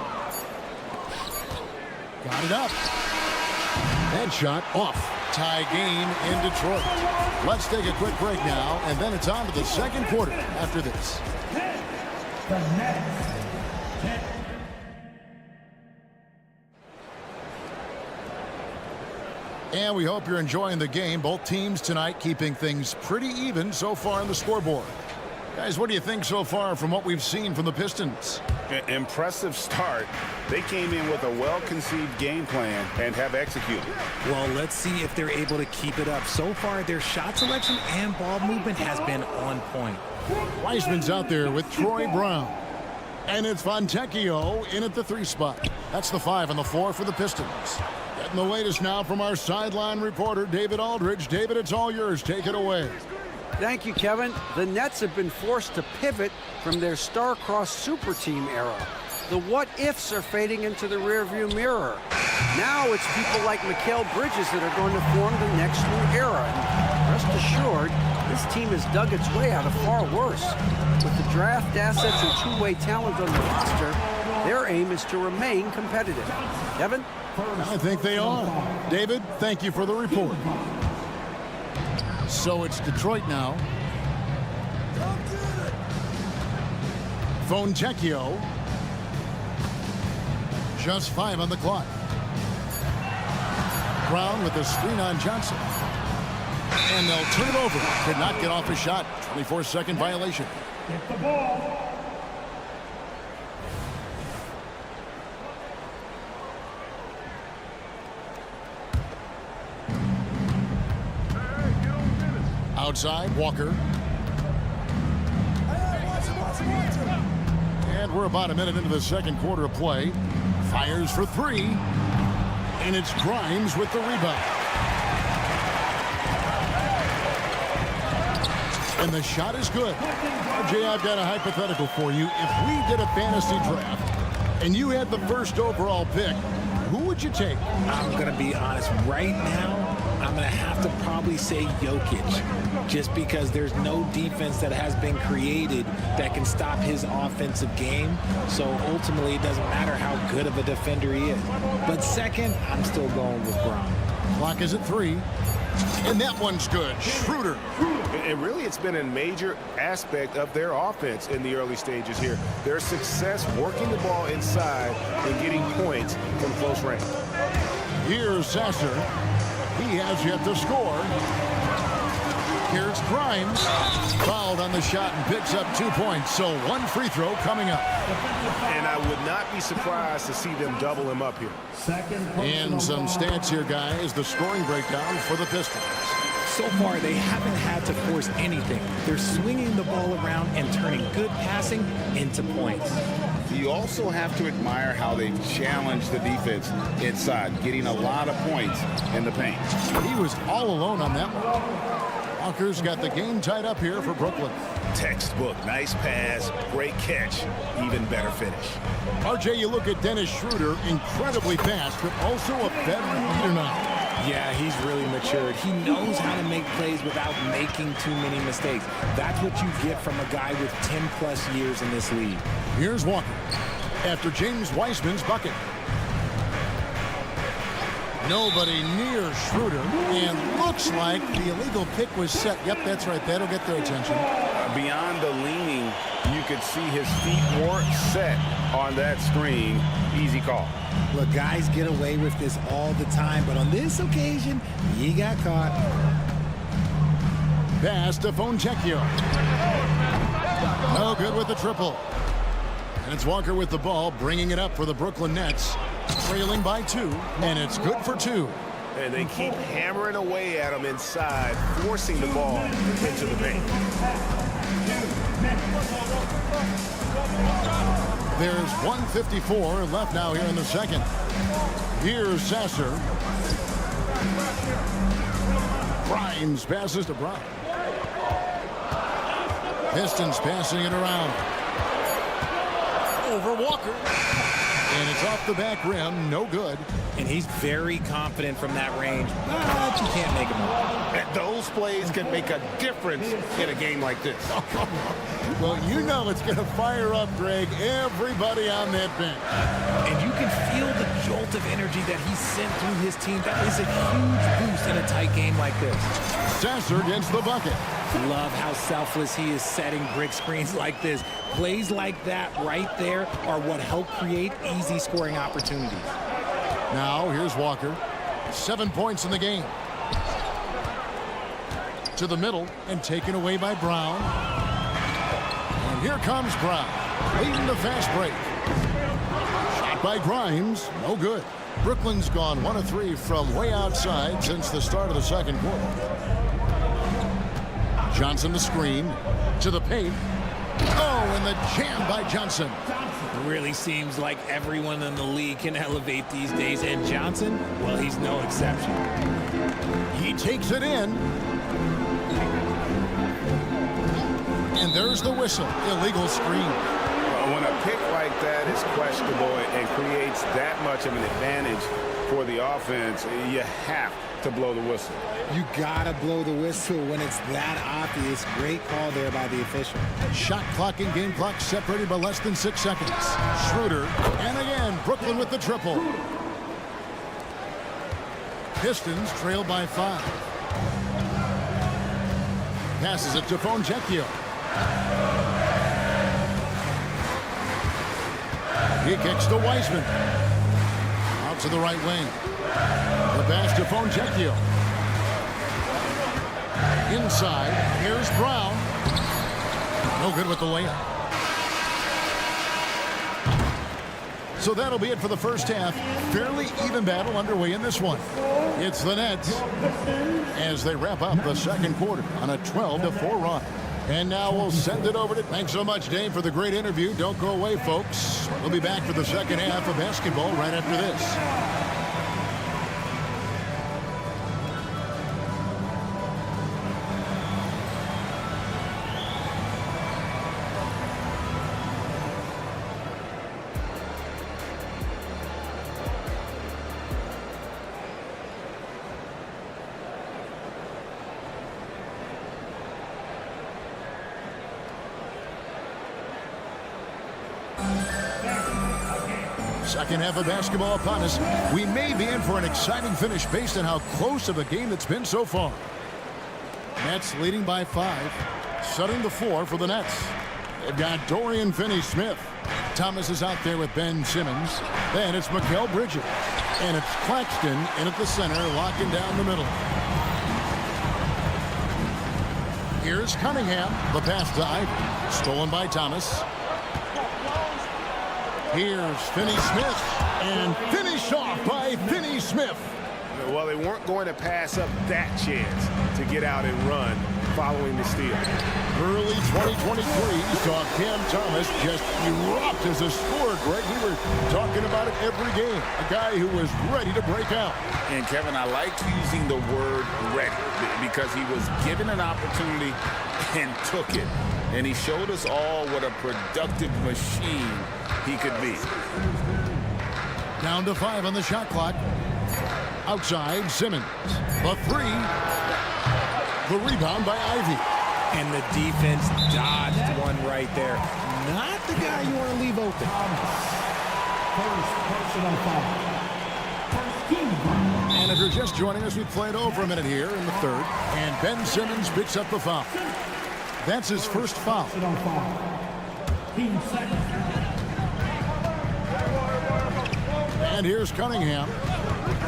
Got it up. Head shot off. Tie game in Detroit. Let's take a quick break now, and then it's on to the second quarter after this. And we hope you're enjoying the game. Both teams tonight keeping things pretty even so far on the scoreboard. Guys, what do you think so far from what we've seen from the Pistons? Impressive start. They came in with a well-conceived game plan and have executed. Well, let's see if they're able to keep it up. So far, their shot selection and ball movement has been on point. Wiseman's out there with Troy Brown. And it's Fontecchio in at the 3 spot. That's the 5 and the 4 for the Pistons. Getting the latest now from our sideline reporter, David Aldridge. David, it's all yours. Take it away. Thank you, Kevin. The Nets have been forced to pivot from their star-crossed super team era. The what-ifs are fading into the rearview mirror. Now it's people like Mikal Bridges that are going to form the next new era. And rest assured, this team has dug its way out of far worse. With the draft assets and two-way talent on the roster, their aim is to remain competitive. Kevin? I think they are. David, thank you for the report. So it's Detroit now. Fontecchio. Just 5 on the clock. Brown with the screen on Johnson. And they'll turn it over. Could not get off a shot. 24-second violation. Get the ball. Outside, Walker. And we're about a minute into the second quarter of play. Fires for 3. And it's Grimes with the rebound. And the shot is good. RJ, I've got a hypothetical for you. If we did a fantasy draft and you had the first overall pick, who would you take? I'm going to be honest. Right now, I'm going to have to probably say Jokic, just because there's no defense that has been created that can stop his offensive game. So ultimately, it doesn't matter how good of a defender he is. But second, I'm still going with Brown. Clock is at 3. And that one's good. Schroeder. And really, it's been a major aspect of their offense in the early stages here. Their success working the ball inside and getting points from close range. Here's Sasser. He has yet to score. Here's Grimes. Fouled on the shot and picks up 2 points. So 1 free throw coming up. And I would not be surprised to see them double him up here. And some stats here, guys. The scoring breakdown for the Pistons. So far, they haven't had to force anything. They're swinging the ball around and turning good passing into points. You also have to admire how they've challenged the defense inside, getting a lot of points in the paint. He was all alone on that one. Walker's got the game tied up here for Brooklyn. Textbook. Nice pass. Great catch. Even better finish. RJ, you look at Dennis Schroeder, incredibly fast, but also a veteran leader now. Yeah, he's really matured. He knows how to make plays without making too many mistakes. That's what you get from a guy with 10-plus years in this league. Here's Walker after James Wiseman's bucket. Nobody near Schroeder, and looks like the illegal pick was set. Yep, that's right. That'll get their attention. Beyond the leaning, you could see his feet weren't set on that screen. Easy call. Look, guys get away with this all the time, but on this occasion, he got caught. Pass to Fontecchio. No good with the triple. And it's Walker with the ball, bringing it up for the Brooklyn Nets. Trailing by 2, and it's good for 2. And they keep hammering away at him inside, forcing the ball into the paint. There's 1:54 left now here in the second. Here's Sasser. Grimes passes to Brown. Pistons passing it around. Over Walker. And it's off the back rim, no good. And he's very confident from that range, but you can't make him up. And those plays can make a difference in a game like this. Well, you know it's going to fire up, Greg, everybody on that bench. And you can feel the jolt of energy that he sent through his team. That is a huge boost in a tight game like this. Sasser gets the bucket. Love how selfless he is setting brick screens like this. Plays like that right there are what help create easy scoring opportunities. Now, here's Walker. 7 points in the game. To the middle and taken away by Brown. And here comes Brown, leading the fast break. Shot by Grimes, no good. Brooklyn's gone 1 of 3 from way outside since the start of the second quarter. Johnson the screen, to the paint. Oh, and the jam by Johnson. It really seems like everyone in the league can elevate these days, and Johnson, well, he's no exception. He takes it in. And there's the whistle. Illegal screen. When a pick like that is questionable and creates that much of an advantage for the offense, you have to blow the whistle. You gotta blow the whistle when it's that obvious. Great call there by the official. Shot clock and game clock separated by less than 6 seconds. Schroeder, and again, Brooklyn with the triple. Pistons trail by 5. Passes it to Fontecchio. He kicks to Wiseman. Out to the right wing. The pass to Fontecchio. Inside, here's Brown. No good with the layup. So that'll be it for the first half. Fairly even battle underway in this one. It's the Nets as they wrap up the second quarter on a 12-4 run. And now we'll send it over to... Thanks so much, Dave, for the great interview. Don't go away, folks. We'll be back for the second half of basketball right after this. Second half of basketball upon us. We may be in for an exciting finish based on how close of a game it's been so far. Nets leading by 5. Setting the floor for the Nets. They've got Dorian Finney-Smith. Thomas is out there with Ben Simmons. Then it's Mikal Bridges. And it's Claxton in at the center, locking down the middle. Here's Cunningham. The pass to Ivey. Stolen by Thomas. Here's Finney-Smith, and finished off by Finney-Smith. Well, they weren't going to pass up that chance to get out and run following the steal. Early 2023 saw Cam Thomas just erupt as a scorer, Greg. We were talking about it every game. A guy who was ready to break out. And, Kevin, I like using the word ready because he was given an opportunity and took it. And he showed us all what a productive machine he could be. Down to 5 on the shot clock. Outside, Simmons. The 3. The rebound by Ivey. And the defense dodged one right there. Not the guy you want to leave open. First personal foul. And And if you're just joining us, we've played over a minute here in the third. And Ben Simmons picks up the foul. That's his first foul. And here's Cunningham.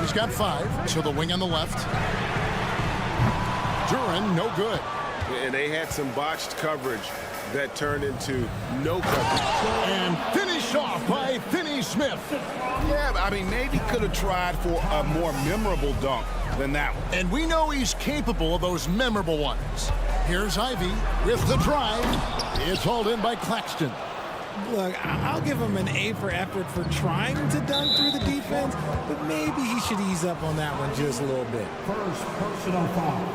He's got 5, so the wing on the left. Duren, no good. And they had some botched coverage that turned into no coverage. And finished off by Finney Smith. Yeah, I mean, maybe could have tried for a more memorable dunk than that one. And we know he's capable of those memorable ones. Here's Ivy with the drive. It's hauled in by Claxton. Look, I'll give him an A for effort for trying to dunk through the defense, but maybe he should ease up on that one just a little bit. First personal foul.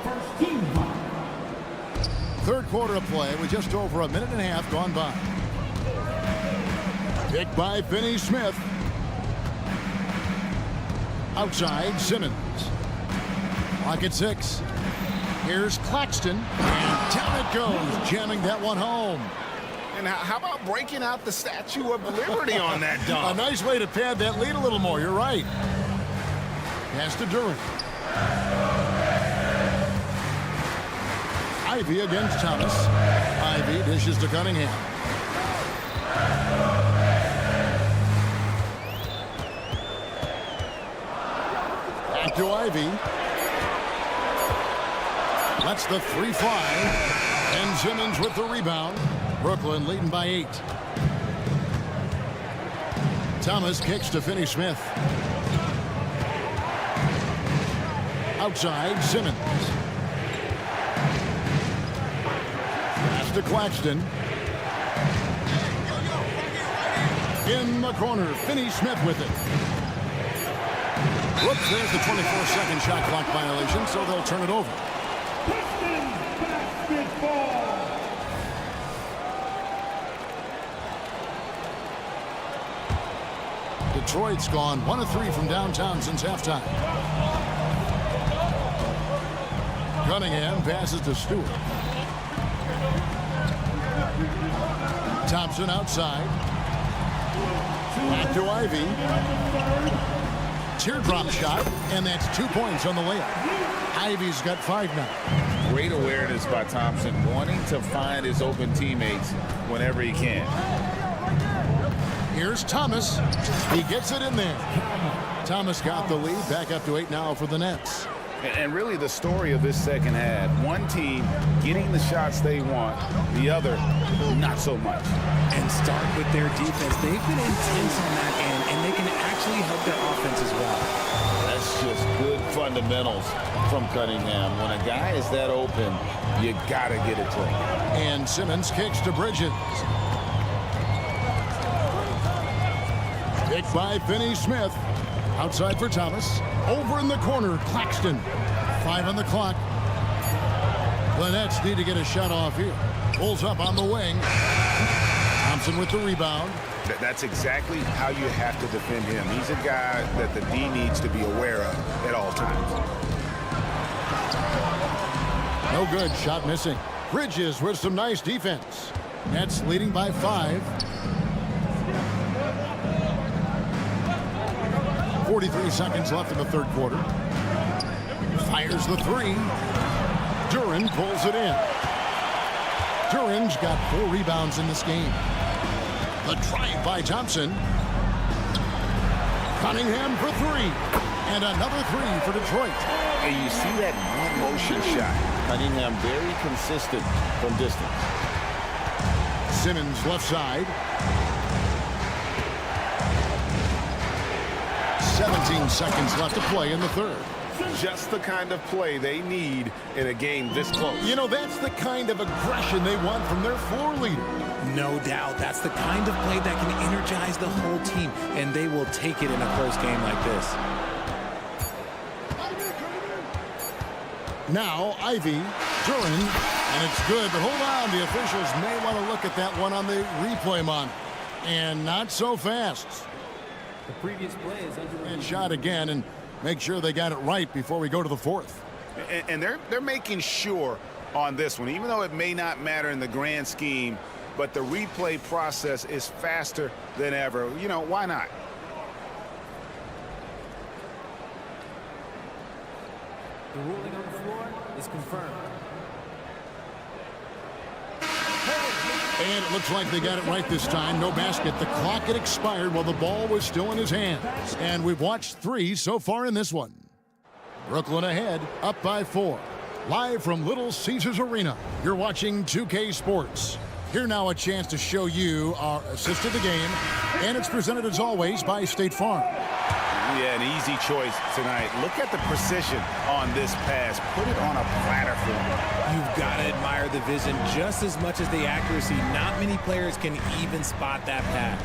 First team foul. Third quarter of play with just over a minute and a half gone by. Picked by Finney Smith. Outside, Simmons. Clock at 6. Here's Claxton, and down it goes, jamming that one home. And how about breaking out the Statue of Liberty on that dunk? A nice way to pad that lead a little more, you're right. Pass to Duren. Ivy against Thomas. Ivy dishes to Cunningham. Back to Ivy. Lets the 3 fly. And Simmons with the rebound. Brooklyn leading by 8. Thomas kicks to Finney Smith. Outside, Simmons. Pass to Claxton. In the corner, Finney Smith with it. Whoops, there's the 24-second shot clock violation, so they'll turn it over. Pistons basketball. Detroit's gone 1 of 3 from downtown since halftime. Cunningham passes to Stewart. Thompson outside. Back to Ivy. Teardrop shot, and that's 2 points on the layup. Ivy's got 5 now. Great awareness by Thompson, wanting to find his open teammates whenever he can. Here's Thomas. He gets it in there. Thomas got the lead. Back up to 8 now for the Nets. And really the story of this second half, one team getting the shots they want, the other not so much. And start with their defense. They've been intense on that end, and they can actually help their offense as well. That's just good fundamentals from Cunningham. When a guy is that open, you gotta get it to him. And Simmons kicks to Bridges. Picked by Finney Smith. Outside for Thomas. Over in the corner, Claxton. 5 on the clock. The Nets need to get a shot off here. Pulls up on the wing. Thompson with the rebound. That's exactly how you have to defend him. He's a guy that the D needs to be aware of at all times. No good. Shot missing. Bridges with some nice defense. Nets leading by 5. 43 seconds left in the third quarter. Fires the 3. Duren pulls it in. Duren's got 4 rebounds in this game. The drive by Thompson. Cunningham for 3. And another 3 for Detroit. And you see that one-motion shot. Cunningham very consistent from distance. Simmons left side. 17 seconds left to play in the third. Just the kind of play they need in a game this close. You know, that's the kind of aggression they want from their floor leader. No doubt. That's the kind of play that can energize the whole team, and they will take it in a close game like this. Now, Ivy, Duren, and it's good, but hold on. The officials may want to look at that one on the replay monitor. And not so fast. The previous play is under and shot again, and make sure they got it right before we go to the fourth. And they're making sure on this one, even though it may not matter in the grand scheme, but the replay process is faster than ever. You know, why not? The ruling on the floor is confirmed. And it looks like they got it right this time. No basket. The clock had expired while the ball was still in his hands. And we've watched 3 so far in this one. Brooklyn ahead, up by 4. Live from Little Caesars Arena, you're watching 2K Sports. Here now a chance to show you our assist of the game. And it's presented as always by State Farm. Yeah, an easy choice tonight. Look at the precision on this pass. Put it on a platter for him. You've got to admire the vision just as much as the accuracy. Not many players can even spot that pass.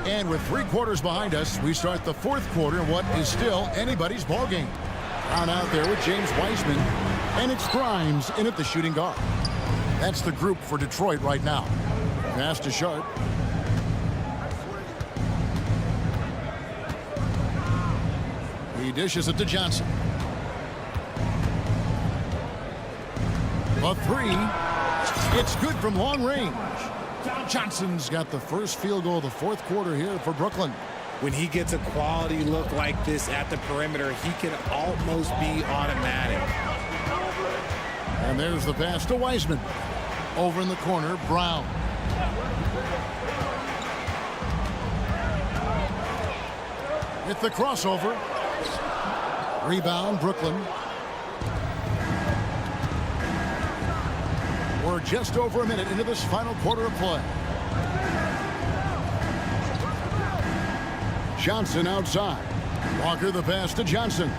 And with 3 quarters behind us, we start the 4th quarter in what is still anybody's ball game. Brown out there with James Wiseman, and it's Grimes in at the shooting guard. That's the group for Detroit right now. Pass to Sharp. He dishes it to Johnson. A 3. It's good from long range. Johnson's got the first field goal of the 4th quarter here for Brooklyn. When he gets a quality look like this at the perimeter, he can almost be automatic. And there's the pass to Wiseman. Over in the corner, Brown. With the crossover. Rebound, Brooklyn. We're just over a minute into this final quarter of play. Johnson outside. Walker the pass to Johnson.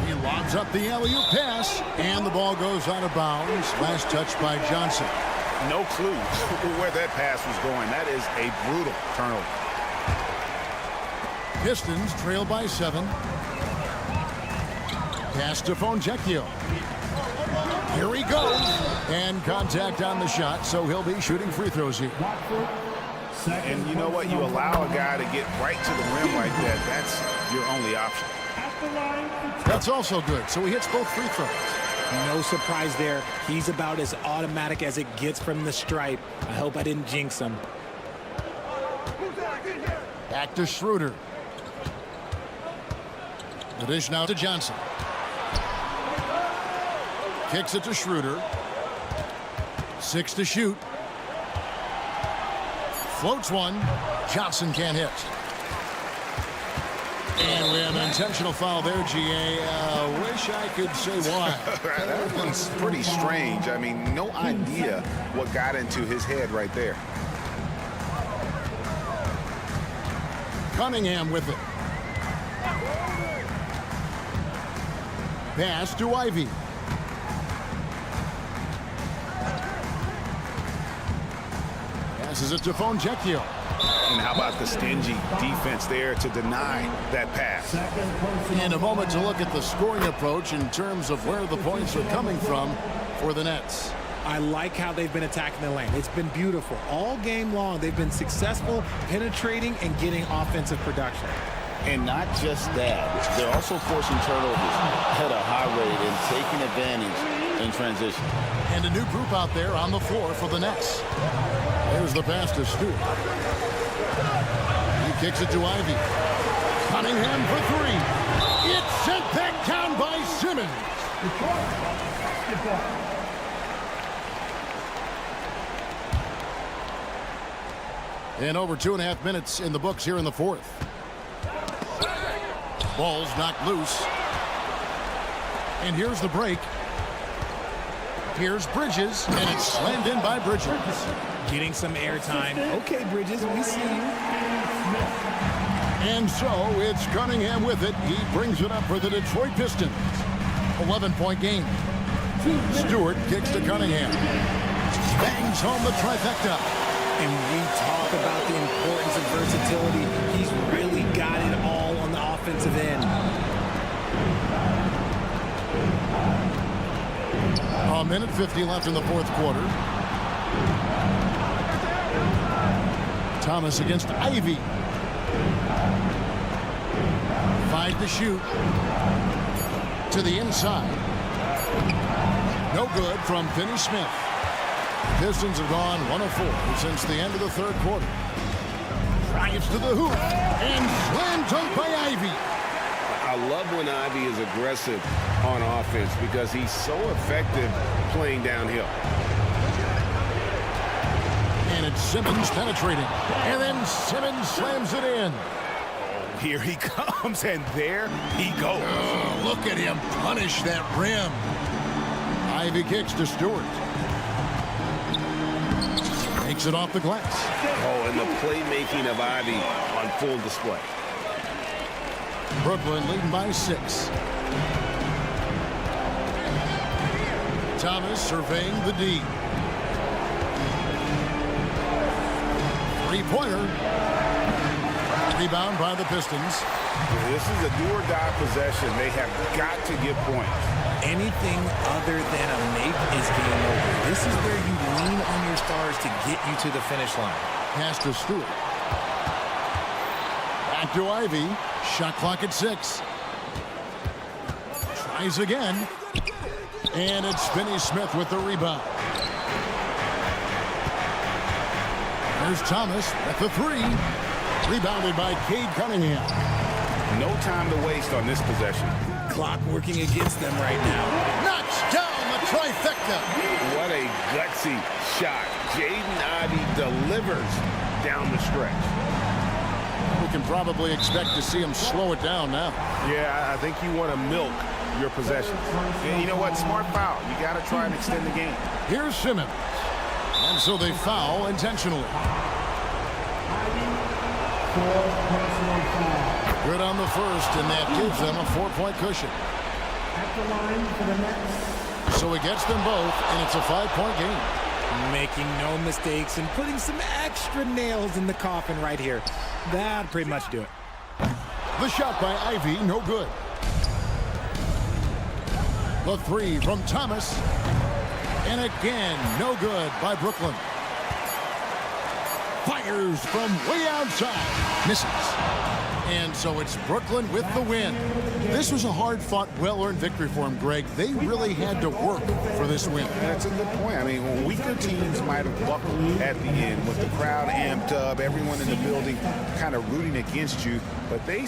He lobs up the alley-oop pass, and the ball goes out of bounds. Last touch by Johnson. No clue where that pass was going. That is a brutal turnover. Pistons trail by 7. Pass to Fonjecchio. Here he goes. And contact on the shot, so he'll be shooting free throws here. And you know what? You allow a guy to get right to the rim like that. That's your only option. That's also good. So he hits both free throws. No surprise there. He's about as automatic as it gets from the stripe. I hope I didn't jinx him. Back to Schroeder. The dish now to Johnson. Kicks it to Schroeder. 6 to shoot. Floats one. Johnson can't hit. And we have an intentional foul there, GA. Wish I could say why. That one's pretty strange. I mean, no idea what got into his head right there. Cunningham with it. Pass to Ivy. Passes it to Fonjecchio. And how about the stingy defense there to deny that pass? In a moment to look at the scoring approach in terms of where the points are coming from for the Nets. I like how they've been attacking the lane. It's been beautiful. All game long, they've been successful penetrating and getting offensive production. And not just that, they're also forcing turnovers at a high rate and taking advantage in transition. And a new group out there on the floor for the Nets. There's the pass to Stewart. He kicks it to Ivy. Cunningham for 3. It's sent back down by Simmons. And over 2.5 minutes in the books here in the 4th. Ball's knocked loose. And here's the break. Here's Bridges, and it's slammed in by Bridges. Getting some airtime. Okay, Bridges, we see you. And so it's Cunningham with it. He brings it up for the Detroit Pistons. 11-point game. Stewart kicks to Cunningham. Bangs home the trifecta. And we talk about the importance of versatility. He's really got it all on the offensive end. A minute 50 left in the 4th quarter. Thomas against Ivy. 5 to shoot. To the inside. No good from Finney Smith. The Pistons have gone 1 of 4 since the end of the 3rd quarter. Drives to the hoop. And slam dunk by Ivy. I love when Ivy is aggressive on offense because he's so effective playing downhill. And it's Simmons penetrating. And then Simmons slams it in. Here he comes, and there he goes. Oh, look at him punish that rim. Ivy kicks to Stewart. Takes it off the glass. Oh, and the playmaking of Ivy on full display. Brooklyn leading by 6. Thomas surveying the D. Three-pointer. Rebound by the Pistons. This is a do-or-die possession. They have got to get points. Anything other than a make is game over. This is where you lean on your stars to get you to the finish line. Pass to Stewart. Back to Ivy. Shot clock at 6. Tries again. And it's Finney-Smith with the rebound. There's Thomas at the 3. Rebounded by Cade Cunningham. No time to waste on this possession. Clock working against them right now. Knocks down the trifecta. What a gutsy shot. Jaden Ivey delivers down the stretch. We can probably expect to see him slow it down now. Yeah, I think you want to milk your possessions. And you know what? Smart foul. You got to try and extend the game. Here's Simmons. And so they foul intentionally. Good on the first, and that gives them a 4-point cushion. So it gets them both, and it's a 5-point game. Making no mistakes and putting some extra nails in the coffin right here. That'd pretty much do it. The shot by Ivy, no good. The 3 from Thomas. And again, no good by Brooklyn. Fires from way outside. Misses. And so it's Brooklyn with the win. This was a hard-fought, well-earned victory for him, Greg. They really had to work for this win. That's a good point. I mean, weaker teams might have buckled at the end with the crowd amped up, everyone in the building kind of rooting against you, but they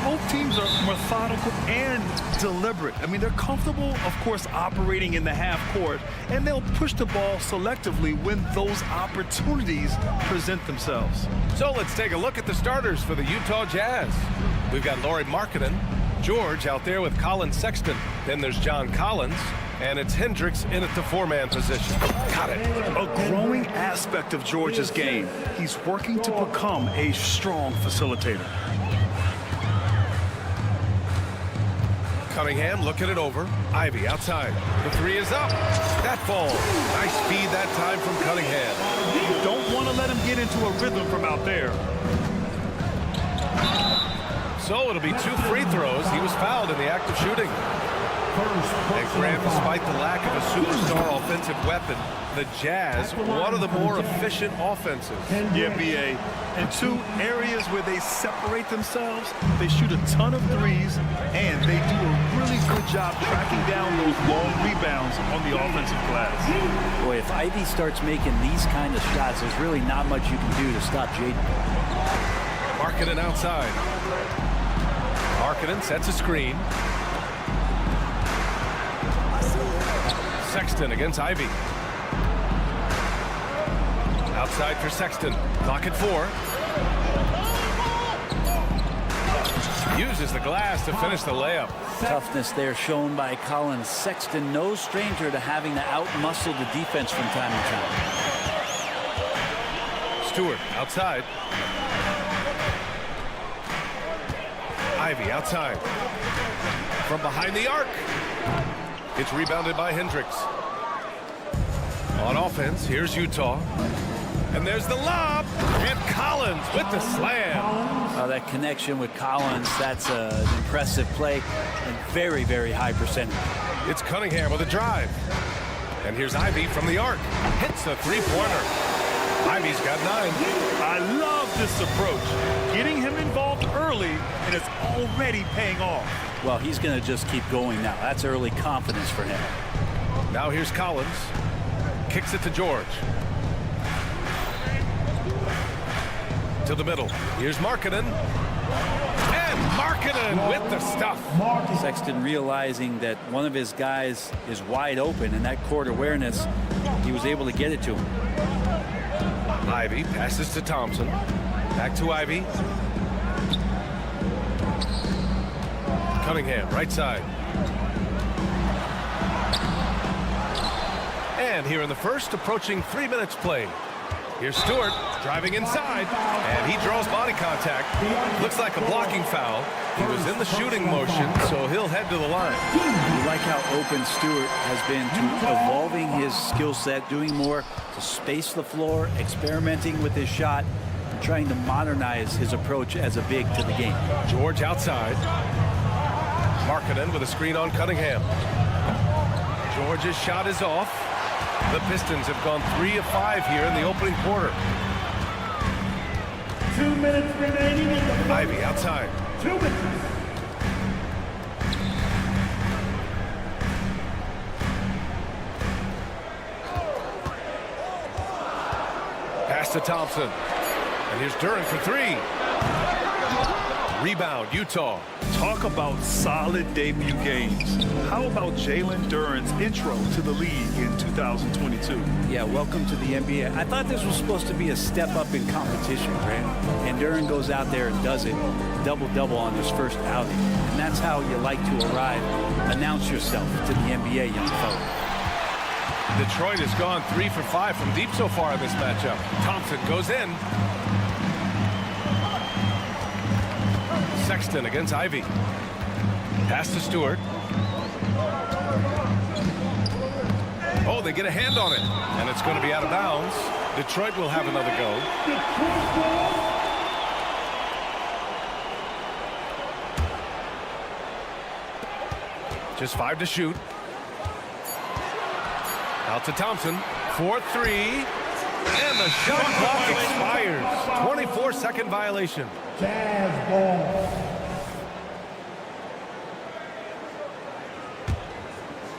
Both teams are methodical and deliberate. I mean, they're comfortable, of course, operating in the half court, and they'll push the ball selectively when those opportunities present themselves. So let's take a look at the starters for the Utah Jazz. We've got Lauri Markkanen, George out there with Colin Sexton. Then there's John Collins, and it's Hendricks in at the four-man position. Got it. A growing aspect of George's game. He's working to become a strong facilitator. Cunningham looking it over. Ivy outside. The three is up. That falls. Nice feed that time from Cunningham. You don't want to let him get into a rhythm from out there. So it'll be 2 free throws. He was fouled in the act of shooting. And Grant, despite the lack of a superstar offensive weapon, the Jazz, one of the more efficient offenses. Yeah, B.A. In 2 areas where they separate themselves, they shoot a ton of threes, and they do a really good job tracking down those long rebounds on the offensive glass. Boy, if Ivy starts making these kind of shots, there's really not much you can do to stop Jaden. Markkanen outside. Markkanen sets a screen. Sexton against Ivy. Outside for Sexton. Clock at 4. Uses the glass to finish the layup. Toughness there shown by Colin Sexton. No stranger to having to out-muscle the defense from time to time. Stewart outside. Ivy outside. From behind the arc. It's rebounded by Hendricks. On offense, here's Utah. And there's the lob. And Collins with the slam. That connection with Collins, that's an impressive play and very, very high percentage. It's Cunningham with a drive. And here's Ivy from the arc. Hits a three-pointer. Ivy's got 9. I love this approach. Getting him involved early, and it's already paying off. Well, he's going to just keep going now. That's early confidence for him. Now here's Collins. Kicks it to George. To the middle. Here's Markkanen. And Markkanen with the stuff. Sexton realizing that one of his guys is wide open, and that court awareness, he was able to get it to him. Ivy passes to Thompson. Back to Ivy. Cunningham, right side. And here in the first, approaching 3 minutes played. Here's Stewart driving inside, and he draws body contact. Looks like a blocking foul. He was in the shooting motion, so he'll head to the line. You like how open Stewart has been to evolving his skill set, doing more to space the floor, experimenting with his shot, and trying to modernize his approach as a big to the game. George outside. Markkanen with a screen on Cunningham. George's shot is off. The Pistons have gone 3 of 5 here in the opening quarter. 2 minutes remaining in the Ivy outside. 2 minutes. Pass to Thompson. And here's Duren for 3. Rebound, Utah. Talk about solid debut games. How about Jalen Duren's intro to the league in 2022? Yeah, welcome to the NBA. I thought this was supposed to be a step up in competition, Grant. And Duren goes out there and does it. Double-double on his first outing. And that's how you like to arrive. Announce yourself to the NBA, young fella. Detroit has gone 3 for 5 from deep so far in this matchup. Thompson goes in. Sexton against Ivy. Pass to Stewart. Oh, they get a hand on it. And it's going to be out of bounds. Detroit will have another go. Just 5 to shoot. Out to Thompson. 4-3. And the shot clock expires. 24-second violation. Jazz ball.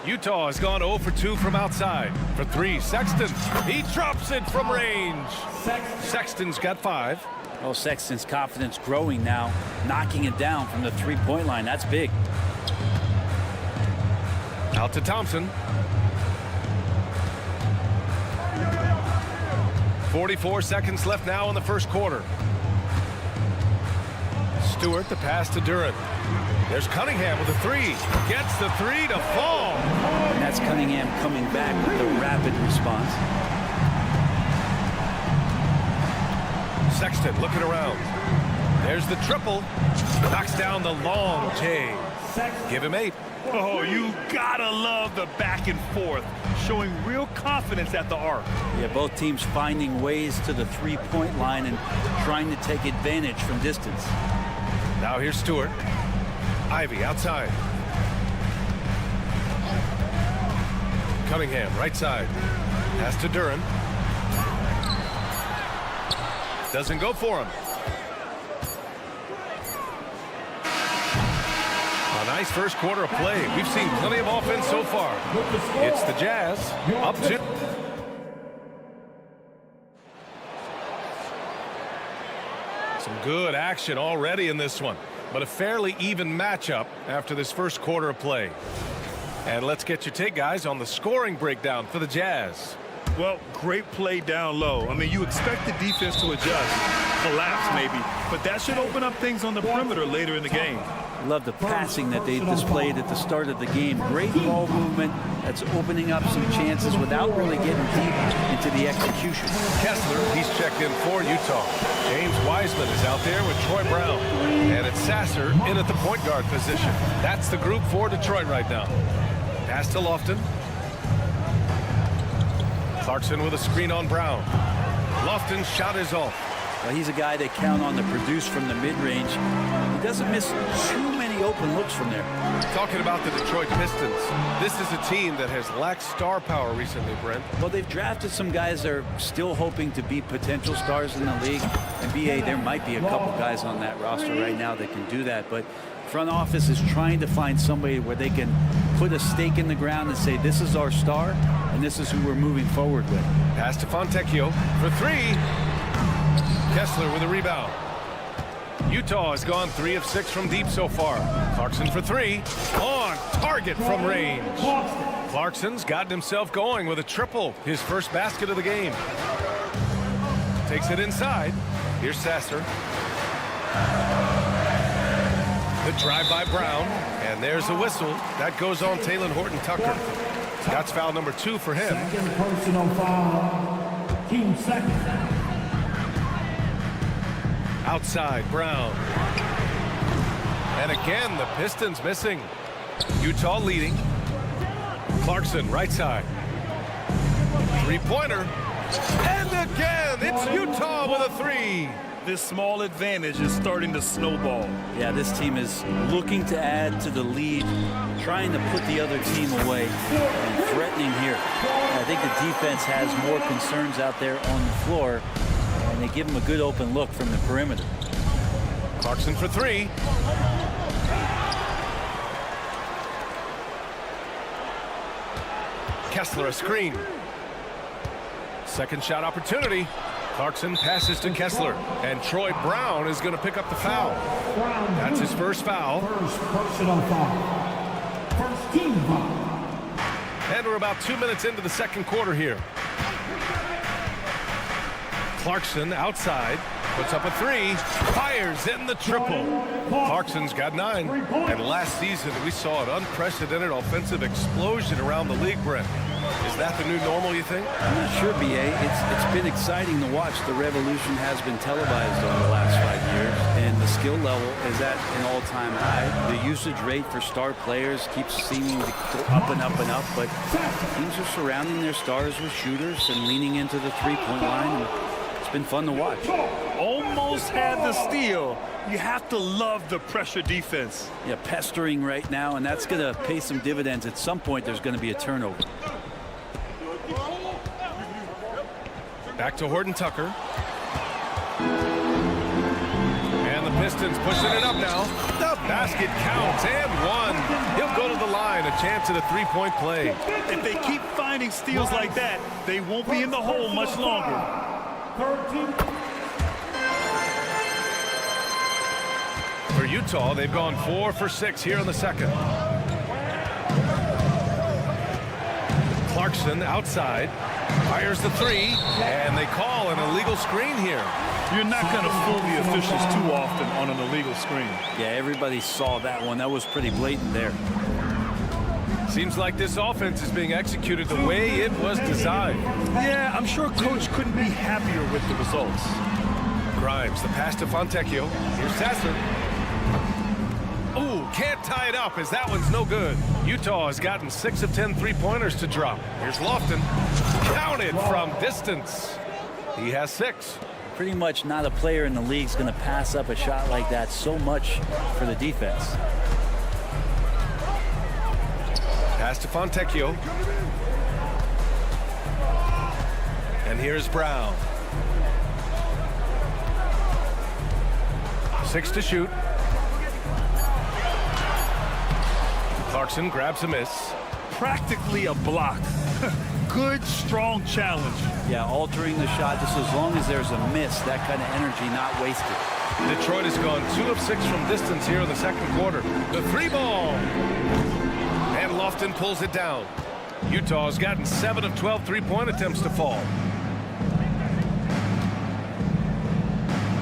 Utah has gone 0 for 2 from outside. For 3, Sexton. He drops it from range. Sexton's got 5. Oh, Sexton's confidence growing now, knocking it down from the three-point line. That's big. Out to Thompson. 44 seconds left now in the first quarter. Stewart, the pass to Duren. There's Cunningham with a 3. Gets the 3 to fall. And that's Cunningham coming back with a rapid response. Sexton looking around. There's the triple. Knocks down the long J. Give him 8. Oh, you gotta love the back and forth, showing real confidence at the arc. Yeah, both teams finding ways to the three-point line and trying to take advantage from distance. Now here's Stewart. Ivy outside. Cunningham right side. Pass to Duren. Doesn't go for him. A nice first quarter of play. We've seen plenty of offense so far. It's the Jazz up 2. Some good action already in this one, but a fairly even matchup after this first quarter of play. And let's get your take, guys, on the scoring breakdown for the Jazz. Well, great play down low. I mean, you expect the defense to adjust, collapse maybe, but that should open up things on the perimeter later in the game. Love the passing that they displayed at the start of the game. Great ball movement that's opening up some chances without really getting deep into the execution. Kessler, he's checked in for Utah. James Wiseman is out there with Troy Brown. And it's Sasser in at the point guard position. That's the group for Detroit right now. Pass to Lofton. Clarkson with a screen on Brown. Lofton's shot is off. Well, he's a guy they count on to produce from the mid-range. He doesn't miss too many open looks from there. Talking about the Detroit Pistons, this is a team that has lacked star power recently, Brent. Well, they've drafted some guys that are still hoping to be potential stars in the league. And BA, there might be a couple guys on that roster right now that can do that. But front office is trying to find somebody where they can put a stake in the ground and say, this is our star, and this is who we're moving forward with. Pass to Fontecchio for 3. Kessler with a rebound. Utah has gone 3 of 6 from deep so far. Clarkson for 3. On target from range. Clarkson's gotten himself going with a triple. His first basket of the game. Takes it inside. Here's Sasser. The drive by Brown. And there's a whistle. That goes on Talen Horton-Tucker. That's foul number 2 for him. Second personal foul. Team second. Outside, Brown. And again, the Pistons missing. Utah leading. Clarkson, right side. Three-pointer. And again, it's Utah with a 3. This small advantage is starting to snowball. Yeah, this team is looking to add to the lead, trying to put the other team away, and threatening here. I think the defense has more concerns out there on the floor, and they give them a good open look from the perimeter. Clarkson for 3. Kessler a screen. Second shot opportunity. Clarkson passes to Kessler, and Troy Brown is going to pick up the foul. That's his first foul. First personal foul. First team foul. And we're about 2 minutes into the second quarter here. Clarkson outside, puts up a 3, fires in the triple. Clarkson's got 9. And last season, we saw an unprecedented offensive explosion around the league, Brent. Is that the new normal, you think? I'm not sure, B.A. It's been exciting to watch. The revolution has been televised over the last 5 years, and the skill level is at an all-time high. The usage rate for star players keeps seeming to go up and up and up, but teams are surrounding their stars with shooters and leaning into the three-point line. And it's been fun to watch. Almost had the steal. You have to love the pressure defense. Yeah, pestering right now, and that's going to pay some dividends. At some point, there's going to be a turnover. Back to Horton Tucker. And the Pistons pushing it up now. The basket counts and 1. He'll go to the line. A chance at a three-point play. If they keep finding steals like that, they won't be in the hole much longer. For Utah, they've gone 4 for 6 here in the second. Clarkson outside. Fires the 3, and they call an illegal screen here. You're not going to fool the officials too often on an illegal screen. Yeah, everybody saw that one. That was pretty blatant there. Seems like this offense is being executed the way it was designed. Yeah, I'm sure Coach couldn't be happier with the results. Grimes, the pass to Fontecchio. Here's Sasser. Ooh, can't tie it up as that one's no good. Utah has gotten 6 of 10 three-pointers to drop. Here's Lofton. Counted from distance. He has 6. Pretty much not a player in the league is going to pass up a shot like that so much for the defense. Pass to Fontecchio. And here's Brown. 6 to shoot. Clarkson grabs a miss. Practically a block. Good, strong challenge. Yeah, altering the shot just as long as there's a miss, that kind of energy not wasted. Detroit has gone 2 of 6 from distance here in the second quarter. The 3-ball. And Lofton pulls it down. Utah has gotten 7 of 12 three-point attempts to fall.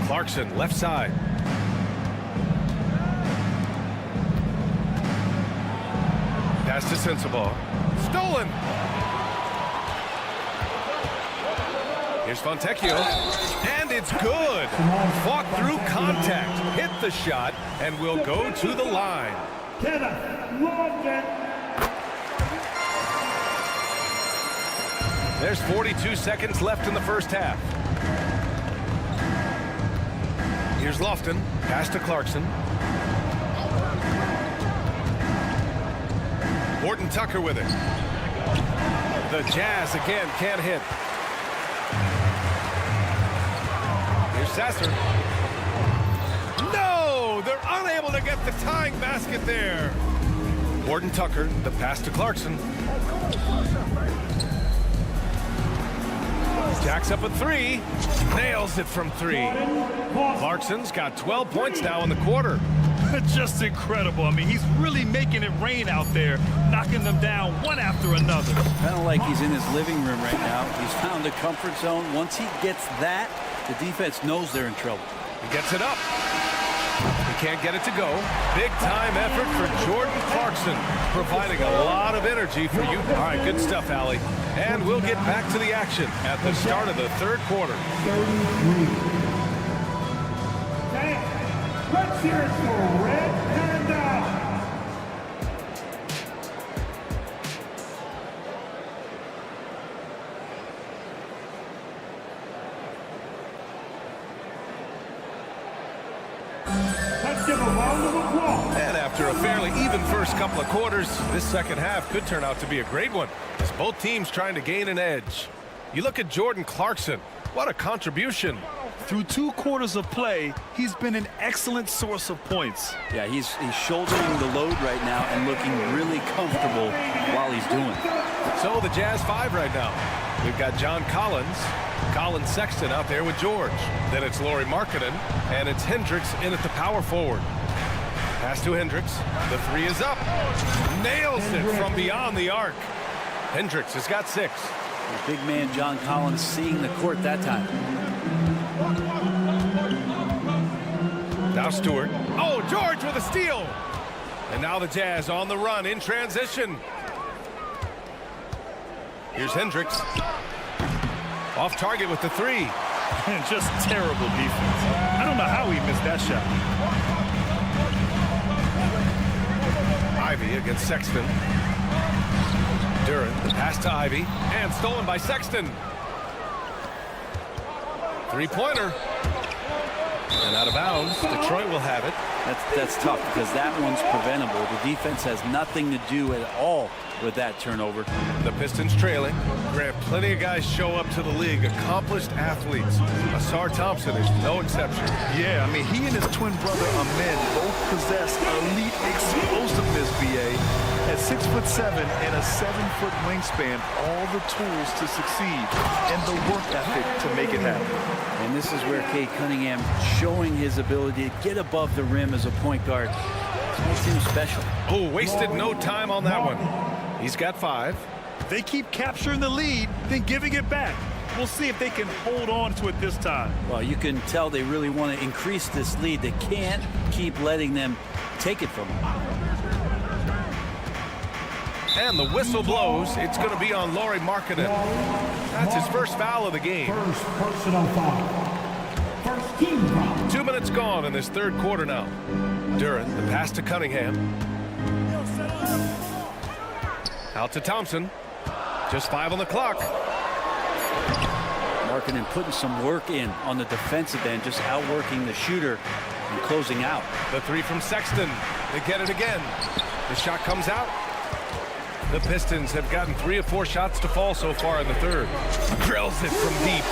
Clarkson, left side. Pass to Sensabaugh. Stolen. Here's Fontecchio. And it's good. Fought through contact. Hit the shot and will go to the line. There's 42 seconds left in the first half. Here's Lofton. Pass to Clarkson. Horton Tucker with it. The Jazz again can't hit. Here's Sasser. No! They're unable to get the tying basket there. Horton Tucker, the pass to Clarkson. Jacks up a 3. Nails it from 3. Clarkson's got 12 points now in the quarter. Just incredible. I mean, he's really making it rain out there, knocking them down one after another. Kind of like he's in his living room right now. He's found a comfort zone. Once he gets that, the defense knows they're in trouble. He gets it up. He can't get it to go. Big time effort for Jordan Clarkson, providing a lot of energy for you. All right, good stuff, Allie. And we'll get back to the action at the start of the third quarter. Let's hear it for Red Panda. Let's give a round of applause. And after a fairly even first couple of quarters, this second half could turn out to be a great one, as both teams trying to gain an edge. You look at Jordan Clarkson. What a contribution. Through 2 quarters of play, he's been an excellent source of points. Yeah, he's shouldering the load right now and looking really comfortable while he's doing it. So the Jazz 5 right now. We've got John Collins, Colin Sexton out there with George. Then it's Lauri Markkanen, and it's Hendricks in at the power forward. Pass to Hendricks. The 3 is up. Nails it from beyond the arc. Hendricks has got 6. The big man John Collins seeing the court that time. Now Stewart. Oh, George with a steal. And now the Jazz on the run in transition. Here's Hendricks. Off target with the 3. And just terrible defense. I don't know how he missed that shot. Ivy against Sexton. Duren, the pass to Ivy, and stolen by Sexton. 3-pointer. And out of bounds. Detroit will have it. That's tough because that one's preventable. The defense has nothing to do at all with that turnover. The Pistons trailing. Grant, plenty of guys show up to the league, accomplished athletes. Asar Thompson is no exception. Yeah, I mean, he and his twin brother Amen both possess elite explosiveness, BA. At 6'7" and a 7-foot wingspan, all the tools to succeed and the work ethic to make it happen. And this is where Cade Cunningham showing his ability to get above the rim as a point guard. This makes him special. Oh, wasted no time on that one. He's got 5. They keep capturing the lead, then giving it back. We'll see if they can hold on to it this time. Well, you can tell they really want to increase this lead. They can't keep letting them take it from them. And the whistle blows. It's going to be on Lauri Markkanen. That's his first foul of the game. First personal foul. First team foul. 2 minutes gone in this third quarter now. Duren, the pass to Cunningham. Out to Thompson. Just 5 on the clock. Markkanen putting some work in on the defensive end, just outworking the shooter and closing out. The 3 from Sexton. They get it again. The shot comes out. The Pistons have gotten 3 of 4 shots to fall so far in the third. Drills it from deep.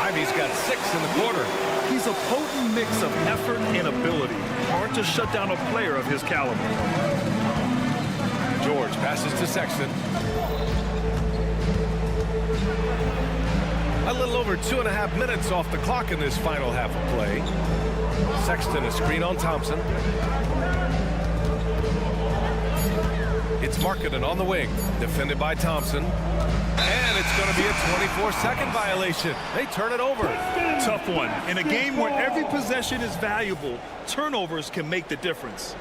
Ivy's got 6 in the quarter. He's a potent mix of effort and ability. Hard to shut down a player of his caliber. George passes to Sexton. A little over 2.5 minutes off the clock in this final half of play. Sexton a screen on Thompson. It's Markkanen on the wing, defended by Thompson. And it's going to be a 24-second violation. They turn it over. Tough one. In a game where every possession is valuable, turnovers can make the difference.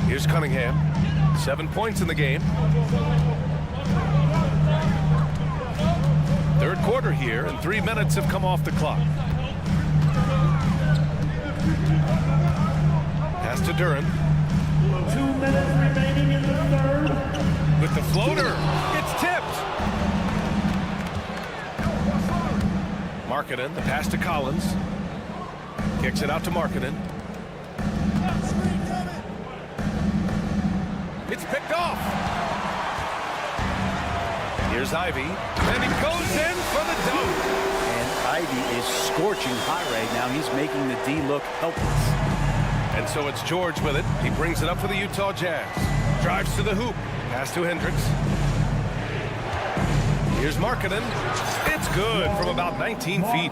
Here's Cunningham. 7 points in the game. Third quarter here, and 3 minutes have come off the clock. Pass to Duren. 2 minutes remaining in the third. With the floater, it's tipped. Markkanen, the pass to Collins. Kicks it out to Markkanen. It's picked off. Here's Ivy, and he goes in for the dunk. And Ivy is scorching hot right now. He's making the D look helpless. And so it's George with it. He brings it up for the Utah Jazz. Drives to the hoop. Pass to Hendricks. Here's Markkanen. It's good from about 19 feet.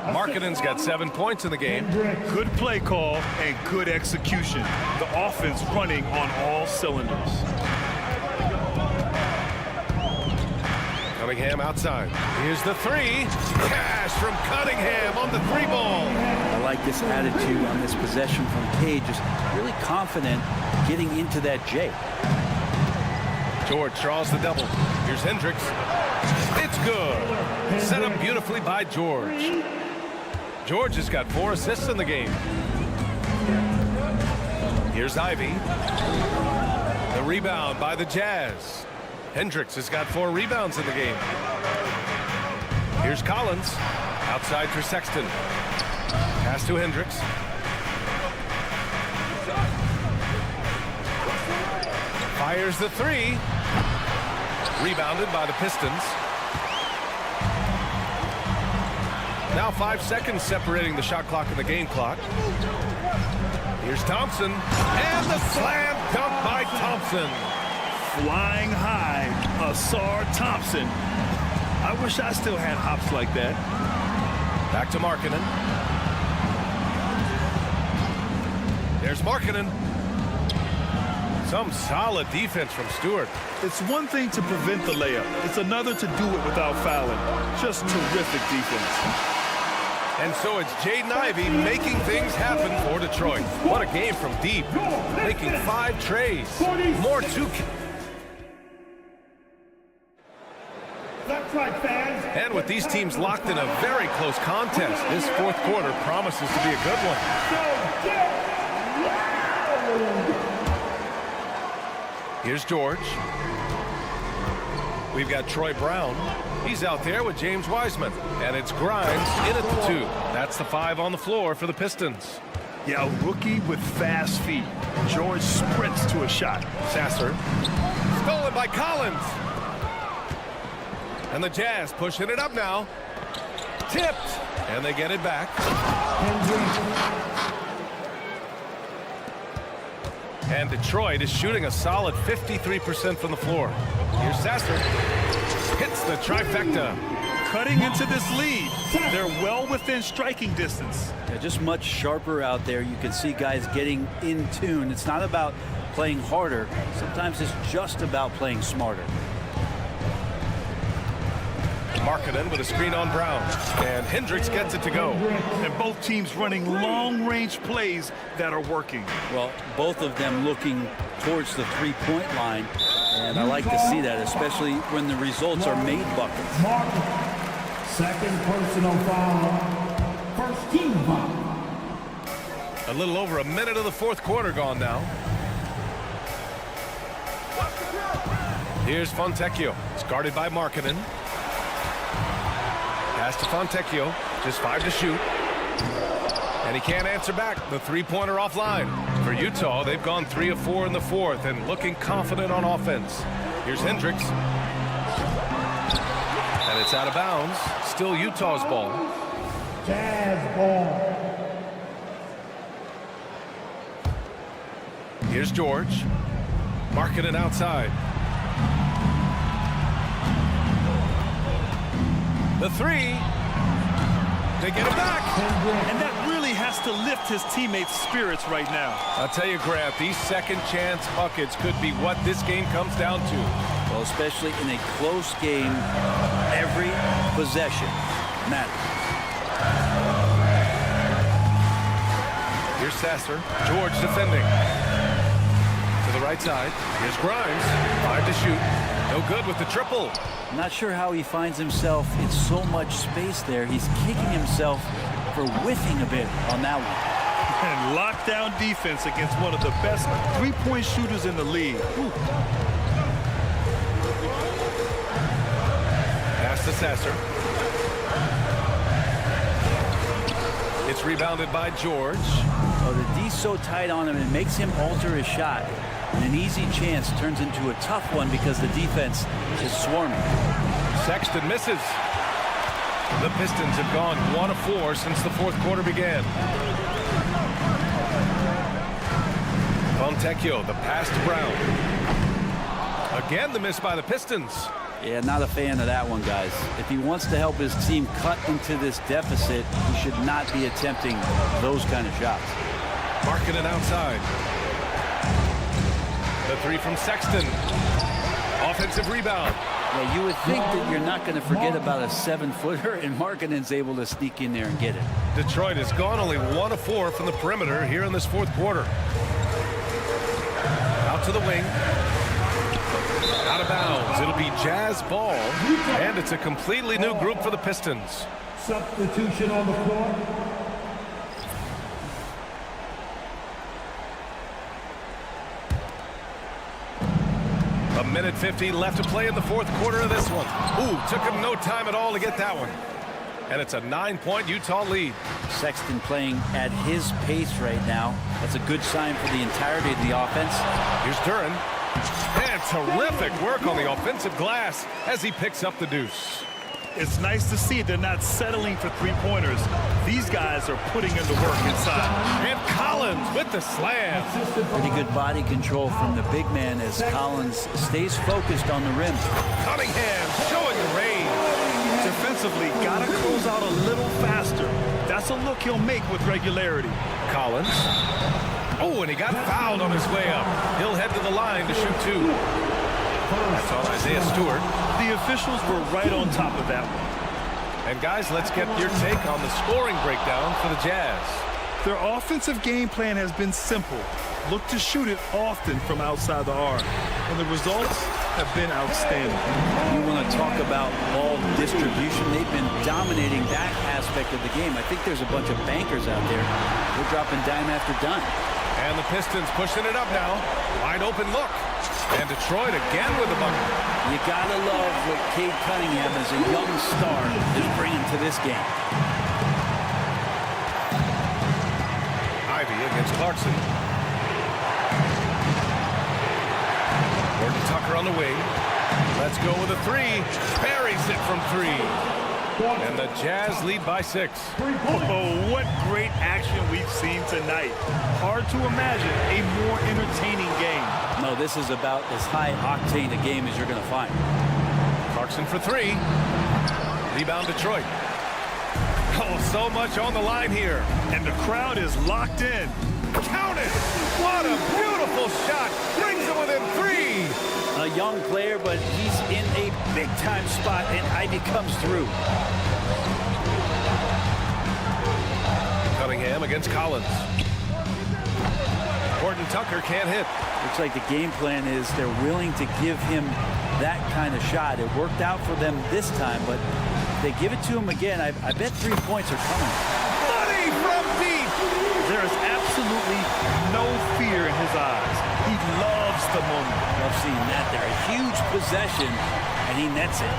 Markkanen's got 7 points in the game. Good play call and good execution. The offense running on all cylinders. Cunningham outside. Here's the three. Cash from Cunningham on the three ball. I like this attitude on this possession from Page. Just really confident getting into that J. George draws the double. Here's Hendricks. It's good. Set up beautifully by George. George has got 4 assists in the game. Here's Ivy. The rebound by the Jazz. Hendricks has got 4 rebounds in the game. Here's Collins. Outside for Sexton. Pass to Hendricks. Fires the three. Rebounded by the Pistons. Now 5 seconds separating the shot clock and the game clock. Here's Thompson. And the slam dunk by Thompson. Flying high, Asar Thompson. I wish I still had hops like that. Back to Markkanen. There's Markkanen. Some solid defense from Stewart. It's one thing to prevent the layup. It's another to do it without fouling. Just terrific defense. And so it's Jaden Ivey making things happen for Detroit. What a game from deep. Making 5 trays. More 2. And with these teams locked in a very close contest, this 4th quarter promises to be a good one. Here's George. We've got Troy Brown. He's out there with James Wiseman. And it's Grimes in at the 2. That's the 5 on the floor for the Pistons. Yeah, a rookie with fast feet. George sprints to a shot. Sasser. Stolen by Collins. And the Jazz pushing it up now. Tipped. And they get it back. And Detroit is shooting a solid 53% from the floor. Here's Sasser. Hits the trifecta. Cutting into this lead. They're well within striking distance. Yeah, just much sharper out there. You can see guys getting in tune. It's not about playing harder. Sometimes it's just about playing smarter. Markkanen with a screen on Brown. And Hendricks gets it to go. And both teams running long-range plays that are working. Well, both of them looking towards the three-point line. And I like to see that, especially when the results are made buckets. Second personal foul. First team foul. A little over a minute of the 4th quarter gone now. Here's Fontecchio. It's guarded by Markkanen. Pass to Fontecchio. Just 5 to shoot. And he can't answer back. The 3-pointer offline. For Utah, they've gone 3 of 4 in the 4th and looking confident on offense. Here's Hendricks. And it's out of bounds. Still Utah's ball. Jazz ball. Here's George. Markkanen outside. The 3. They get it back. And that really has to lift his teammates' spirits right now. I'll tell you, Grant, these second chance buckets could be what this game comes down to. Well, especially in a close game, every possession matters. Here's Sasser. George defending. To the right side. Here's Grimes. 5 to shoot. No good with the triple. I'm not sure how he finds himself in so much space there. He's kicking himself for whiffing a bit on that one. And lockdown defense against one of the best three-point shooters in the league. Ooh. Pass to Sasser. It's rebounded by George. Oh, the D's so tight on him, it makes him alter his shot. And an easy chance turns into a tough one because the defense is swarming. Sexton misses. The Pistons have gone 1 of 4 since the 4th quarter began. Fontecchio, the pass to Brown. Again, the miss by the Pistons. Yeah, not a fan of that one, guys. If he wants to help his team cut into this deficit, he should not be attempting those kind of shots. Markkanen outside. The 3 from Sexton. Offensive rebound. Yeah, you would think that you're not going to forget about a 7-footer, and Markkanen's able to sneak in there and get it. Detroit has gone only 1 of 4 from the perimeter here in this fourth quarter. Out to the wing. Out of bounds. It'll be Jazz ball, and it's a completely new group for the Pistons. Substitution on the floor. A minute 50 left to play in the fourth quarter of this one. Ooh, took him no time at all to get that one. And it's a 9-point Utah lead. Sexton playing at his pace right now. That's a good sign for the entirety of the offense. Here's Duren. And terrific work on the offensive glass as he picks up the deuce. It's nice to see they're not settling for three-pointers. These guys are putting in the work inside. And Collins with the slam. Pretty good body control from the big man as Collins stays focused on the rim. Cunningham showing the range. Defensively, gotta close out a little faster. That's a look he'll make with regularity. Collins. Oh, and he got fouled on his way up. He'll head to the line to shoot 2. That's on Isaiah Stewart. The officials were right on top of that one. And guys, let's get your take on the scoring breakdown for the Jazz. Their offensive game plan has been simple. Look to shoot it often from outside the arc. And the results have been outstanding. You want to talk about ball distribution. They've been dominating that aspect of the game. I think there's a bunch of bankers out there. They're dropping dime after dime. And the Pistons pushing it up now. Wide open look. And Detroit again with the bucket. You gotta love what Cade Cunningham as a young star is bringing to this game. Ivy against Clarkson. Gordon Tucker on the wing. Let's go with a 3. Buries it from 3. And the Jazz lead by 6. Oh, what great action we've seen tonight. Hard to imagine a more entertaining game. No, this is about as high-octane a game as you're going to find. Clarkson for 3. Rebound Detroit. Oh, so much on the line here. And the crowd is locked in. Count it! What a beautiful shot! Brings it within 3! A young player, but he's in a big-time spot, and Ivy comes through. Cunningham against Collins. Gordon Tucker can't hit. Looks like the game plan is they're willing to give him that kind of shot. It worked out for them this time, but if they give it to him again, I bet 3 points are coming. Money from deep! There is absolutely no fear in his eyes. He loves the moment. Love seeing that there. A huge possession, and he nets it.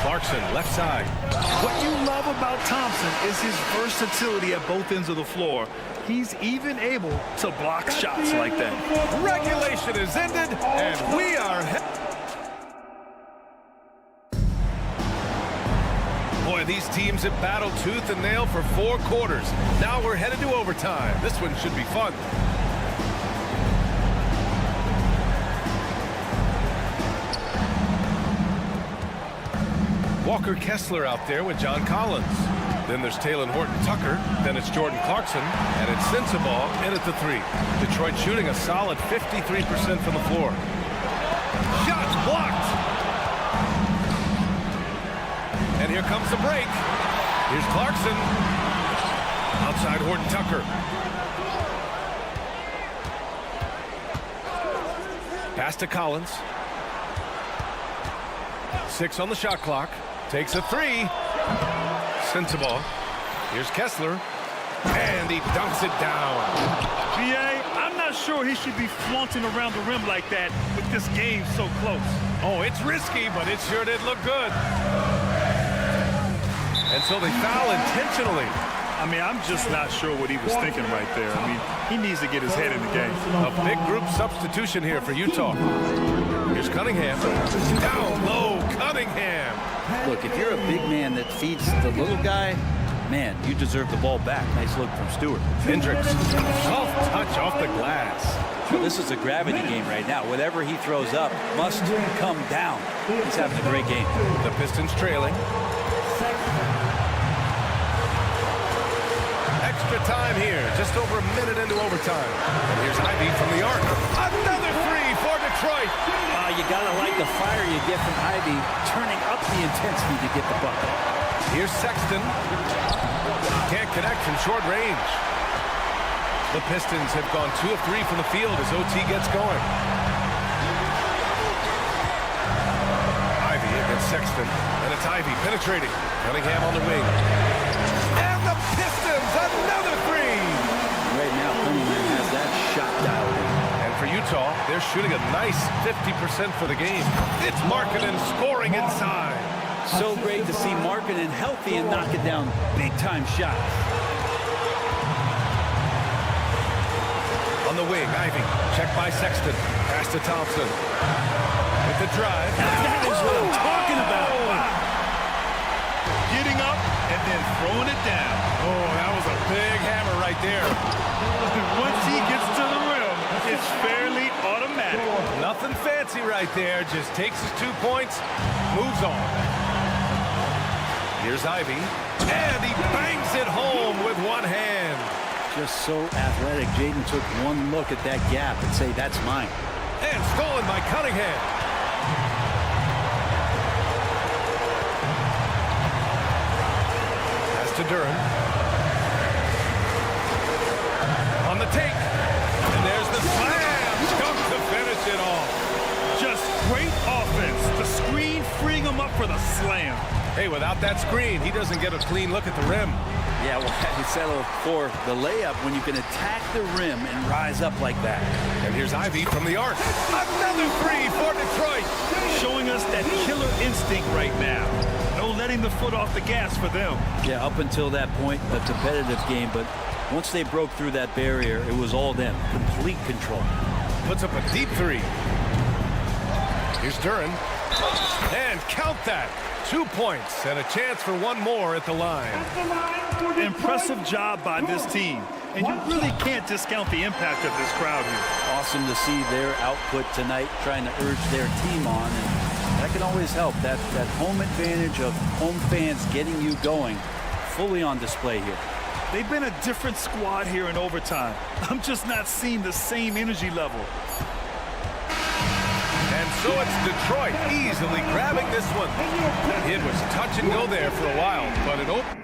Clarkson, left side. What you love about Thompson is his versatility at both ends of the floor. He's even able to block shots like that. Regulation is ended, and we are... Boy, these teams have battled tooth and nail for 4 quarters. Now we're headed to overtime. This one should be fun. Walker Kessler out there with John Collins. Then there's Taylor Horton-Tucker. Then it's Jordan Clarkson. And it's Sensabaugh in at the 3. Detroit shooting a solid 53% from the floor. Shots blocked. And here comes the break. Here's Clarkson. Outside Horton-Tucker. Pass to Collins. 6 on the shot clock. Takes a 3. Sensabaugh. Here's Kessler. And he dunks it down. B.A., I'm not sure he should be flaunting around the rim like that with this game so close. Oh, it's risky, but it sure did look good. And so they foul intentionally. I mean, I'm just not sure what he was thinking right there. I mean, he needs to get his head in the game. A big group substitution here for Utah. Here's Cunningham. Down low, Cunningham. Look, if you're a big man that feeds the little guy, man, you deserve the ball back. Nice look from Stewart. Hendricks. Soft touch off the glass. Well, this is a gravity game right now. Whatever he throws up must come down. He's having a great game. The Pistons trailing. Extra time here, just over a minute into overtime. And here's Ivy from the arc. Another 3 for Detroit. get from Ivy, turning up the intensity to get the bucket. Here's Sexton. Can't connect from short range. The Pistons have gone 2 of 3 from the field as OT gets going. Ivy against Sexton, and it's Ivy penetrating. Cunningham on the wing. And the Pistons, another 3! Right now, Cunningham has that shot dialed in. And for Utah, they're shooting a nice 50% for the game. It's Markkanen scoring inside. So great to see Markkanen healthy and knocking down big-time shots. On the wing, Ivy, checked by Sexton. Pass to Thompson. With the drive. That is what I'm talking about. Getting up and then throwing it down. Oh, that was a big hammer right there. Once he gets to the rim, it's fairly automatic. Nothing fancy right there. Just takes his 2 points, moves on. Here's Ivy. And he bangs it home with one hand. Just so athletic. Jaden took one look at that gap and say, that's mine. And stolen by Cunningham. Pass to Durham. On the take. And there's the slam. Dunk to finish it off. Just great offense. The screen freeing him up for the slam. Hey, without that screen, he doesn't get a clean look at the rim. Yeah, well, you settle for the layup when you can attack the rim and rise up like that. And here's Ivy from the arc. Another 3 for Detroit. Showing us that killer instinct right now. No letting the foot off the gas for them. Yeah, up until that point, a competitive game, but once they broke through that barrier, it was all them. Complete control. Puts up a deep 3. Here's Duran. And count that. 2 points and a chance for one more at the line. Impressive job by this team. And you really can't discount the impact of this crowd here. Awesome to see their output tonight, trying to urge their team on. And that can always help. That home advantage of home fans getting you going, fully on display here. They've been a different squad here in overtime. I'm just not seeing the same energy level. And so it's Detroit easily grabbing this one. It was touch and go there for a while, but it opened.